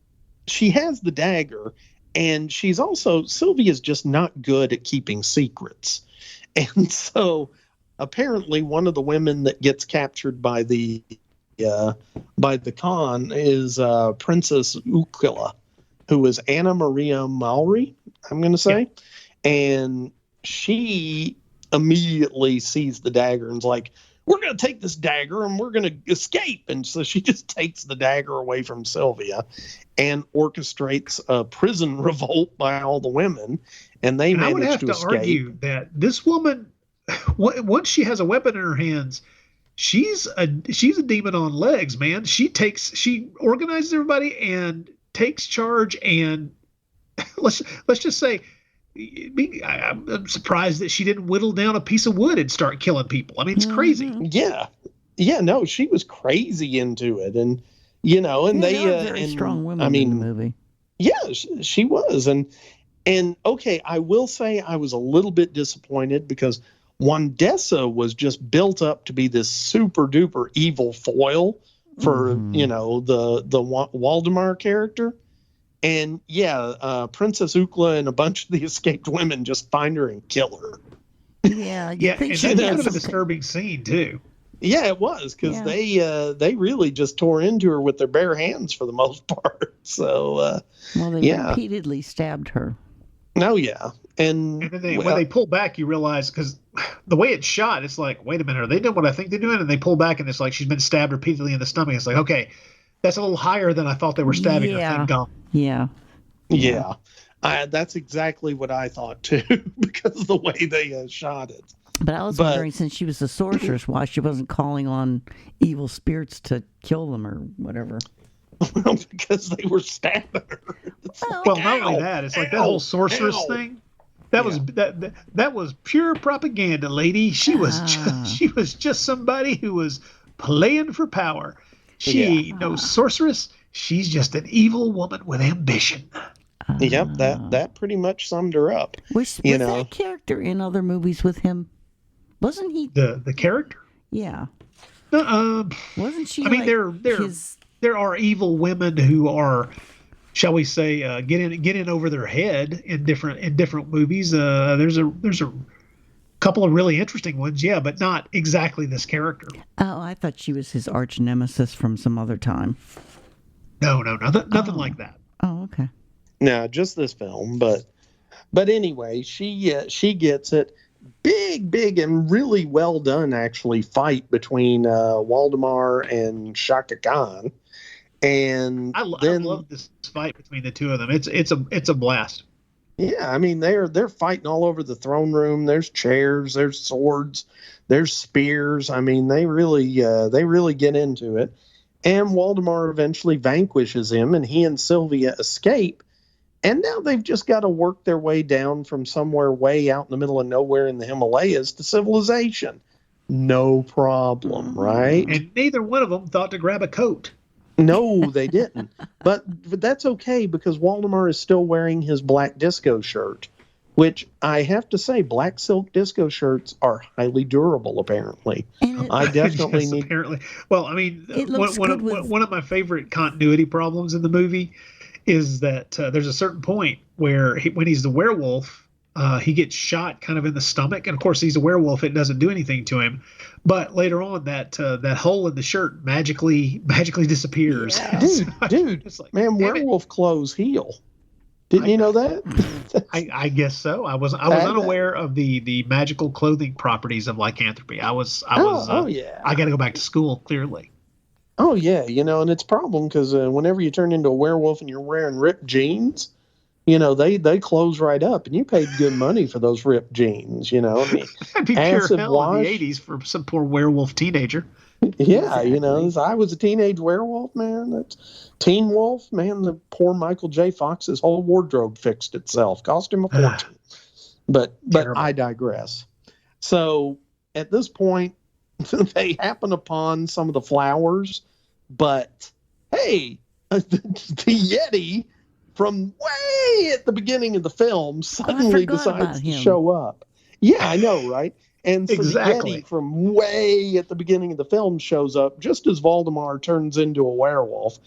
she has the dagger, and Sylvia's just not good at keeping secrets, and so apparently one of the women that gets captured by the Khan is Princess Ukila, who is Anna Maria Maori, I'm going to say. Yeah. And she immediately sees the dagger and is like, we're going to take this dagger and we're going to escape. And so she just takes the dagger away from Sylvia and orchestrates a prison revolt by all the women. And they manage to escape. I would have to argue that this woman, once she has a weapon in her hands, she's a demon on legs, man. She organizes everybody and takes charge, and let's just say, I'm surprised that she didn't whittle down a piece of wood and start killing people. I mean, it's crazy. Yeah, no, she was crazy into it, and they very strong women in the movie. Yeah, she was, and okay, I will say I was a little bit disappointed because Wandessa was just built up to be this super duper evil foil for the Waldemar character, and Princess Ukla and a bunch of the escaped women just find her and kill her. Yeah, and that's kind of a disturbing scene too. Yeah, it was, because they really just tore into her with their bare hands for the most part. So they repeatedly stabbed her. Oh yeah, and then when they pull back, you realize, because the way it's shot, it's like, wait a minute, are they doing what I think they're doing? And they pull back, and it's like she's been stabbed repeatedly in the stomach. It's like, okay, that's a little higher than I thought they were stabbing her. Thank God. Yeah. That's exactly what I thought too, because of the way they shot it. But I was wondering, since she was a sorceress, why she wasn't calling on evil spirits to kill them or whatever. Well, because they were stabbing her. Well, not only that, it's like that whole sorceress thing. That was that was pure propaganda, lady. She was just somebody who was playing for power. She ain't no sorceress. She's just an evil woman with ambition. Yep, that pretty much summed her up. Was that character in other movies with him? Wasn't he the character? Yeah. Wasn't she? I mean, there are evil women who are, shall we say, get in over their head in different movies. There's a couple of really interesting ones, yeah, but not exactly this character. Oh, I thought she was his arch nemesis from some other time. No, nothing like that. Oh, okay. No, just this film, but anyway, she gets it. Big and really well done, actually, fight between Waldemar and Sekhar Khan. And I love this fight between the two of them. It's a blast. Yeah, I mean they're fighting all over the throne room. There's chairs, there's swords, there's spears. I mean they really get into it. And Waldemar eventually vanquishes him, and he and Sylvia escape. And now they've just got to work their way down from somewhere way out in the middle of nowhere in the Himalayas to civilization. No problem, right? And neither one of them thought to grab a coat. No, they didn't. But that's okay because Waldemar is still wearing his black disco shirt, which I have to say, black silk disco shirts are highly durable, apparently. I definitely need... Apparently. Well, I mean, one of my favorite continuity problems in the movie is that there's a certain point where when he's the werewolf, he gets shot kind of in the stomach. And, of course, he's a werewolf. It doesn't do anything to him. But later on, that hole in the shirt magically disappears. Yeah. Dude, like, man, werewolf clothes heal. Didn't you know that? I guess so. I was unaware of the magical clothing properties of lycanthropy. I got to go back to school, clearly. Oh, yeah, and it's a problem because whenever you turn into a werewolf and you're wearing ripped jeans, they close right up, and you paid good money for those ripped jeans, I mean, that'd be pure hell in the 80s for some poor werewolf teenager. Yeah, I was a teenage werewolf, man. That's Teen Wolf, man. The poor Michael J. Fox's whole wardrobe fixed itself, cost him a fortune. But I digress. So at this point, they happen upon some of the flowers, but hey, the Yeti from way at the beginning of the film suddenly decides to show up. Yeah, I know, right? And so the Yeti from way at the beginning of the film shows up just as Waldemar turns into a werewolf.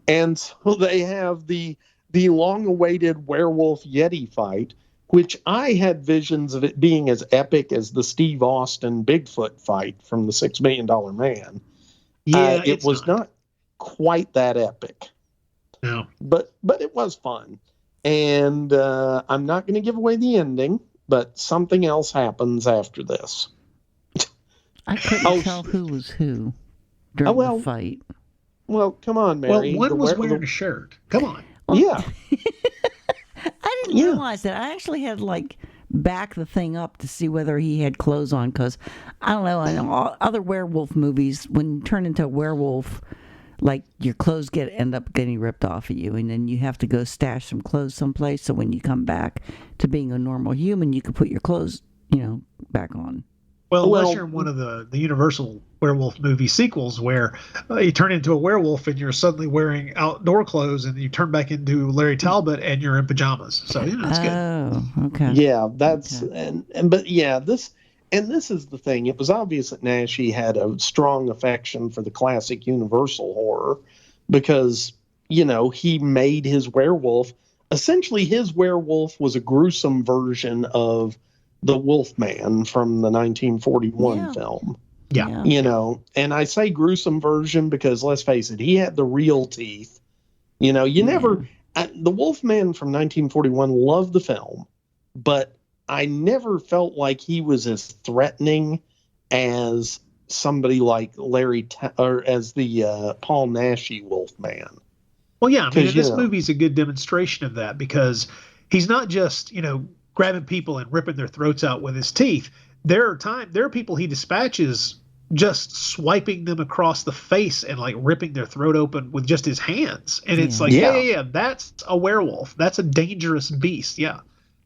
And so they have the long-awaited werewolf-Yeti fight, which I had visions of it being as epic as the Steve Austin Bigfoot fight from the $6 Million Man. Yeah, it was not quite that epic. No. But it was fun. And I'm not going to give away the ending, but something else happens after this. I couldn't tell who was who during the fight. Well, come on, Mary. Well, one was wearing a shirt. Come on. Well, yeah. I didn't realize that. I actually had back the thing up to see whether he had clothes on because I don't know. I know other werewolf movies, when you turn into a werewolf, your clothes end up getting ripped off of you, and then you have to go stash some clothes someplace. So when you come back to being a normal human, you can put your clothes, back on. Well, unless you're in one of the Universal werewolf movie sequels where you turn into a werewolf and you're suddenly wearing outdoor clothes and you turn back into Larry Talbot and you're in pajamas. So, it's good. Oh, okay. Yeah, that's, but yeah, this is the thing. It was obvious that Naschy had a strong affection for the classic Universal horror because, he made his werewolf. Essentially, his werewolf was a gruesome version of the Wolfman from the 1941 film. Yeah. And I say gruesome version because let's face it, he had the real teeth. The Wolfman from 1941 loved the film, but I never felt like he was as threatening as somebody like or as the Paul Naschy Wolfman. Well, yeah, I mean, this movie's a good demonstration of that because he's not just, grabbing people and ripping their throats out with his teeth. There are people he dispatches just swiping them across the face and ripping their throat open with just his hands. And it's that's a werewolf. That's a dangerous beast. Yeah.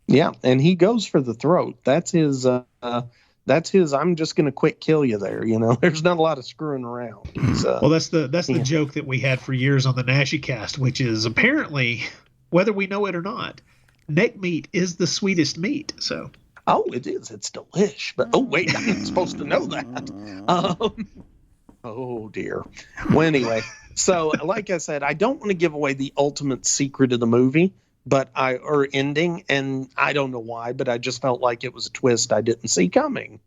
Yeah. And he goes for the throat. That's his That's his. I'm just going to quick kill you there. There's not a lot of screwing around. Well, that's the joke that we had for years on the Naschy cast, which is apparently, whether we know it or not, neck meat is the sweetest meat. So. Oh, it is. It's delish. But wait, I'm supposed to know that. Oh dear. Well, anyway, so like I said, I don't want to give away the ultimate secret of the movie, or ending, and I don't know why, but I just felt like it was a twist I didn't see coming.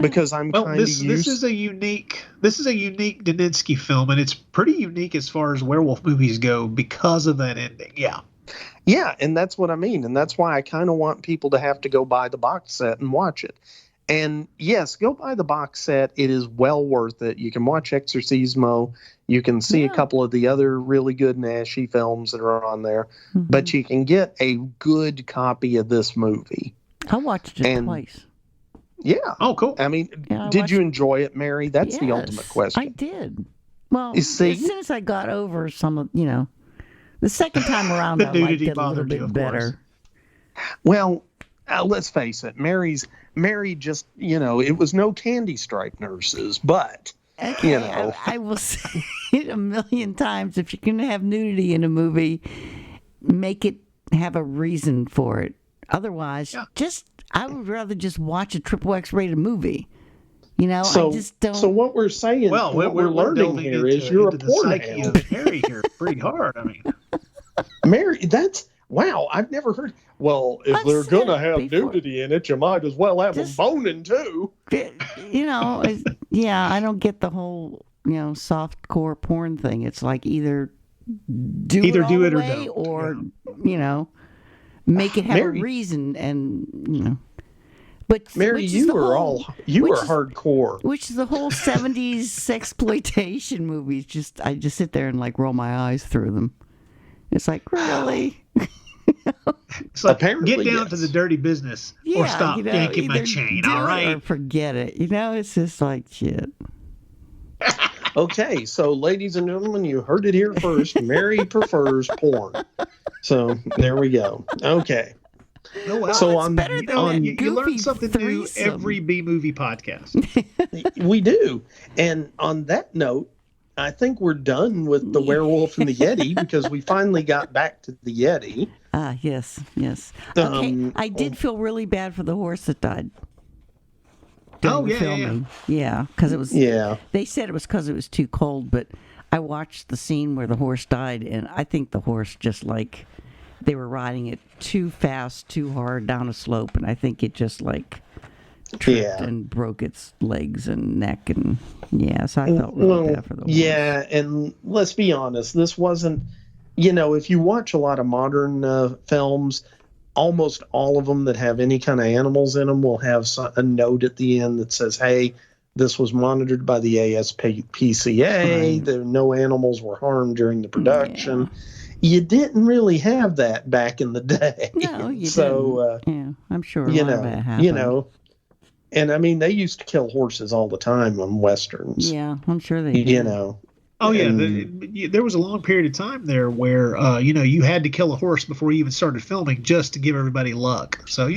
Because I'm kind of used. This is a unique Daninsky film, and it's pretty unique as far as werewolf movies go because of that ending. Yeah. Yeah, and that's what I mean, and that's why I kind of want people to have to go buy the box set and watch it. And yes, go buy the box set. It is well worth it. You can watch Exorcismo. You can see a couple of the other really good Naschy films that are on there, but you can get a good copy of this movie. I watched it twice. Yeah. Oh, cool. I mean, did you enjoy it, Mary? That's the ultimate question. I did. Well, as soon as I got over some of, the second time around, I liked it a little bit better. Well, let's face it, Mary just, it was no candy stripe nurses, but, I will say it a million times. If you're going to have nudity in a movie, make it have a reason for it. Otherwise, I would rather just watch a XXX rated movie. I just don't. So what we're saying, what we're learning here is you're a porn hound. Mary here pretty hard. I mean, Mary, wow, I've never heard. Well, if they're going to have nudity in it, you might as well have them boning too. I don't get the whole, softcore porn thing. It's like either do it or don't. Or, make it have a reason and, But Mary, you are hardcore. Which is the whole 70s sexploitation movies. I just sit there and roll my eyes through them. It's like, really? It's like, get down to the dirty business or stop yanking my chain, all right? Or forget it. It's just like shit. Okay, so ladies and gentlemen, you heard it here first. Mary prefers porn. So there we go. Okay. No, wow. So you learn something new every B-movie podcast. We do. And on that note, I think we're done with the Werewolf and the Yeti because we finally got back to the Yeti. Yes. Okay, I did feel really bad for the horse that died. Filming. Yeah, because it was. Yeah. They said it was because it was too cold, but I watched the scene where the horse died, and I think the horse just they were riding it too fast, too hard down a slope, and I think it just tripped and broke its legs and neck, and so I felt really bad for the horse. Yeah, and let's be honest, this wasn't. If you watch a lot of modern films, almost all of them that have any kind of animals in them will have a note at the end that says, hey, this was monitored by the ASPCA. Right. No animals were harmed during the production. Yeah. You didn't really have that back in the day. No, you didn't. I'm sure a lot of that happened. And I mean, they used to kill horses all the time on Westerns. Yeah, I'm sure they did. Oh, yeah. There was a long period of time there where, you had to kill a horse before you even started filming just to give everybody luck. So,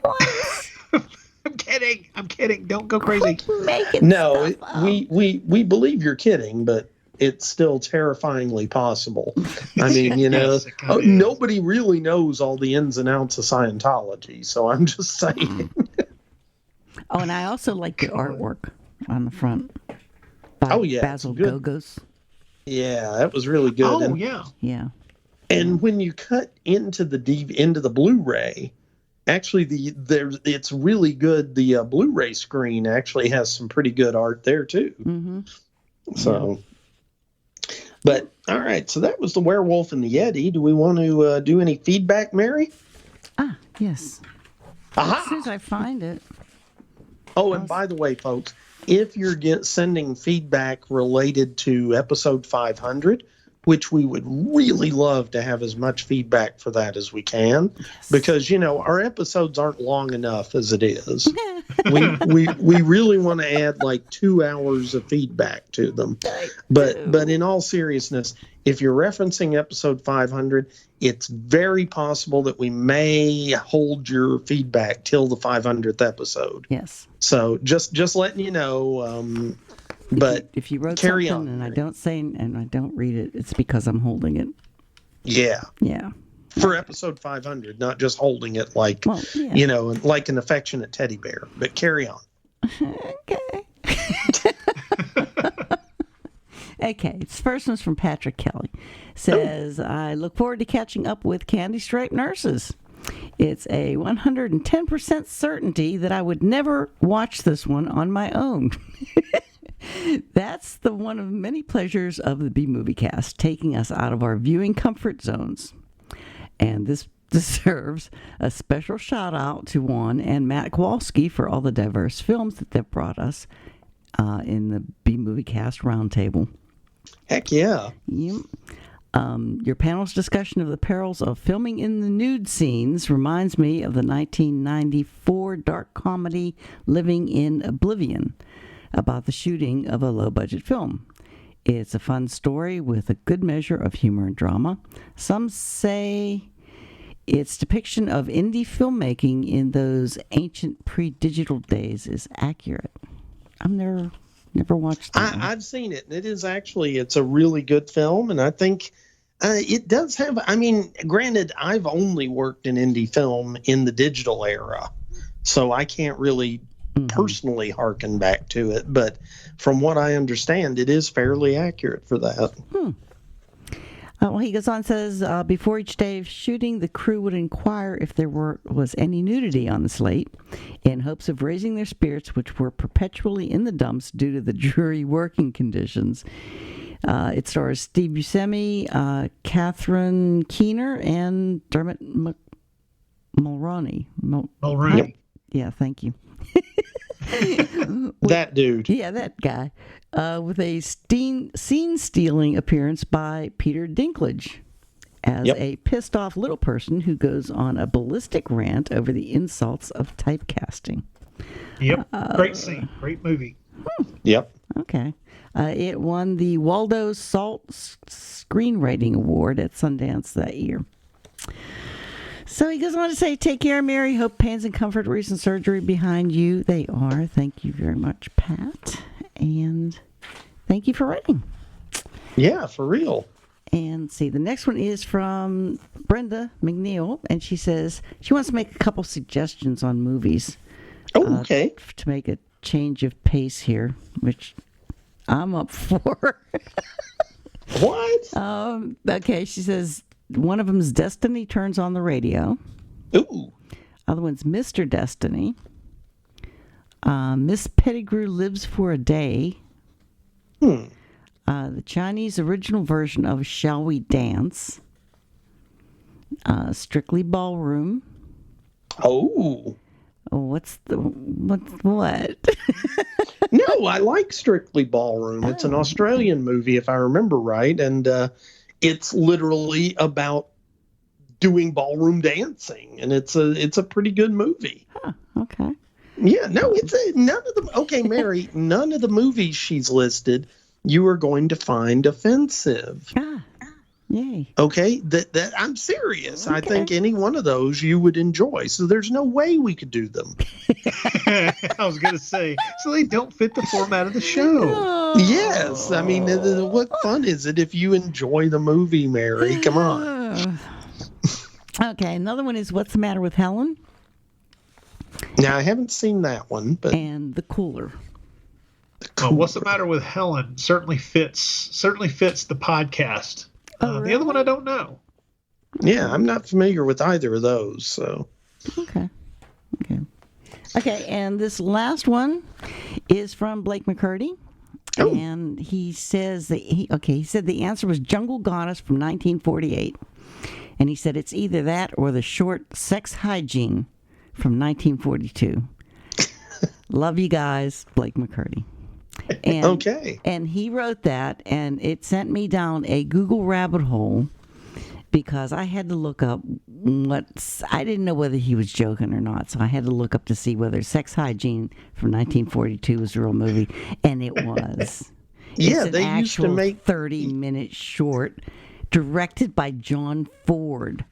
What? I'm kidding. Don't go crazy. No, we believe you're kidding, but it's still terrifyingly possible. I mean, nobody really knows all the ins and outs of Scientology, so I'm just saying. Oh, and I also like the artwork on the front. Basil good. Gogos. Yeah, that was really good. Oh, and, yeah. And when you cut into the Blu-ray, actually it's really good. The Blu-ray screen actually has some pretty good art there too. Mm-hmm. So, but all right. So that was the Werewolf and the Yeti. Do we want to do any feedback, Mary? Yes. Aha! As soon as I find it. Oh, and by the way, folks, if you're sending feedback related to episode 500, which we would really love to have as much feedback for that as we can, because, our episodes aren't long enough as it is. we really want to add 2 hours of feedback to them. But in all seriousness, if you're referencing episode 500, it's very possible that we may hold your feedback till the 500th episode. Yes. So just letting you know. But if you wrote carry something on, and I don't say and I don't read it, it's because I'm holding it. Yeah. Yeah. For episode 500, not just holding it like, like an affectionate teddy bear. But carry on. Okay. Okay, this first one's from Patrick Kelly. Says, I look forward to catching up with Candy Stripe Nurses. It's a 110% certainty that I would never watch this one on my own. That's the one of many pleasures of the B-Movie Cast, taking us out of our viewing comfort zones. And this deserves a special shout out to Juan and Matt Kowalski for all the diverse films that they've brought us in the B-Movie Cast Roundtable. Heck yeah. Yep. Your panel's discussion of the perils of filming in the nude scenes reminds me of the 1994 dark comedy Living in Oblivion about the shooting of a low-budget film. It's a fun story with a good measure of humor and drama. Some say its depiction of indie filmmaking in those ancient pre-digital days is accurate. I've never watched that. I've seen it. It's a really good film, and I think it does have, granted, I've only worked in indie film in the digital era, so I can't really personally hearken back to it, but from what I understand, it is fairly accurate for that. Well, he goes on and says, before each day of shooting, the crew would inquire if there was any nudity on the slate in hopes of raising their spirits, which were perpetually in the dumps due to the dreary working conditions. It stars Steve Buscemi, Catherine Keener, and Dermot Mulroney. Mulroney. Yeah, thank you. That dude. Yeah, that guy. With a scene-stealing appearance by Peter Dinklage as a pissed-off little person who goes on a ballistic rant over the insults of typecasting. Yep. Great scene. Great movie. Yep. Okay. It won the Waldo Salt Screenwriting Award at Sundance that year. So he goes on to say, take care, Mary. Hope pains and comfort, recent surgery behind you. They are. Thank you very much, Pat. And thank you for writing. Yeah, for real. And see, the next one is from Brenda McNeil. And she says she wants to make a couple suggestions on movies. Oh, okay. To make a change of pace here, which I'm up for. What? Okay, she says one of them is Destiny Turns on the Radio. Ooh. Other one's Mr. Destiny. Miss Pettigrew Lives for a Day. The Chinese original version of Shall We Dance. Strictly Ballroom. Oh. What? No, I like Strictly Ballroom. It's an Australian movie, if I remember right, and it's literally about doing ballroom dancing, and it's a pretty good movie. Huh, okay. Yeah, no, none of them. Okay, Mary, none of the movies she's listed you are going to find offensive. Yay. Okay, that I'm serious. Okay. I think any one of those you would enjoy. So there's no way we could do them. I was going to say, so they don't fit the format of the show. Yes, I mean, what fun is it if you enjoy the movie, Mary? Come on. Okay, another one is What's the Matter with Helen? Now I haven't seen that one, but and The Cooler. What's the Matter with Helen certainly fits the podcast. Really? The other one I don't know. Yeah, I'm not familiar with either of those. So okay, and this last one is from Blake McCurdy, and he says that he said the answer was Jungle Goddess from 1948, and he said it's either that or the short Sex Hygiene from 1942. Love you guys, Blake McCurdy. And, okay. And he wrote that, and it sent me down a Google rabbit hole because I had to look up I didn't know whether he was joking or not, so I had to look up to see whether Sex Hygiene from 1942 was a real movie, and it was. Yeah, it's they an used to actual make 30-minute short, directed by John Ford.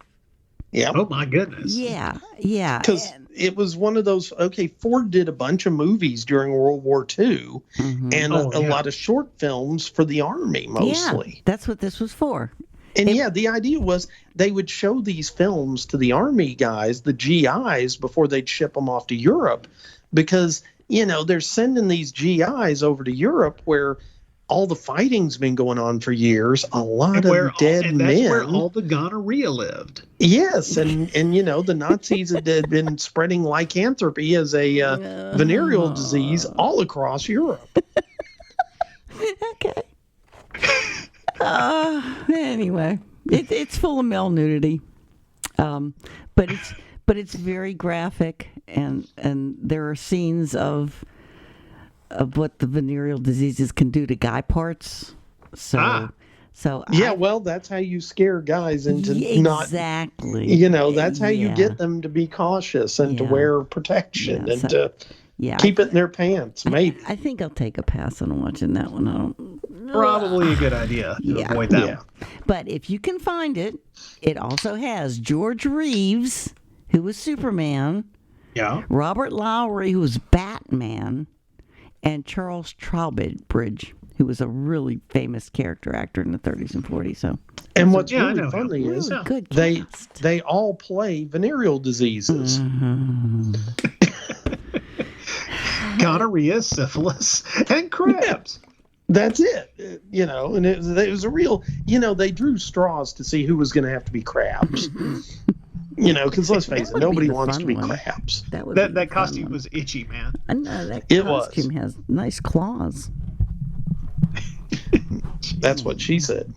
Yeah. Oh my goodness. Yeah. Because it was one of those. Okay, Ford did a bunch of movies during World War II, and a lot of short films for the Army mostly. Yeah, that's what this was for. And the idea was they would show these films to the Army guys, the GIs, before they'd ship them off to Europe, because they're sending these GIs over to Europe where all the fighting's been going on for years. A lot of dead men. That's where all the gonorrhea lived. Yes, and the Nazis had been spreading lycanthropy as a venereal disease all across Europe. Okay. Anyway, it's full of male nudity, but it's very graphic, and there are scenes of what the venereal diseases can do to guy parts. So well, that's how you scare guys into exactly. That's how you get them to be cautious and to wear protection and to keep it in their pants. Maybe I think I'll take a pass on watching that one. Probably a good idea to avoid that one. But if you can find it, it also has George Reeves, who was Superman. Yeah. Robert Lowry, who was Batman, and Charles Trowbridge, who was a really famous character actor in the 30s and 40s. So, and what's really funny is good they all play venereal diseases. Gonorrhea, syphilis, and crabs. That's it, and it was a real, they drew straws to see who was going to have to be crabs. Because let's face it, nobody wants to be crabs. That costume was itchy, man. I know that It costume has nice claws. That's what she said.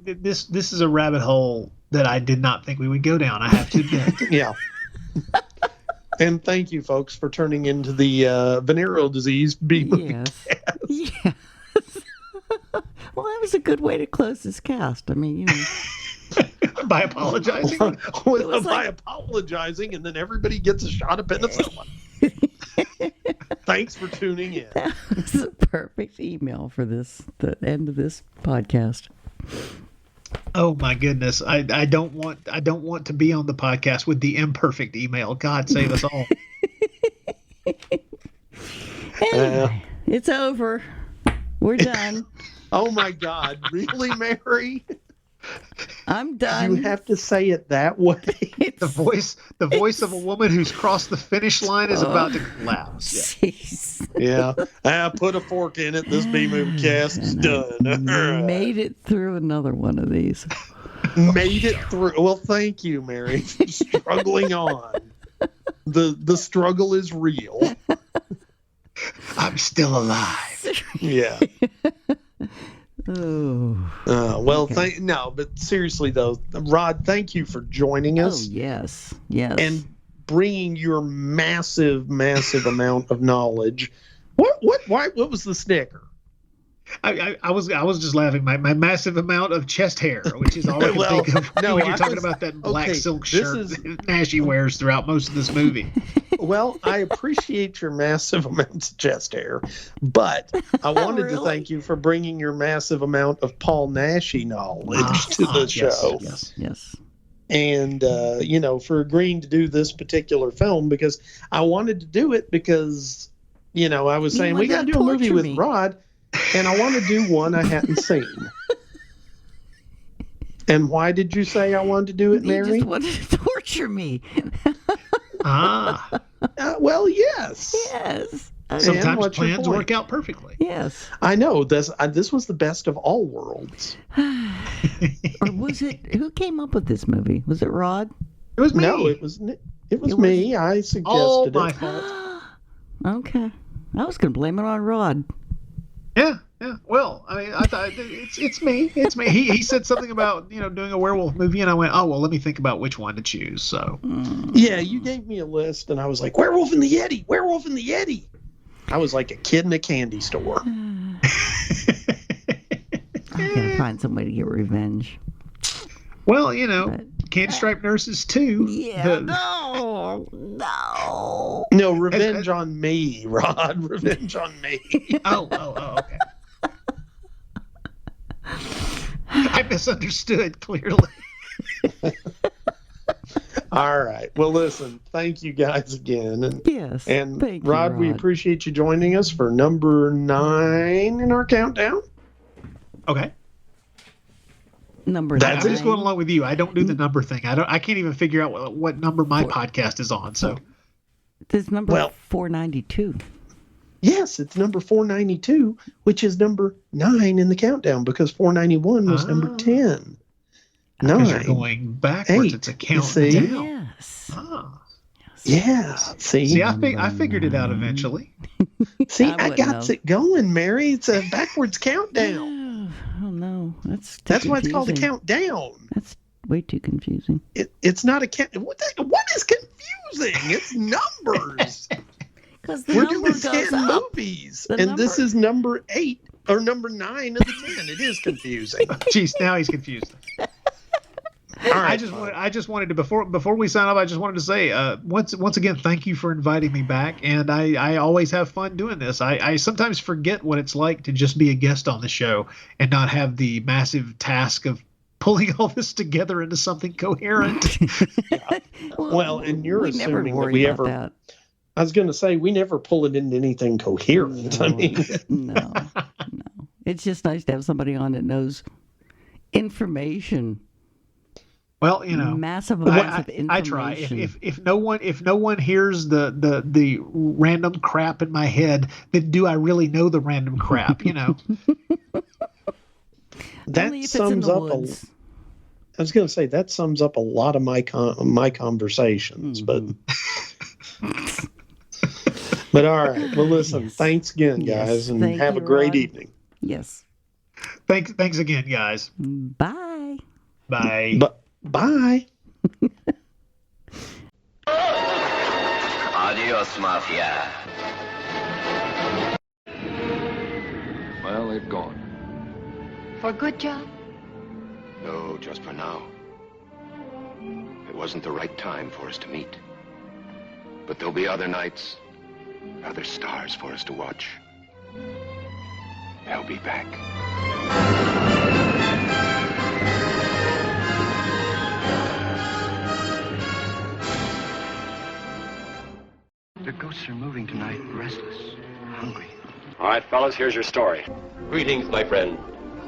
This is a rabbit hole that I did not think we would go down. I have to admit. Yeah. And thank you, folks, for turning into the venereal disease B-movie cast. Yes. Well, that was a good way to close this cast. I mean, by apologizing. By apologizing, and then everybody gets a shot of penicillin. Thanks for tuning in. That was a perfect email for the end of this podcast. Oh my goodness! I don't want to be on the podcast with the imperfect email. God save us all. Anyway, it's over. We're done. Oh my God! Really, Mary? I'm done. You have to say it that way. The voice of a woman who's crossed the finish line is about to collapse. Yeah. Put a fork in it. This B-movie cast is done. Made it through another one of these. Made it through. Well, thank you, Mary, for struggling on. The struggle is real. I'm still alive. Yeah. Oh. Okay. But seriously though, Rod, thank you for joining us. Oh, yes. And bringing your massive amount of knowledge. What was the snicker? I was just laughing. My massive amount of chest hair, which is all I can think of when you're talking about that black silk shirt that Naschy wears throughout most of this movie. Well, I appreciate your massive amounts of chest hair, but I wanted to thank you for bringing your massive amount of Paul Naschy knowledge to the show. Yes. And, for agreeing to do this particular film, because I wanted to do it because, I was saying, we got to do a movie with Rod. And I want to do one I hadn't seen. And why did you say I wanted to do it, Mary? You just wanted to torture me. Well, yes. Yes. Sometimes plans work out perfectly. Yes. I know. This was the best of all worlds. Or was it? Who came up with this movie? Was it Rod? It was me. No, it was me. I suggested my it. fault. Okay. I was going to blame it on Rod. Yeah. Well, I mean, I thought it's me. It's me. He said something about doing a werewolf movie, and I went, oh well, let me think about which one to choose. So yeah, you gave me a list, and I was like, Werewolf and the Yeti, Werewolf and the Yeti. I was like a kid in a candy store. I'm gonna find some way to get revenge. Well, Candy Stripe Nurses 2. Yeah. No. Oh, no. No, revenge on me, Rod. Revenge on me. Oh, okay. I misunderstood, clearly. All right. Well, listen, thank you guys again. And, yes. And thank Rod, you, Rod, we appreciate you joining us for number 9 in our countdown. Okay. Number I'm 9. just going along with you. I don't do the number thing. I can't even figure out what number my podcast is on. So this number 492. Yes, it's number 492, which is number 9 in the countdown because 491 was number 10. 9. You're going backwards. 8, it's a countdown. Yes. Ah. Yeah. See, I figured it out eventually. See, I got it going, Mary. It's a backwards countdown. Oh no, that's why it's called a countdown. That's way too confusing. It's not a count. What is confusing? It's numbers. Because the We're number doing goes 10 up. movies, and this is number 8 or number 9 of the 10. It is confusing. Jeez, now he's confused. All right. I just wanted to before we sign off. I just wanted to say once again, thank you for inviting me back, and I always have fun doing this. I sometimes forget what it's like to just be a guest on the show and not have the massive task of pulling all this together into something coherent. Well, and you're assuming that we ever. That. I was going to say we never pull it into anything coherent. No, I mean, no. It's just nice to have somebody on that knows information. Well, massive amounts of information. I try. If no one hears the random crap in my head, then do I really know the random crap? That sums up. I was going to say that sums up a lot of my conversations, but all right. Well, listen. Thanks again, guys, and have a great evening. Yes. Thanks again, guys. Bye. Bye. Bye. Adios, Mafia. Well, they've gone. For good, Joe? No, just for now. It wasn't the right time for us to meet. But there'll be other nights, other stars for us to watch. They'll be back. The ghosts are moving tonight, restless, hungry. All right, fellas, here's your story. Greetings, my friend.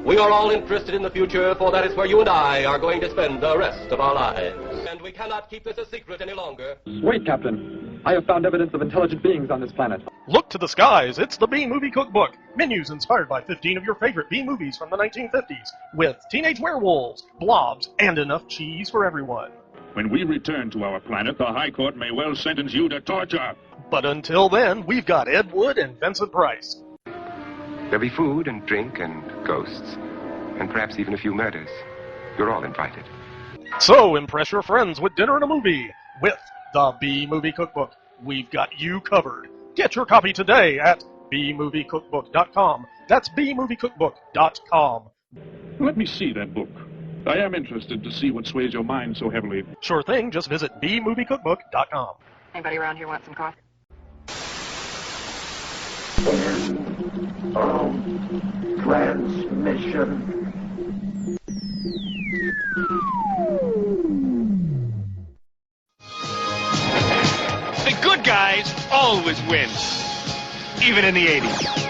We are all interested in the future, for that is where you and I are going to spend the rest of our lives. And we cannot keep this a secret any longer. Wait, Captain. I have found evidence of intelligent beings on this planet. Look to the skies. It's the B-Movie Cookbook. Menus inspired by 15 of your favorite B-movies from the 1950s, with teenage werewolves, blobs, and enough cheese for everyone. When we return to our planet, the High Court may well sentence you to torture. But until then, we've got Ed Wood and Vincent Price. There'll be food and drink and ghosts, and perhaps even a few murders. You're all invited. So impress your friends with dinner and a movie with the B-Movie Cookbook. We've got you covered. Get your copy today at bmoviecookbook.com. That's bmoviecookbook.com. Let me see that book. I am interested to see what sways your mind so heavily. Sure thing. Just visit bmoviecookbook.com. Anybody around here want some coffee? Transmission. The good guys always win, even in the 80s.